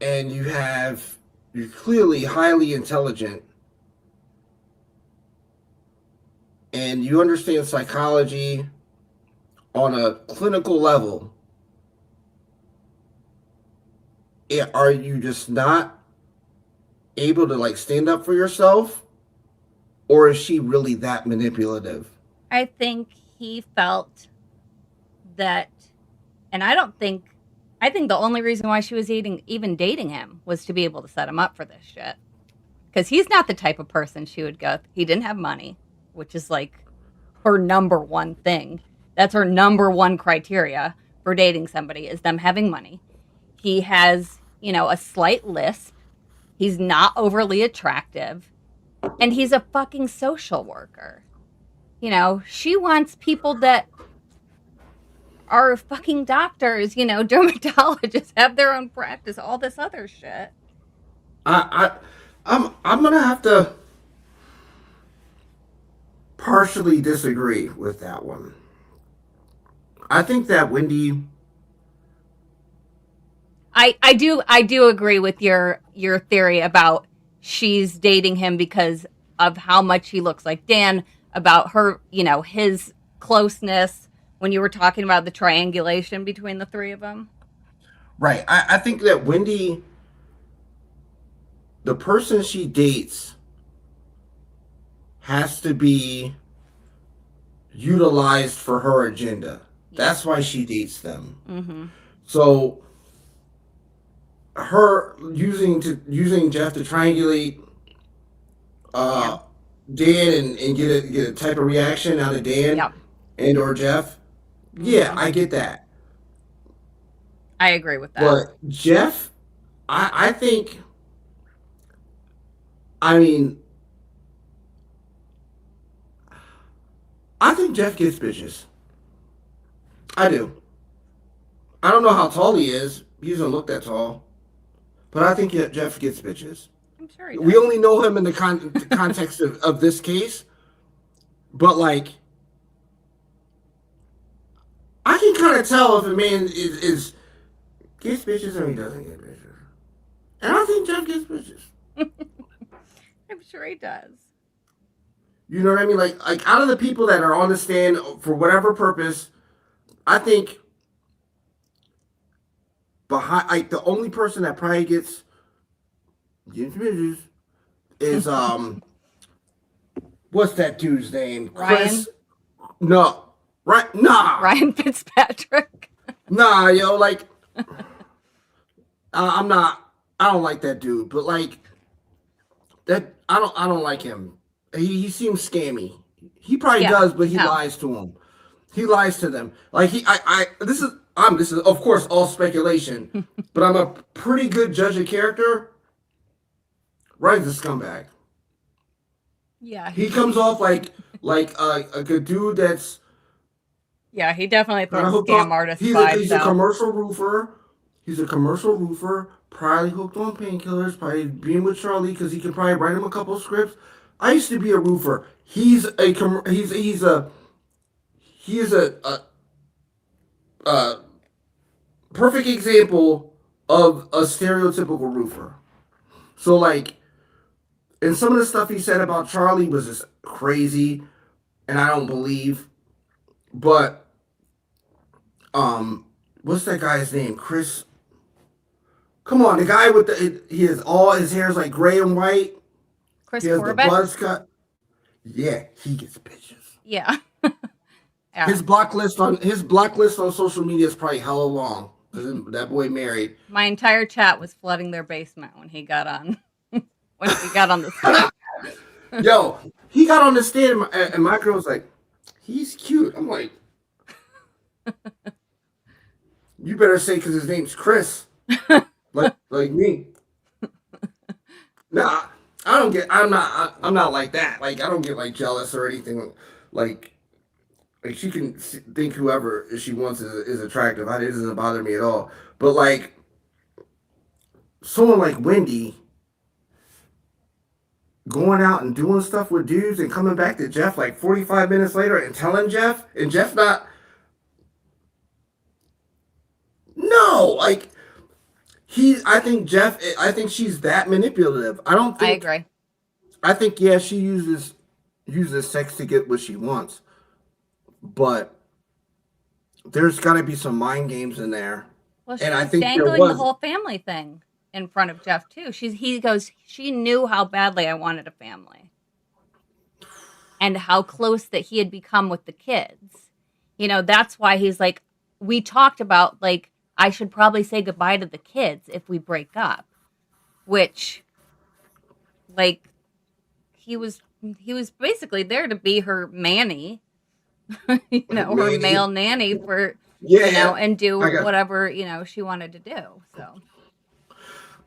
and you're clearly highly intelligent and you understand psychology on a clinical level. Are you just not able to like stand up for yourself, or is she really that manipulative? I think he felt that, and I think the only reason why she was even dating him was to be able to set him up for this shit. Because he's not the type of person she would go. He didn't have money, which is like her number one thing. That's her number one criteria for dating somebody is them having money. He has, you know, a slight lisp. He's not overly attractive. And he's a fucking social worker. You know, she wants people that are fucking doctors, you know, dermatologists, have their own practice, all this other shit. I'm gonna have to partially disagree with that one. I think that Whendi. I do agree with your theory about she's dating him because of how much he looks like Dan, about her, you know, his closeness when you were talking about the triangulation between the three of them. Right. I think that Whendi, the person she dates, has to be utilized for her agenda. That's why she dates them. Mm-hmm. So her using Jeff to triangulate Dan and get a type of reaction out of Dan and or Jeff. Mm-hmm. Yeah, I get that. I agree with that. But Jeff, I think, I mean, I think Jeff gets bitches. I do. I don't know how tall he is. He doesn't look that tall. But I think Jeff gets bitches. I'm sure he does. We only know him in the context of this case. But, like, I can kind of tell if a man is gets bitches or he doesn't get bitches. And I think Jeff gets bitches. I'm sure he does. You know what I mean? Like out of the people that are on the stand for whatever purpose, I think behind like the only person that probably gets bitches is what's that dude's name? Ryan? Chris? No. Right? Nah. Ryan Fitzpatrick. Nah, yo, like I don't like that dude, but like that I don't like him. He seems scammy. He probably does, but he lies to them. He lies to them. Like this is of course all speculation, but I'm a pretty good judge of character. Ryan's a scumbag. Yeah. He comes off like a good dude that's Yeah, he definitely Kind of throws hooked scam on. artist He's a vibes he's a out. commercial roofer. He's a commercial roofer. Probably hooked on painkillers. Probably being with Charlie because he can probably write him a couple scripts. I used to be a roofer. He's a perfect example of a stereotypical roofer. So like, and some of the stuff he said about Charlie was just crazy, and I don't believe. But what's that guy's name? Chris. Come on, the guy with he has all his hair is like gray and white. Chris He has the Corbett? buzz cut. Yeah, he gets bitches. Yeah. Yeah. His block list on social media is probably hella long because that boy married. My entire chat was flooding their basement when he got on the stand. Yo, he got on the stand and my girl's like, he's cute. I'm like, you better say because his name's Chris, like me. Nah, I don't get. I'm not like that. Like I don't get like jealous or anything. Like she can think whoever she wants is attractive. It doesn't bother me at all. But like someone like Whendi going out and doing stuff with dudes and coming back to Jeff like 45 minutes later and telling Jeff and Jeff not. No, like I think she's that manipulative. I don't I think. agree. I think yeah, she uses sex to get what she wants, but there's got to be some mind games in there. Well, she And I was think there dangling the was. whole family thing in front of Jeff too. He goes, she knew how badly I wanted a family and how close that he had become with the kids. You know, that's why he's like, we talked about like I should probably say goodbye to the kids if we break up, which like he was basically there to be her Manny, you know, her Manny. male nanny for Yeah, you know, and do I got. whatever, you know, she wanted to do. So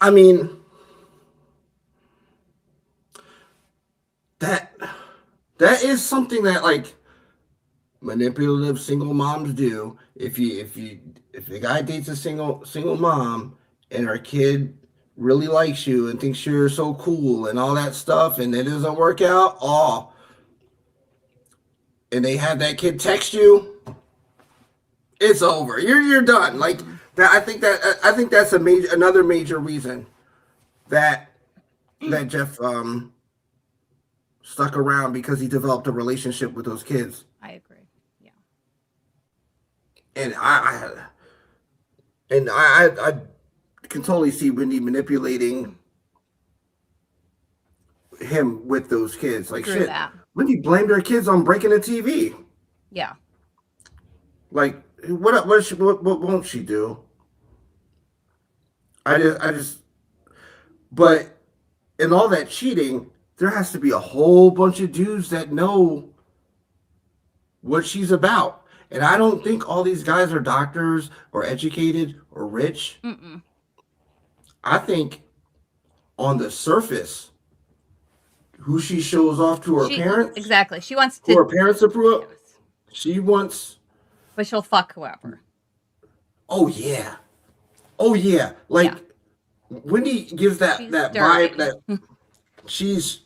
I mean that that is something that like manipulative single moms do. If the guy dates a single mom and her kid really likes you and thinks you're so cool and all that stuff and it doesn't work out, oh, and they have that kid text you, it's over. You're done. Like that. I think that's another major reason that Jeff stuck around because he developed a relationship with those kids. I agree. Yeah. And I can totally see Wendy manipulating him with those kids. Like Through shit, that. Wendy blamed her kids on breaking the TV. Yeah. Like what won't she do? I just but in all that cheating, there has to be a whole bunch of dudes that know what she's about. And I don't think all these guys are doctors or educated or rich. Mm-mm. I think on the surface, who she shows off to her parents, exactly. She wants who to. her parents approve, Yes. she wants. But she'll fuck whoever. Oh yeah, oh yeah. Like Yeah. Wendy gives that She's that dirty. vibe that she's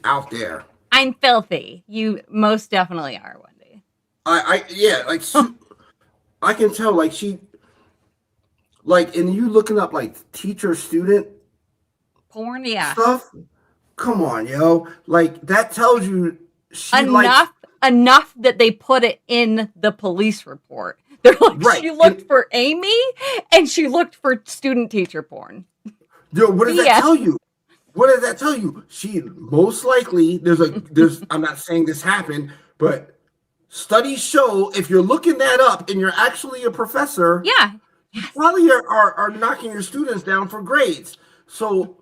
out there. I'm filthy. You most definitely are, Wendy. I yeah, like I can tell like she like and you looking up like teacher student Porn, yeah. stuff. Come on, yo. Like that tells you she likes Enough that they put it in the police report. They're like, right. She looked for Amy and she looked for student teacher porn. Yo, what does that tell you? What does that tell you? She most likely there's I'm not saying this happened, but studies show if you're looking that up and you're actually a professor, Yeah. you probably are knocking your students down for grades. So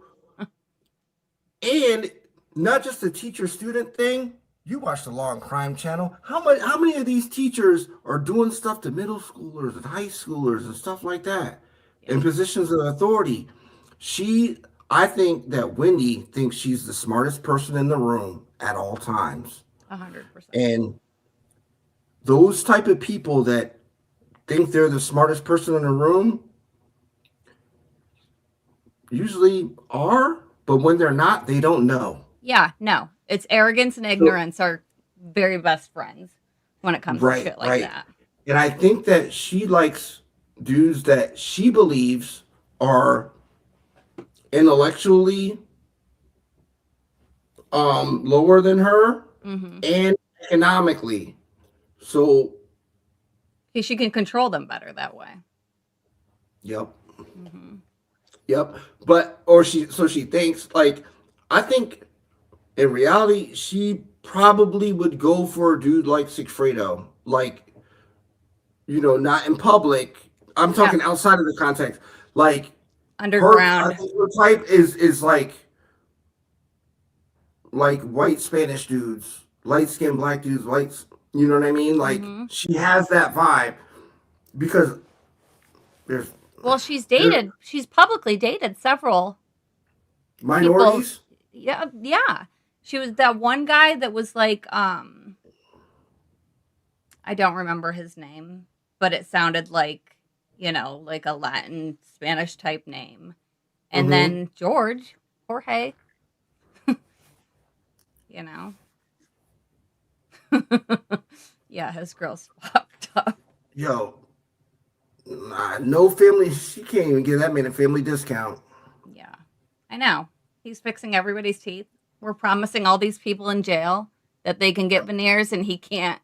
and not just the teacher student thing. You watch the Law and Crime channel. How many of these teachers are doing stuff to middle schoolers and high schoolers and stuff like that in positions of authority? I think that Wendy thinks she's the smartest person in the room at all times. 100%. And those type of people that think they're the smartest person in the room usually are, but when they're not, they don't know. Yeah, no. It's arrogance and So, ignorance are very best friends when it comes to right, shit like right. that. And I think that she likes dudes that she believes are intellectually lower than her Mm-hmm. and economically. So, She can control them better that way. yep. Mm-hmm. Yep. But or she thinks like I think in reality she probably would go for a dude like Sigfredo. Like, not in public. I'm Yeah. talking outside of the context. Like I Underground. think her type is like white Spanish dudes, light skinned black dudes, you know what I mean? Like Mm-hmm. she has that vibe because there's Well, she's there dated. She's publicly dated several people. minorities. Yeah, yeah. She was that one guy that was like, I don't remember his name, but it sounded like, like a Latin Spanish type name. And Mm-hmm. then Jorge, you know. Yeah, his girl's fucked up. Yo, nah, no family. She can't even give that man a family discount. Yeah, I know. He's fixing everybody's teeth. We're promising all these people in jail that they can get veneers, and he can't.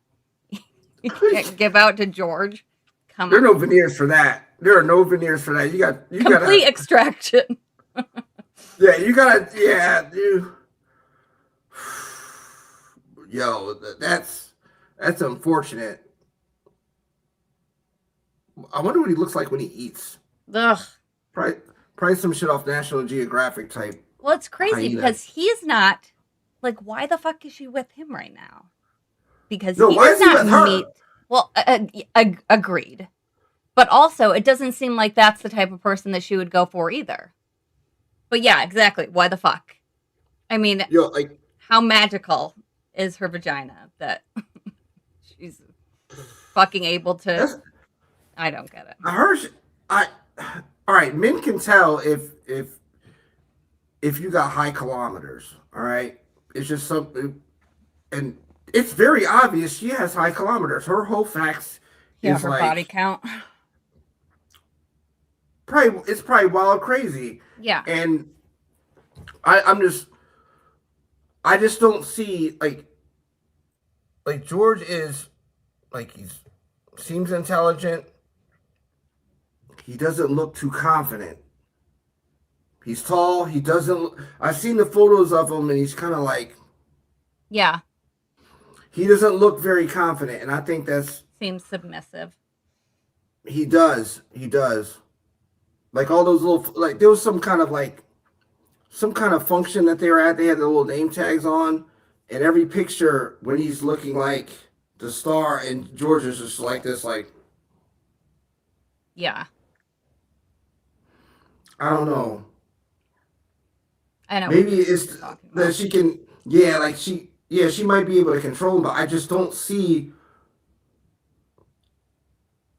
He can't give out to George. Come There are on, no veneers for that. There are no veneers for that. You complete gotta, extraction. yeah, you gotta, yeah, you. Yo, that's unfortunate. I wonder what he looks like when he eats. Ugh. Probably, probably some shit off National Geographic type Well, it's crazy hyena. because he's not like. Why the fuck is she with him right now? Because No, he why does is he not with her? meet. Well, agreed. But also, it doesn't seem like that's the type of person that she would go for either. But yeah, exactly. Why the fuck? I mean, Yo, like how magical is her vagina that she's fucking able to? that's I don't get it. I heard. I all right. Men can tell if you got high kilometers. All right, it's just something, and it's very obvious she has high kilometers. Her whole facts Yeah, is her body like count. probably wild crazy, Yeah. and I just don't see like George is like he's seems intelligent. He doesn't look too confident. He's tall. He doesn't. I've seen the photos of him, and he's kind of like Yeah. he doesn't look very confident, and I think that's Seems submissive. he does. He does. Like all those little like there was some kind of function that they were at. They had the little name tags on, and every picture when he's looking like the star, and George is just like this, like Yeah. I don't know. I know. Maybe it's Talking that about. she can, yeah, like she might be able to control him, but I just don't see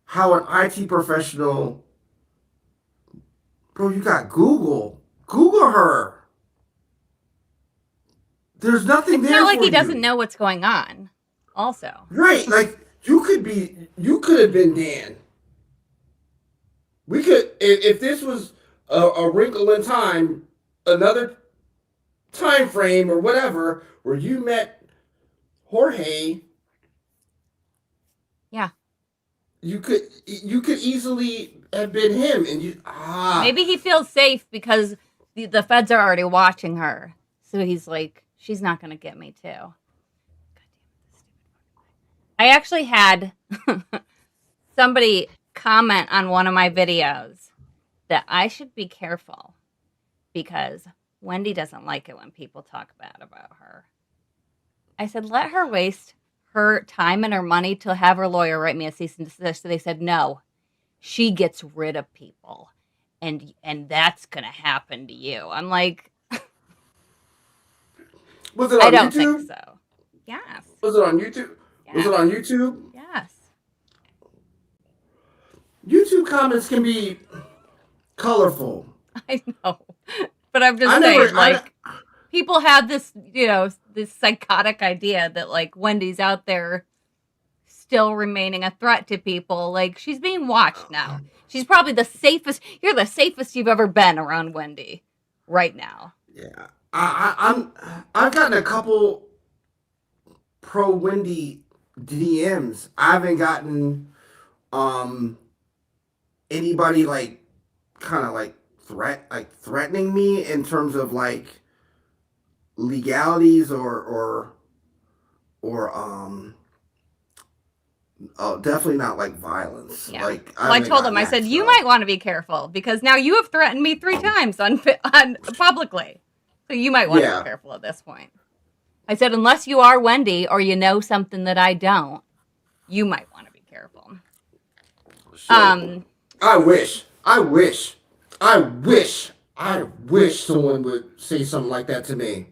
how an IT professional, bro. You got Google. Google her. There's nothing It's there not like for he doesn't you. know what's going on. Also. Right, like you could have been Dan. We could, if this was a wrinkle in time, another time frame or whatever, where you met Jorge, Yeah. you could easily have been him, and Maybe he feels safe because the feds are already watching her. So he's like, she's not going to get me too. I actually had somebody comment on one of my videos that I should be careful because Whendi doesn't like it when people talk bad about her. I said, let her waste her time and her money to have her lawyer write me a cease and desist. So they said, no, she gets rid of people. And that's going to happen to you. I'm like, was it I on don't think YouTube? so. Yes. Was it on YouTube? Was Yeah. it on YouTube? Yeah. YouTube comments can be colorful. I know, but I'm just I saying, never, like, people have this, this psychotic idea that like Wendy's out there still remaining a threat to people. Like, she's being watched now. She's probably the safest. You're the safest you've ever been around Wendy right now. yeah, I've gotten a couple pro Wendy DMs. I haven't gotten anybody like kind of like threatening me in terms of like legalities or oh, definitely not like violence. Yeah. Like Well, I told him, I said, you might want to be careful because now you have threatened me 3 times on publicly. So you might want to be careful at this point. I said, unless you are Wendy or you know something that I don't, you might want to be careful. So, I wish someone would say something like that to me.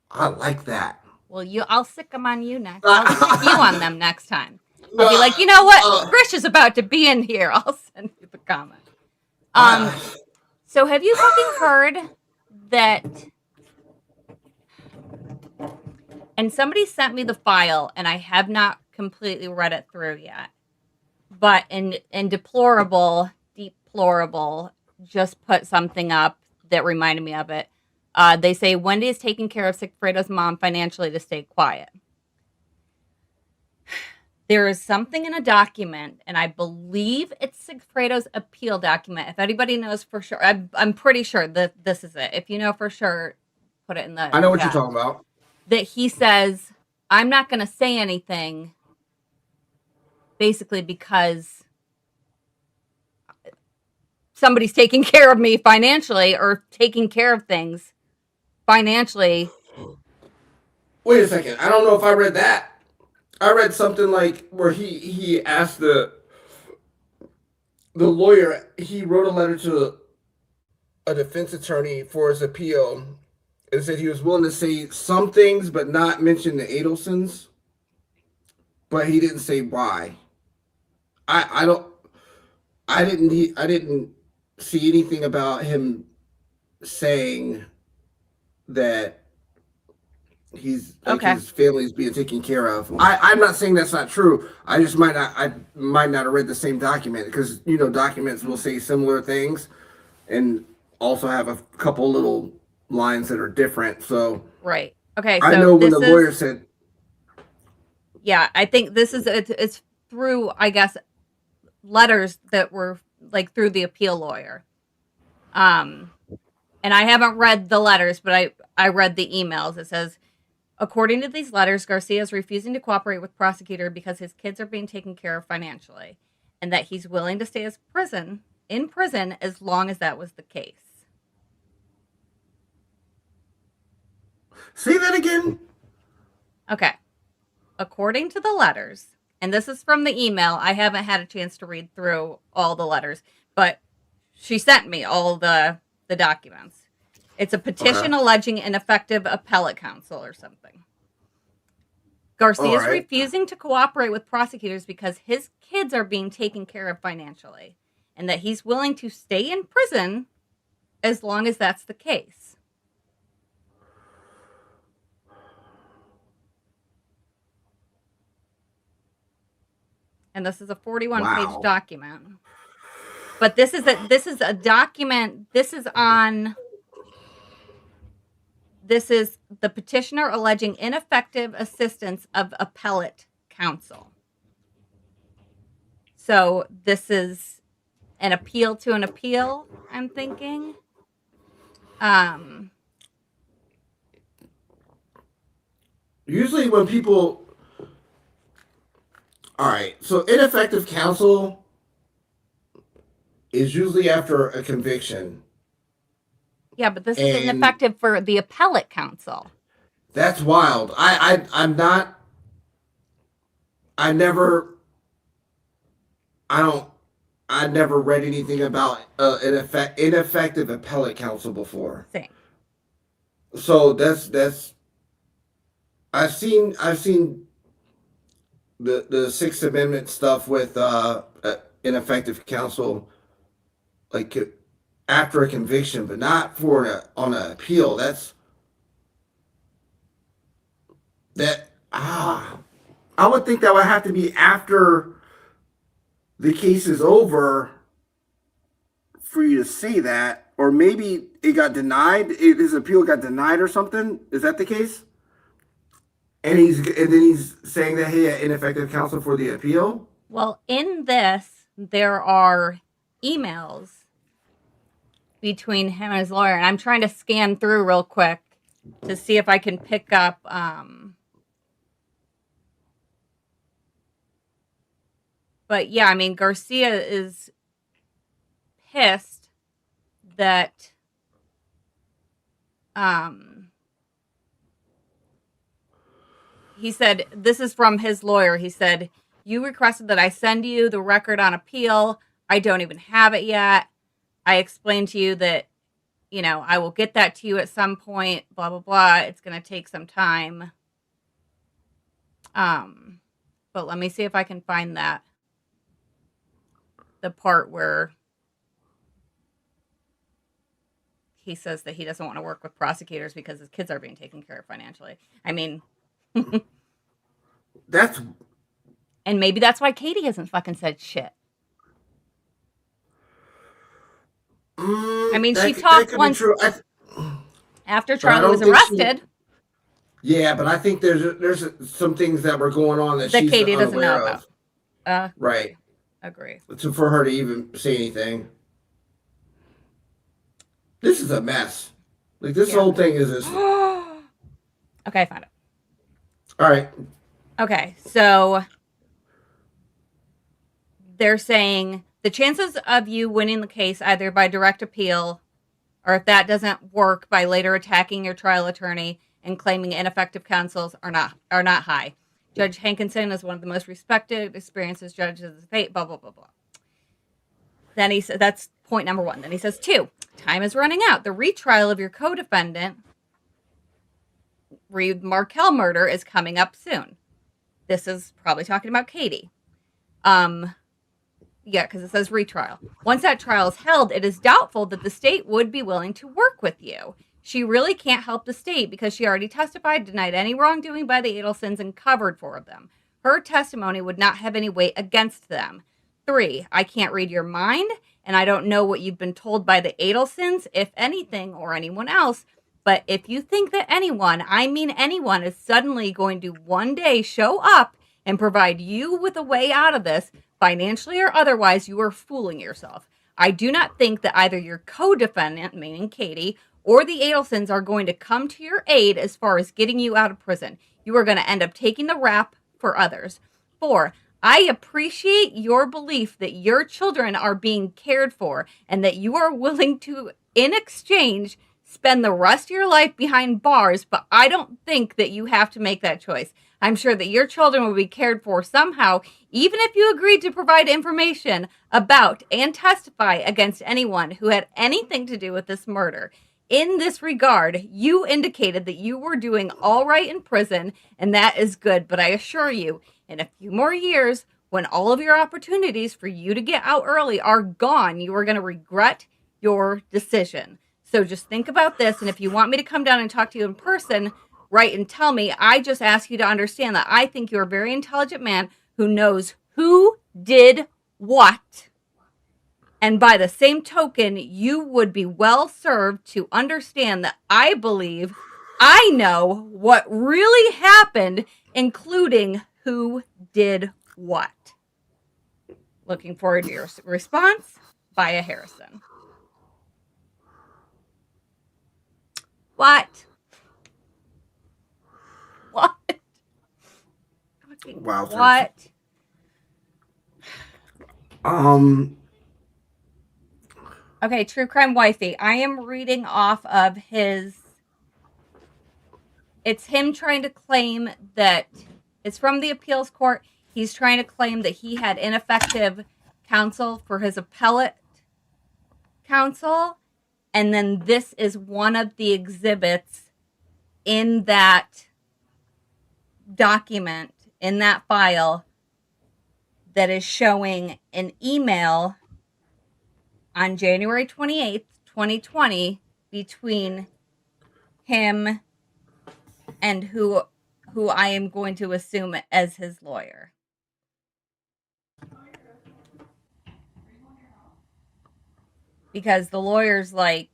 I like that. Well, I'll sick them on you next. I'll sick you on them next time. I'll be like, you know what? Krish is about to be in here. I'll send you the comment. So have you fucking heard that? And somebody sent me the file, and I have not completely read it through yet. But in deplorable, just put something up that reminded me of it. They say Wendy is taking care of Sigfreda's mom financially to stay quiet. There is something in a document, and I believe it's Sigfreda's appeal document. If anybody knows for sure, I'm pretty sure that this is it. If you know for sure, put it in the. I know what you're talking about. That he says, I'm not going to say anything, basically because somebody's taking care of me financially or taking care of things financially. Wait a second. I don't know if I read that. I read something like where he asked the lawyer, he wrote a letter to a defense attorney for his appeal and said he was willing to say some things but not mention the Adelsons. But he didn't say why. I didn't see anything about him saying that he's like his family's being taken care of. I'm not saying that's not true. I just might not have read the same document because documents will say similar things and also have a couple little lines that are different. So right. Okay. So I know when the lawyer said. Yeah, I think this is it's through, I guess, letters that were like through the appeal lawyer. And I haven't read the letters, but I read the emails. It says, according to these letters, Garcia is refusing to cooperate with prosecutor because his kids are being taken care of financially, and that he's willing to stay in prison as long as that was the case. Say that again. Okay. According to the letters, and this is from the email, I haven't had a chance to read through all the letters, but she sent me all the documents. It's a petition alleging ineffective appellate counsel or something. Garcia is refusing to cooperate with prosecutors because his kids are being taken care of financially, and that he's willing to stay in prison as long as that's the case. And this is a 41-page document. But this is a document. This is the petitioner alleging ineffective assistance of appellate counsel. So this is an appeal to an appeal, I'm thinking. Usually when people... All right, so ineffective counsel is usually after a conviction. Yeah, but this is ineffective for the appellate counsel. That's wild. I never read anything about ineffective appellate counsel before. Same. So that's I've seen the Sixth Amendment stuff with ineffective counsel, like after a conviction, but not on an appeal. I would think that would have to be after the case is over for you to say that, or maybe it got denied. His appeal got denied or something. Is that the case? And then he's saying that he had ineffective counsel for the appeal. Well, in this, there are emails between him and his lawyer, and I'm trying to scan through real quick to see if I can pick up. But yeah, I mean, Garcia is pissed that he said, this is from his lawyer. He said, "You requested that I send you the record on appeal. I don't even have it yet. I explained to you that, I will get that to you at some point, blah, blah, blah. It's going to take some time. But let me see if I can find the part where he says that he doesn't want to work with prosecutors because his kids are being taken care of financially. I mean, and maybe that's why Katie hasn't fucking said shit. I mean, she talked once after Charlie was arrested. Yeah, but I think there's some things that were going on that she's Katie doesn't know unaware about. Right. Agree. For her to even say anything. This is a mess. Like, this whole thing is just... Okay, I found it. All right. Okay, so they're saying the chances of you winning the case either by direct appeal or if that doesn't work by later attacking your trial attorney and claiming ineffective counsels are not high. Judge Hankinson is one of the most respected, experienced judges of the state, blah, blah, blah, blah. Then he said, that's point number 1. Then he says, 2, time is running out. The retrial of your co-defendant, Reed Markell murder, is coming up soon. This is probably talking about Katie. Yeah, because it says retrial. Once that trial is held, it is doubtful that the state would be willing to work with you. She really can't help the state because she already testified, denied any wrongdoing by the Adelsons, and covered for them. Her testimony would not have any weight against them. 3, I can't read your mind, and I don't know what you've been told by the Adelsons, if anything, or anyone else. But if you think that anyone, I mean anyone, is suddenly going to one day show up and provide you with a way out of this, financially or otherwise, you are fooling yourself. I do not think that either your co-defendant, meaning Katie, or the Adelsons are going to come to your aid as far as getting you out of prison. You are going to end up taking the rap for others. 4, I appreciate your belief that your children are being cared for and that you are willing to, in exchange, spend the rest of your life behind bars, but I don't think that you have to make that choice. I'm sure that your children will be cared for somehow, even if you agreed to provide information about and testify against anyone who had anything to do with this murder. In this regard, you indicated that you were doing all right in prison, and that is good, but I assure you, in a few more years, when all of your opportunities for you to get out early are gone, you are going to regret your decision. So just think about this, and if you want me to come down and talk to you in person, write and tell me. I just ask you to understand that I think you're a very intelligent man who knows who did what. And by the same token, you would be well served to understand that I believe I know what really happened, including who did what. Looking forward to your response. Baya Harrison. What? Wow. What? Okay, True Crime Wifey. I am reading off of his... It's him trying to claim that... It's from the appeals court. He's trying to claim that he had ineffective counsel for his appellate counsel. And then this is one of the exhibits in that document, in that file, that is showing an email on January 28th, 2020 between him and who I am going to assume as his lawyer. Because the lawyer's like,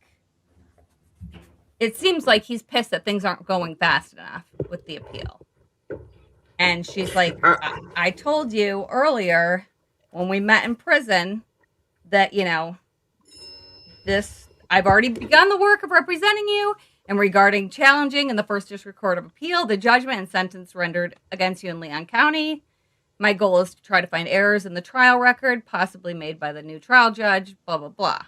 it seems like he's pissed that things aren't going fast enough with the appeal. And she's like, I told you earlier when we met in prison that, you know, I've already begun the work of representing you, and regarding challenging in the First District Court of Appeal the judgment and sentence rendered against you in Leon County. My goal is to try to find errors in the trial record, possibly made by the new trial judge, blah, blah, blah.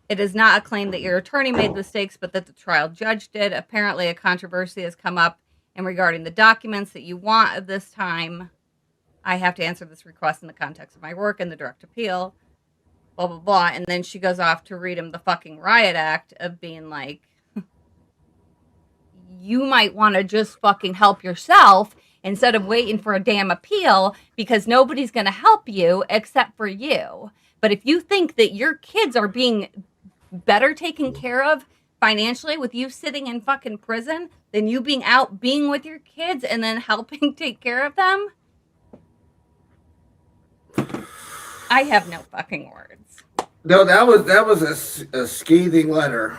It is not a claim that your attorney made mistakes, but that the trial judge did. Apparently, a controversy has come up in regarding the documents that you want at this time. I have to answer this request in the context of my work in the direct appeal, blah, blah, blah. And then she goes off to read him the fucking riot act of being like, you might want to just fucking help yourself instead of waiting for a damn appeal, because nobody's going to help you except for you. But if you think that your kids are being better taken care of financially with you sitting in fucking prison than you being out being with your kids and then helping take care of them, I have no fucking words. No, that was a scathing letter,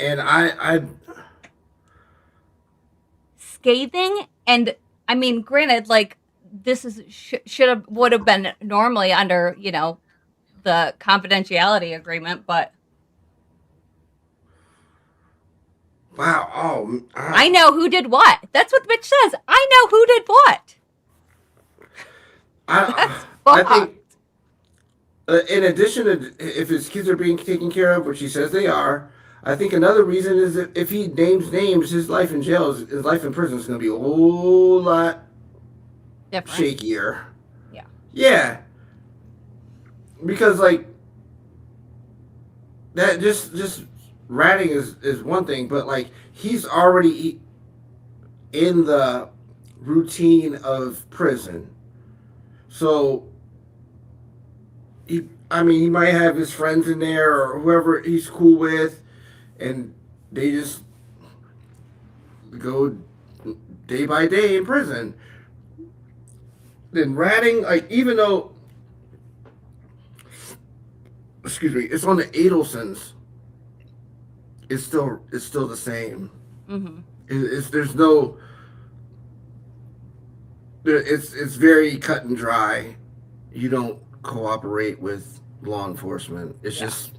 and I scathing. And I mean, granted, like, this is would have been normally under, you know, the confidentiality agreement, but wow. Oh, I know who did what. That's what the bitch says. I know who did what. I think, in addition to if his kids are being taken care of, which he says they are, I think another reason is that if he names names, his life in jail, his life in prison is going to be a whole lot different, shakier. Yeah. Yeah. Because, like, that just ratting is one thing, but, like, he's already in the routine of prison. So, he might have his friends in there or whoever he's cool with, and they just go day by day in prison. Then ratting, like, even though, excuse me, it's on the Adelsons, it's still the same. Mm-hmm. There's no, it's very cut and dry. You don't cooperate with law enforcement. It's just,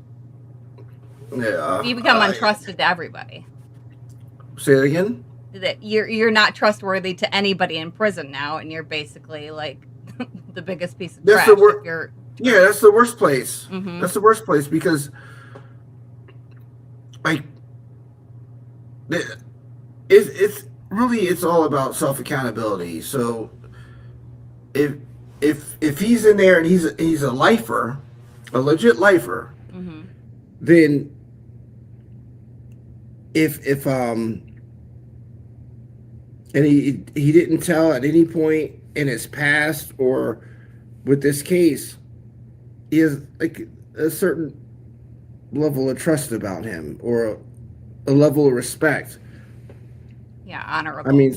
yeah. You become untrusted to everybody. Say it again? That you're not trustworthy to anybody in prison now, and you're basically like the biggest piece of trash. Yeah, that's the worst place. Mm-hmm. That's the worst place, because, like, it's really, it's all about self accountability. So if he's in there and he's a lifer, a legit lifer, mm-hmm. then if and he didn't tell at any point in his past or with this case, he has, like, a certain level of trust about him, or a level of respect. Yeah, honorable. I mean,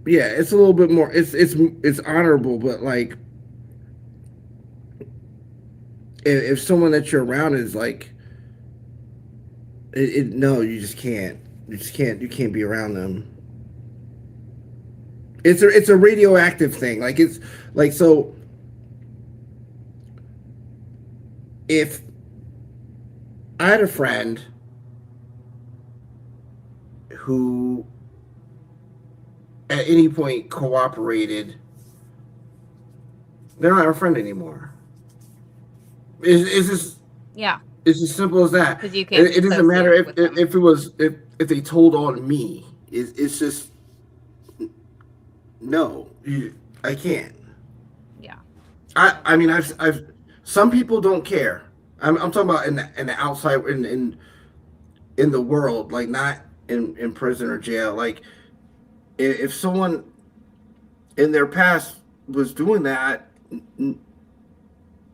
yeah, it's a little bit more. It's honorable, but, like, if someone that you're around is like, no, you just can't. You can't be around them. It's a radioactive thing. Like, it's like, so if I had a friend who at any point cooperated, they're not a friend anymore. It's just, yeah. It's as simple as that. Because you can't. It doesn't matter if they told on me. It's just, no, I can't. Yeah. I mean, I've some people don't care. I'm talking about in the outside, in the world, like, not in prison or jail. Like, if someone in their past was doing that,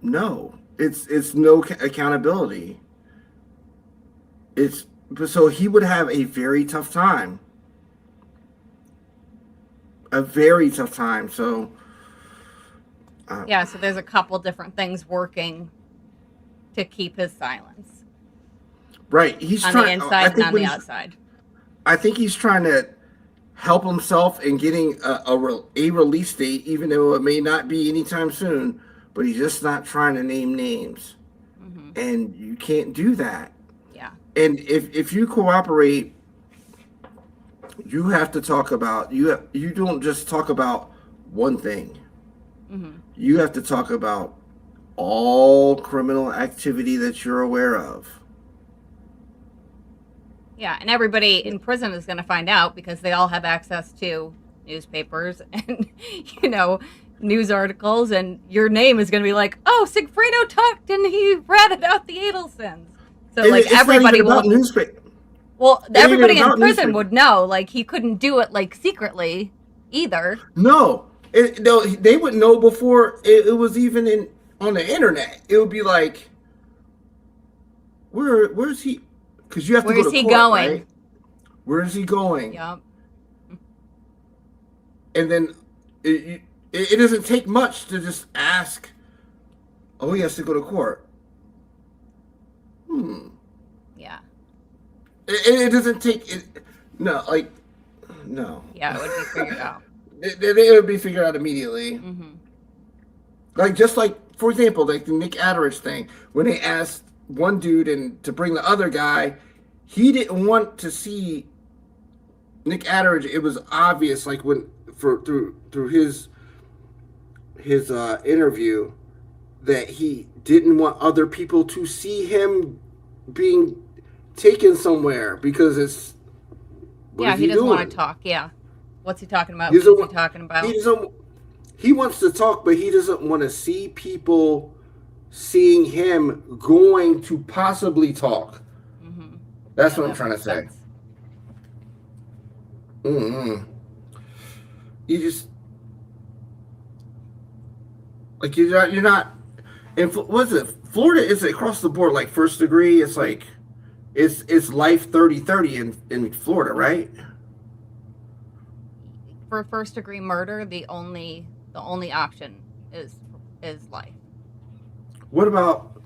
no, it's no accountability. It's so he would have a very tough time, a very tough time. So Yeah, so there's a couple different things working to keep his silence right, he's on the trying. I inside and think on what the he's, outside. I think he's trying to help himself in getting a release date, even though it may not be anytime soon. But he's just not trying to name names, and you can't do that. Yeah. And if you cooperate, you have to talk about you don't just talk about one thing. You have to talk about all criminal activity that you're aware of. Yeah, and everybody in prison is going to find out because they all have access to newspapers and, news articles, and your name is going to be like, oh, Sigfredo talked and he ratted out the Adelsons. So, And like, it's everybody not even will. about newspaper. Well, It ain't everybody even in about prison newspaper. would know. Like, he couldn't do it, like, secretly either. No, no, they would know before it was even on the internet. It would be like, where's he? Because you have to go Where's to he court, going? right? Where is he going? Yep. And then it doesn't take much to just ask. Oh, he has to go to court. Yeah. It doesn't take it. No, like no. Yeah, it would be figured out. It would be figured out immediately. Like just like for example, like the Nick Adderich thing, when they asked one dude and to bring the other guy, he didn't want to see Nick Adderich. It was obvious, like through his interview, that he didn't want other people to see him being taken somewhere because it's. Yeah, he doesn't want to talk. Yeah. What's he talking about? Who's he talking about? He wants to talk, but he doesn't want to see people seeing him going to possibly talk. That's what I'm trying to say. You just like you're not. And what's it? Florida is across the board, like first degree. It's like it's life 30-30 in Florida, right? For first degree murder, the only option is life. What about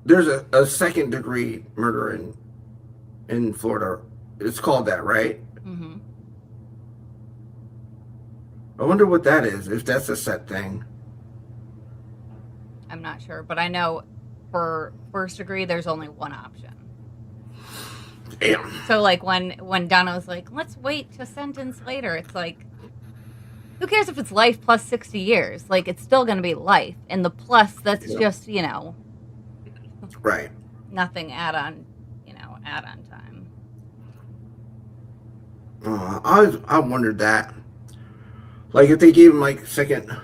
there's a second degree murder in Florida? It's called that, right? I wonder what that is. If that's a set thing. I'm not sure, but I know for first degree, there's only one option. Damn. So, like, when Donna was like, let's wait to sentence later, it's like, who cares if it's life plus 60 years? Like, it's still going to be life. And the plus, that's just, right. Nothing add-on time. I wondered that. Like, if they gave him, like, second...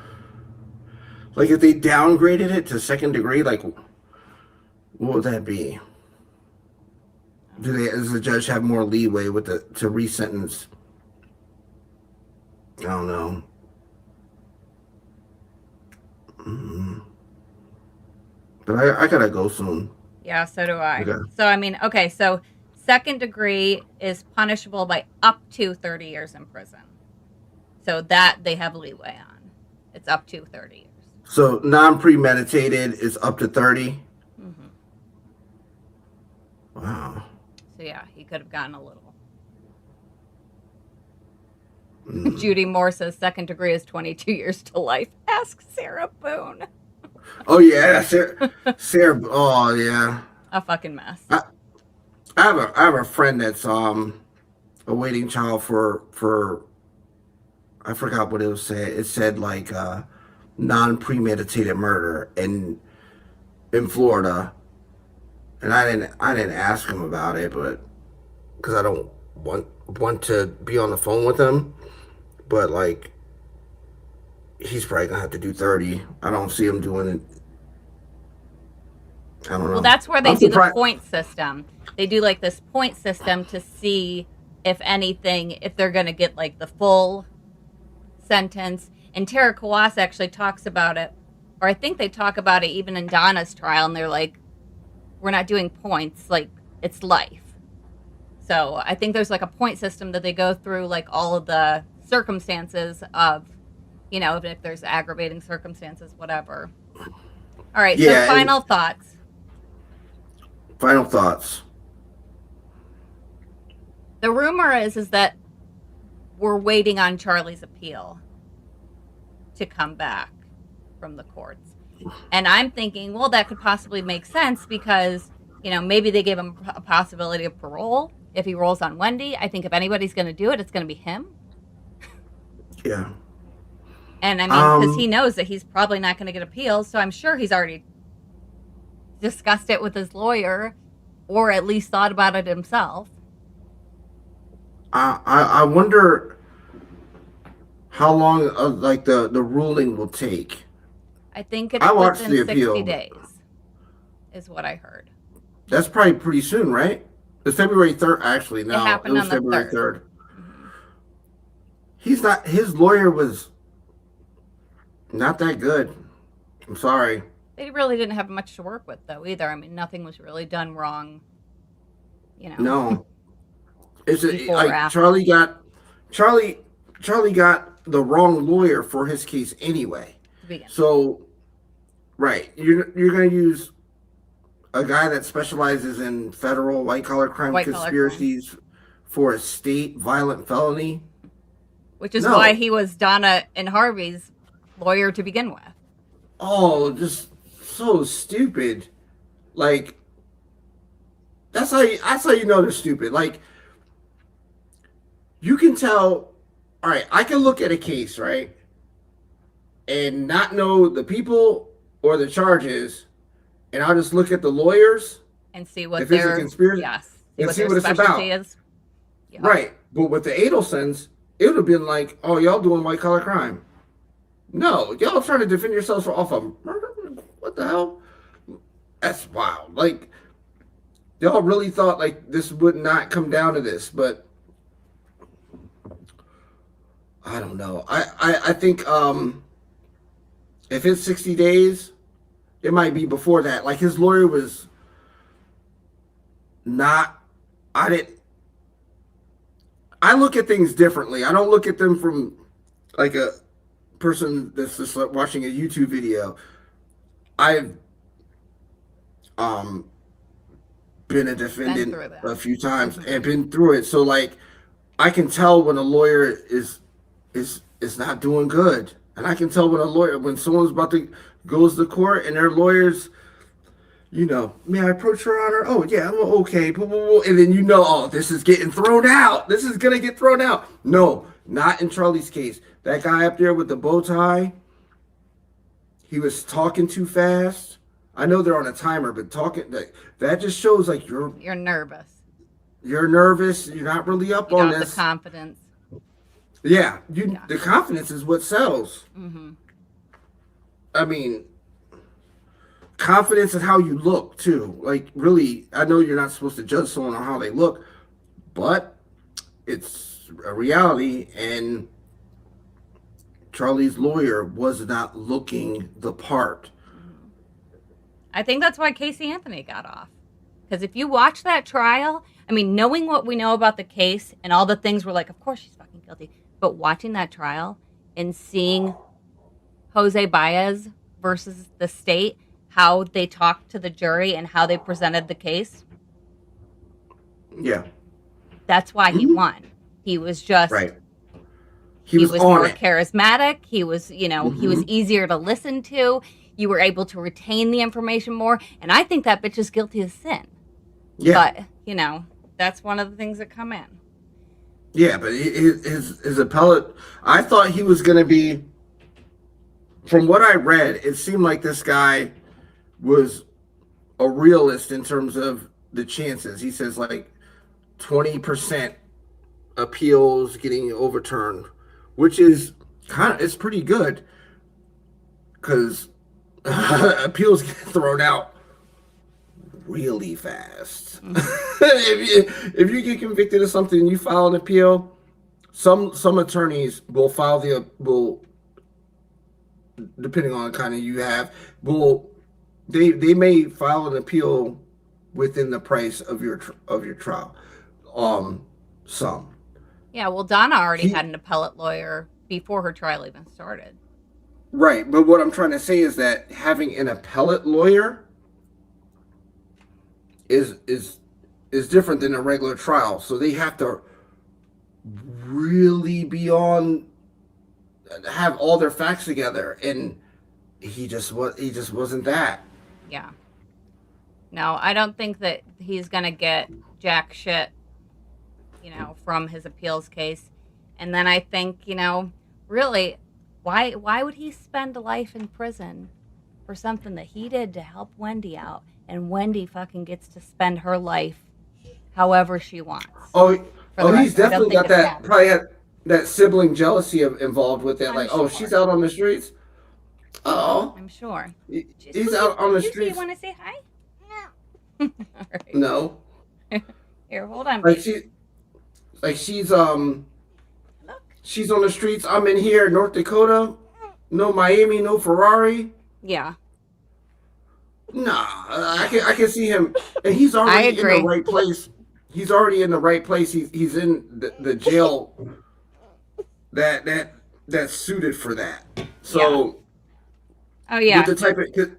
Like, if they downgraded it to second degree, like, what would that be? Does the judge have more leeway to resentence? I don't know. But I gotta go soon. Yeah, so do I. Okay. So, I mean, okay, so second degree is punishable by up to 30 years in prison. So that they have leeway on. It's up to 30 years. So non-premeditated is up to 30? Wow. So yeah, he could have gotten a little. Judy Moore says second degree is 22 years to life. Ask Sarah Boone. Oh yeah, Sarah. Oh yeah. A fucking mess. I have a friend that's awaiting trial for I forgot what it was said. It said like non-premeditated murder in Florida, and I didn't ask him about it, but because I don't want to be on the phone with him, but like he's probably gonna have to do 30. I don't see him doing it. I don't know. Well, that's where they do the point system. They do like this point system to see if anything, if they're gonna get like the full sentence. And Tara Kawase actually talks about it, or I think they talk about it even in Donna's trial, and they're like, we're not doing points, like, it's life. So I think there's like a point system that they go through, like all of the circumstances of, if there's aggravating circumstances, whatever. All right, so final thoughts. Final thoughts. The rumor is that we're waiting on Charlie's appeal to come back from the courts. And I'm thinking, well, that could possibly make sense because, maybe they gave him a possibility of parole if he rolls on Whendi. I think if anybody's going to do it, it's going to be him. Yeah. And I mean, because he knows that he's probably not going to get appeals, so I'm sure he's already discussed it with his lawyer or at least thought about it himself. I wonder how long the ruling will take. I think it's within 60 days is what I heard. That's probably pretty soon, right? It's February 3rd, actually. No, it happened on the February 3rd. Mm-hmm. His lawyer was not that good. I'm sorry. They really didn't have much to work with, though, either. I mean, nothing was really done wrong, No. It's like Charlie got the wrong lawyer for his case anyway. So, right, you're going to use a guy that specializes in federal white-collar crime conspiracies for a state violent felony? Which is why he was Donna and Harvey's lawyer to begin with. Oh, just so stupid. Like, that's how you know they're stupid. Like, you can tell, all right, I can look at a case, right, and not know the people or the charges, and I'll just look at the lawyers and see what it's a conspiracy, and see what it's about. Is. Yep. Right, but with the Adelsons, it would have been like, oh, y'all doing white collar crime. No, y'all trying to defend yourselves off of murder. What the hell? That's wild. Like, y'all really thought like this would not come down to this, but I don't know. I think if it's 60 days, it might be before that. Like, his lawyer was not. I look at things differently. I don't look at them from like a person that's just like watching a YouTube video. I've been a defendant a few times and been through it. So like, I can tell when a lawyer is not doing good, and I can tell when someone's about to goes to court and their lawyers, may I approach Your Honor? Oh yeah, well, okay, and then oh, this is getting thrown out. This is gonna get thrown out. No, not in Charlie's case. That guy up there with the bow tie, he was talking too fast. I know they're on a timer, but that just shows like you're nervous. You're nervous. You're not really up on this. The confidence. Yeah, the confidence is what sells. Mm-hmm. I mean, confidence in how you look too. Like, really, I know you're not supposed to judge someone on how they look, but it's a reality, and Charlie's lawyer was not looking the part. I think that's why Casey Anthony got off. Because if you watch that trial, I mean, knowing what we know about the case and all the things, we're like, of course she's fucking guilty. But watching that trial and seeing Jose Baez versus the state, how they talked to the jury and how they presented the case. Yeah. That's why he won. He was just... Right. He was more charismatic. He was, he was easier to listen to. You were able to retain the information more. And I think that bitch is guilty of sin. Yeah. But, that's one of the things that come in. Yeah, but his appellate, I thought he was going to be, from what I read, it seemed like this guy was a realist in terms of the chances. He says like 20% appeals getting overturned, which is it's pretty good because appeals get thrown out really fast. Mm-hmm. if you get convicted of something and you file an appeal, some attorneys will depending on kind of you have, will they may file an appeal within the price of your trial. Um, some Yeah, well, Donna already he had an appellate lawyer before her trial even started. right, but what I'm trying to say is that having an appellate lawyer is is is different than a regular trial. So they have to really be on have all their facts together, and he just wasn't that. Yeah. No, I don't think that he's going to get jack shit, from his appeals case. And then I think, really, why would he spend a life in prison for something that he did to help Whendi out, and Whendi fucking gets to spend her life however she wants Oh, for the he's rest. I don't definitely think got it's that. happening. Probably had that sibling jealousy involved with it. I'm Like, oh, sure. she's out on the streets. Oh, I'm sure. he's out on the Susie, you streets. want to say hi? No. All right. No, Here, hold on, like baby. Look. she's on the streets. I'm in here, North Dakota. No Miami, no Ferrari. Yeah, Nah, I can see him, and he's I already in the agree. right place. He's already in the right place. He's in the jail that that's suited for that. So Oh with yeah. the type of 'cause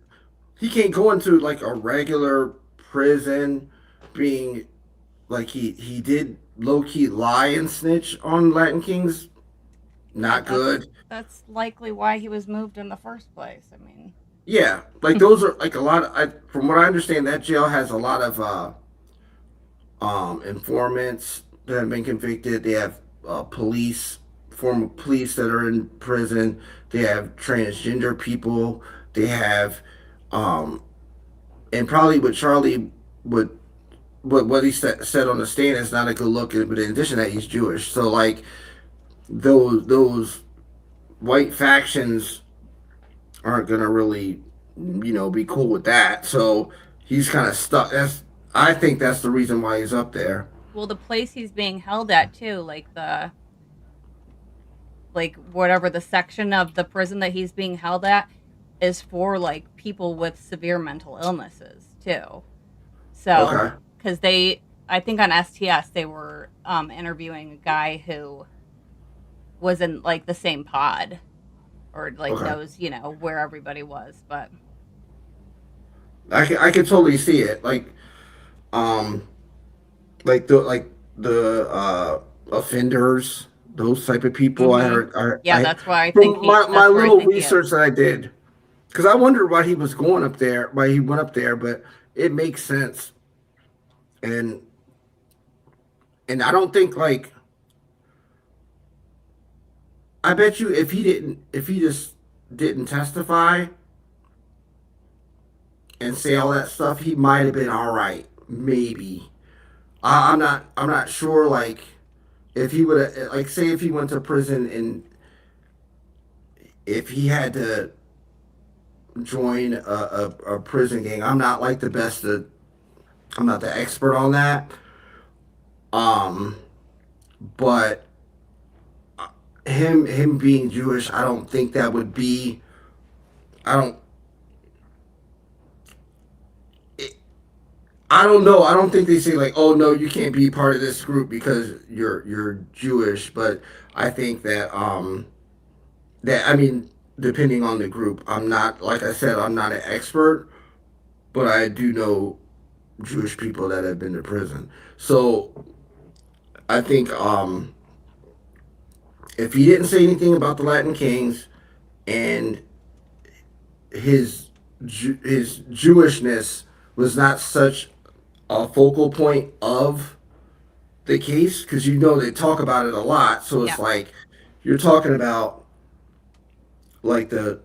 he can't go into like a regular prison, being like he did low key lie and snitch on Latin Kings. Yeah, Not good. that's likely why he was moved in the first place. I mean, Yeah, like those are like a lot. From what I understand, that jail has a lot of informants that have been convicted. They have former police that are in prison. They have transgender people. They have, um, and probably what Charlie would, what he said on the stand is not a good look. But in addition to that, he's Jewish. So like those white factions aren't gonna really, be cool with that. So he's kind of stuck. I think that's the reason why he's up there. well, the place he's being held at too, like whatever the section of the prison that he's being held at is for like people with severe mental illnesses too. So, Okay. because I think on STS they were interviewing a guy who was in like the same pod or like Okay. knows where everybody was, but I can totally see it. Um, like the offenders, those type of people. I mm-hmm. heard. Yeah, that's why I think From my that's where I little think he research is. that I did, because I wondered why he was going up there, why he went up there, but it makes sense. And I don't think like I bet you if he just didn't testify and say all that stuff, he might have been all right, maybe. I'm not sure. Like if he would have, like, say if he went to prison and if he had to join a prison gang. I'm not like the best. I'm not the expert on that. Um, but him being Jewish, I don't think that would be. I don't. I don't know. I don't think they say like, "Oh no, you can't be part of this group because you're Jewish." But I think that I mean, depending on the group, I'm not like I said, I'm not an expert, but I do know Jewish people that have been to prison. So I think if he didn't say anything about the Latin Kings and his his Jewishness was not such a focal point of the case, because they talk about it a lot. So Yeah. it's like you're talking about like the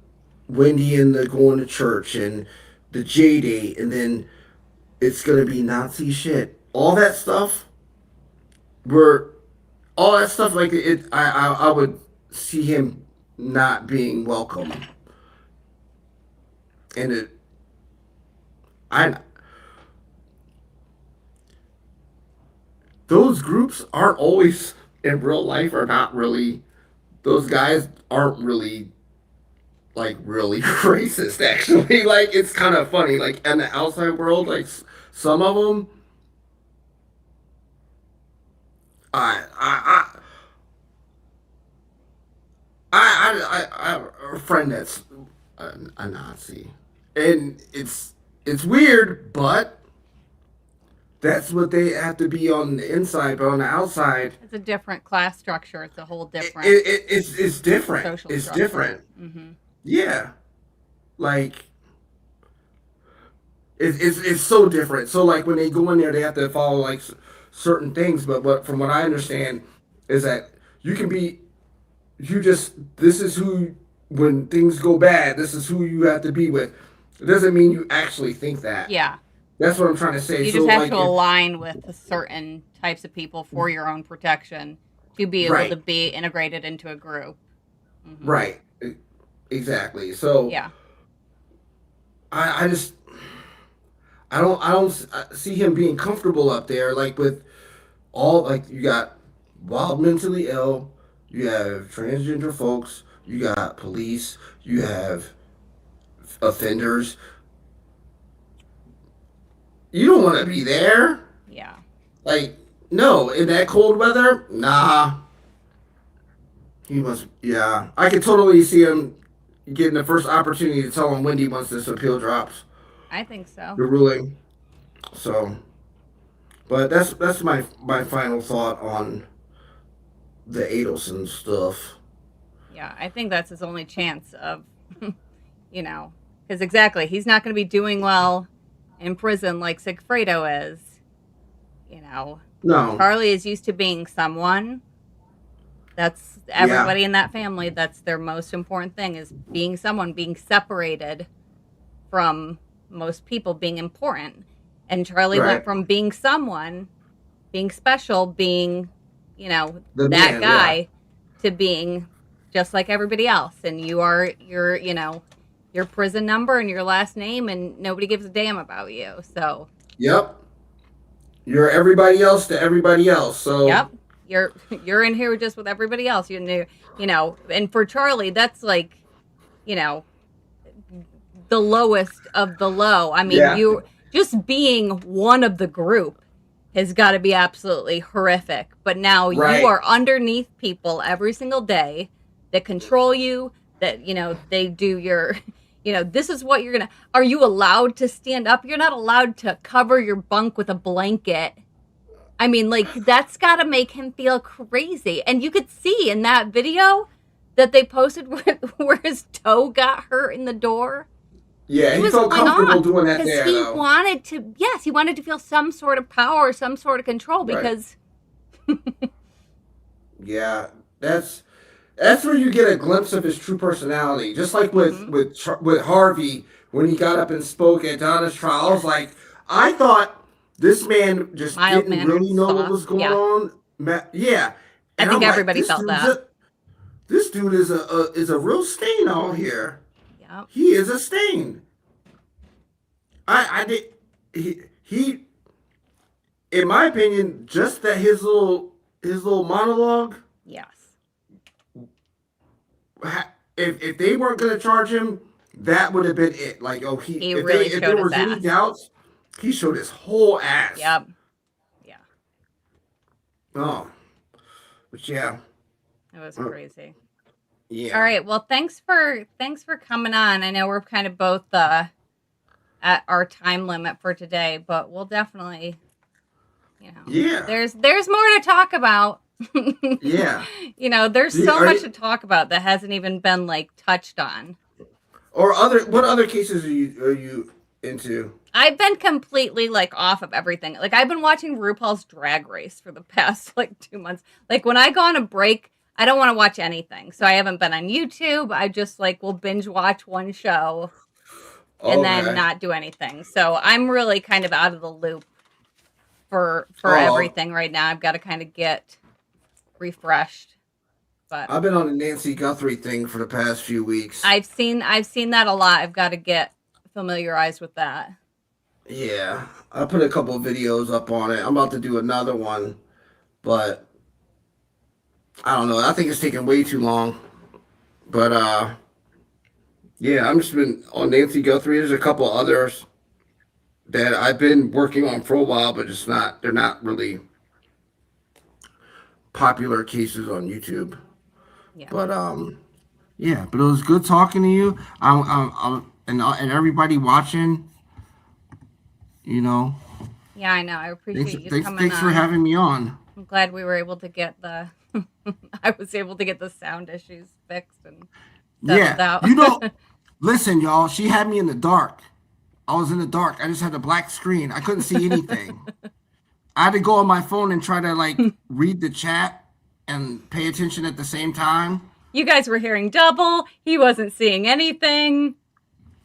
Wendy and the going to church and the J date, and then it's gonna be Nazi shit. All that stuff were all that stuff like it. I would see him not being welcome, and I those groups aren't always in real life are not really those guys aren't really like really racist. Actually, like it's kind of funny. Like in the outside world, like some of them, I I a friend that's a Nazi, and it's weird, but that's what they have to be on the inside, but on the outside, It's a different class structure. It's a whole it, different it, it's different. social It's structure. different. Hmm. Yeah, like it's so different. So like when they go in there, they have to follow like certain things. But from what I understand is that you can be you just this is who when things go bad, this is who you have to be with. It doesn't mean you actually think that. Yeah. That's what I'm trying to say. You So just have like to if align with certain types of people for your own protection to be able to right, be integrated into a group. Hmm. right, exactly. So Yeah. I just I don't see him being comfortable up there like with all like you got wild mentally ill, you have transgender folks, you got police, you have offenders. You don't want to be there. Yeah. Like no, in that cold weather, nah. He must. Yeah, I could totally see him getting the first opportunity to tell him Wendy once this appeal drops I think so. the ruling. So, but that's my final thought on the Adelson stuff. Yeah. I think that's his only chance of, you know, because exactly, he's not going to be doing well in prison like Sigfredo is. You know, No, Charlie is used to being someone. That's yeah, everybody in that family. That's their most important thing is being someone, being separated from most people, being important. And Charlie went right. from being someone, being special, being, The that man, yeah, guy to being just like everybody else. And your prison number and your last name, and nobody gives a damn about you. So, yep. You're everybody else to everybody else. So yep, you're in here just with everybody else. And for Charlie, that's like, you know, the lowest of the low. I mean, yeah, you just being one of the group has got to be absolutely horrific. But now you right. are underneath people every single day that control you, that, they do your, this is what you're going to, are you allowed to stand up? You're not allowed to cover your bunk with a blanket. I mean, like, that's got to make him feel crazy. And you could see in that video that they posted where his toe got hurt in the door. Yeah, He he was felt holding comfortable on doing that because there though. he wanted to feel some sort of power, some sort of control Right. because, Yeah, that's that's where you get a glimpse of his true personality. Just like mhm, with Harvey when he got up and spoke at Donna's trial, I was like, I thought this man just mild didn't mannered, really know what soft. was going Yeah. on. Yeah, I and think I'm like, everybody felt that. this dude is a real stain out here. Yeah. He is a stain. I did he in my opinion just that his little monologue Yes. if they weren't going to charge him, that would have been it. Like, oh, he He really if there showed his was any ass. doubts, he showed his whole ass. Yep. Yeah. Oh, but yeah, It was uh, crazy. All yeah, right. Well, thanks for coming on. I know we're kind of both at our time limit for today, but we'll definitely, yeah, there's more to talk about. yeah. There's so Are much you, to talk about that hasn't even been like touched on. or other what other cases are you into? I've been completely like off of everything. Like I've been watching RuPaul's Drag Race for the past like 2 months. Like when I go on a break, I don't want to watch anything. So I haven't been on YouTube. I just like will binge watch one show and then Okay. not do anything. So I'm really kind of out of the loop for Oh, everything right now. I've got to kind of get refreshed. But I've been on the Nancy Guthrie thing for the past few weeks. I've seen that a lot. I've got to get familiarized with that. Yeah, I put a couple of videos up on it. I'm about to do another one, but I don't know. I think it's taking way too long. But Yeah, I'm just been on Nancy Guthrie. There's a couple others that I've been working on for a while, but just not. They're not really popular cases on YouTube. Yeah. But yeah. But it was good talking to you. And everybody watching. You know, Yeah, I know. I appreciate you coming thanks for on. having me on. I'm glad we were able to get the I was able to get the sound issues fixed and settled out. Listen, y'all, she had me in the dark. I was in the dark. I just had a black screen. I couldn't see anything. I had to go on my phone and try to like read the chat and pay attention at the same time. You guys were hearing double. He wasn't seeing anything.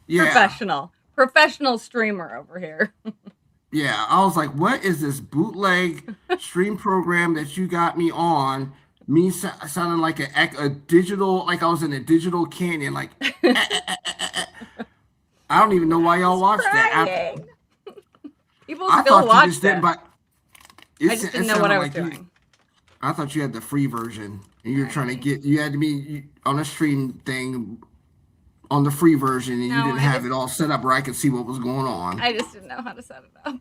Yeah. Professional streamer over here. Yeah, I was like, what is this bootleg stream program that you got me on? Me sounding like a digital, like I was in a digital canyon. Like, I don't even know why y'all watched that. People still watch that. I just didn't know what I was doing. I thought you had the free version, and you're trying to get. You had to be on a stream thing on the free version, and you didn't have it all set up where I could see what was going on. I just didn't know how to set it up.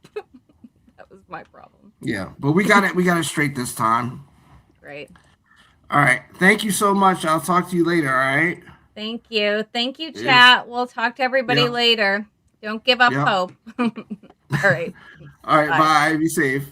That was my problem. Yeah, but we got it. We got it straight this time. Great. All right. Thank you so much. I'll talk to you later. All right. Thank you. Thank you, chat. Yeah. We'll talk to everybody later. Don't give up hope. All right. All right. Bye. Be safe.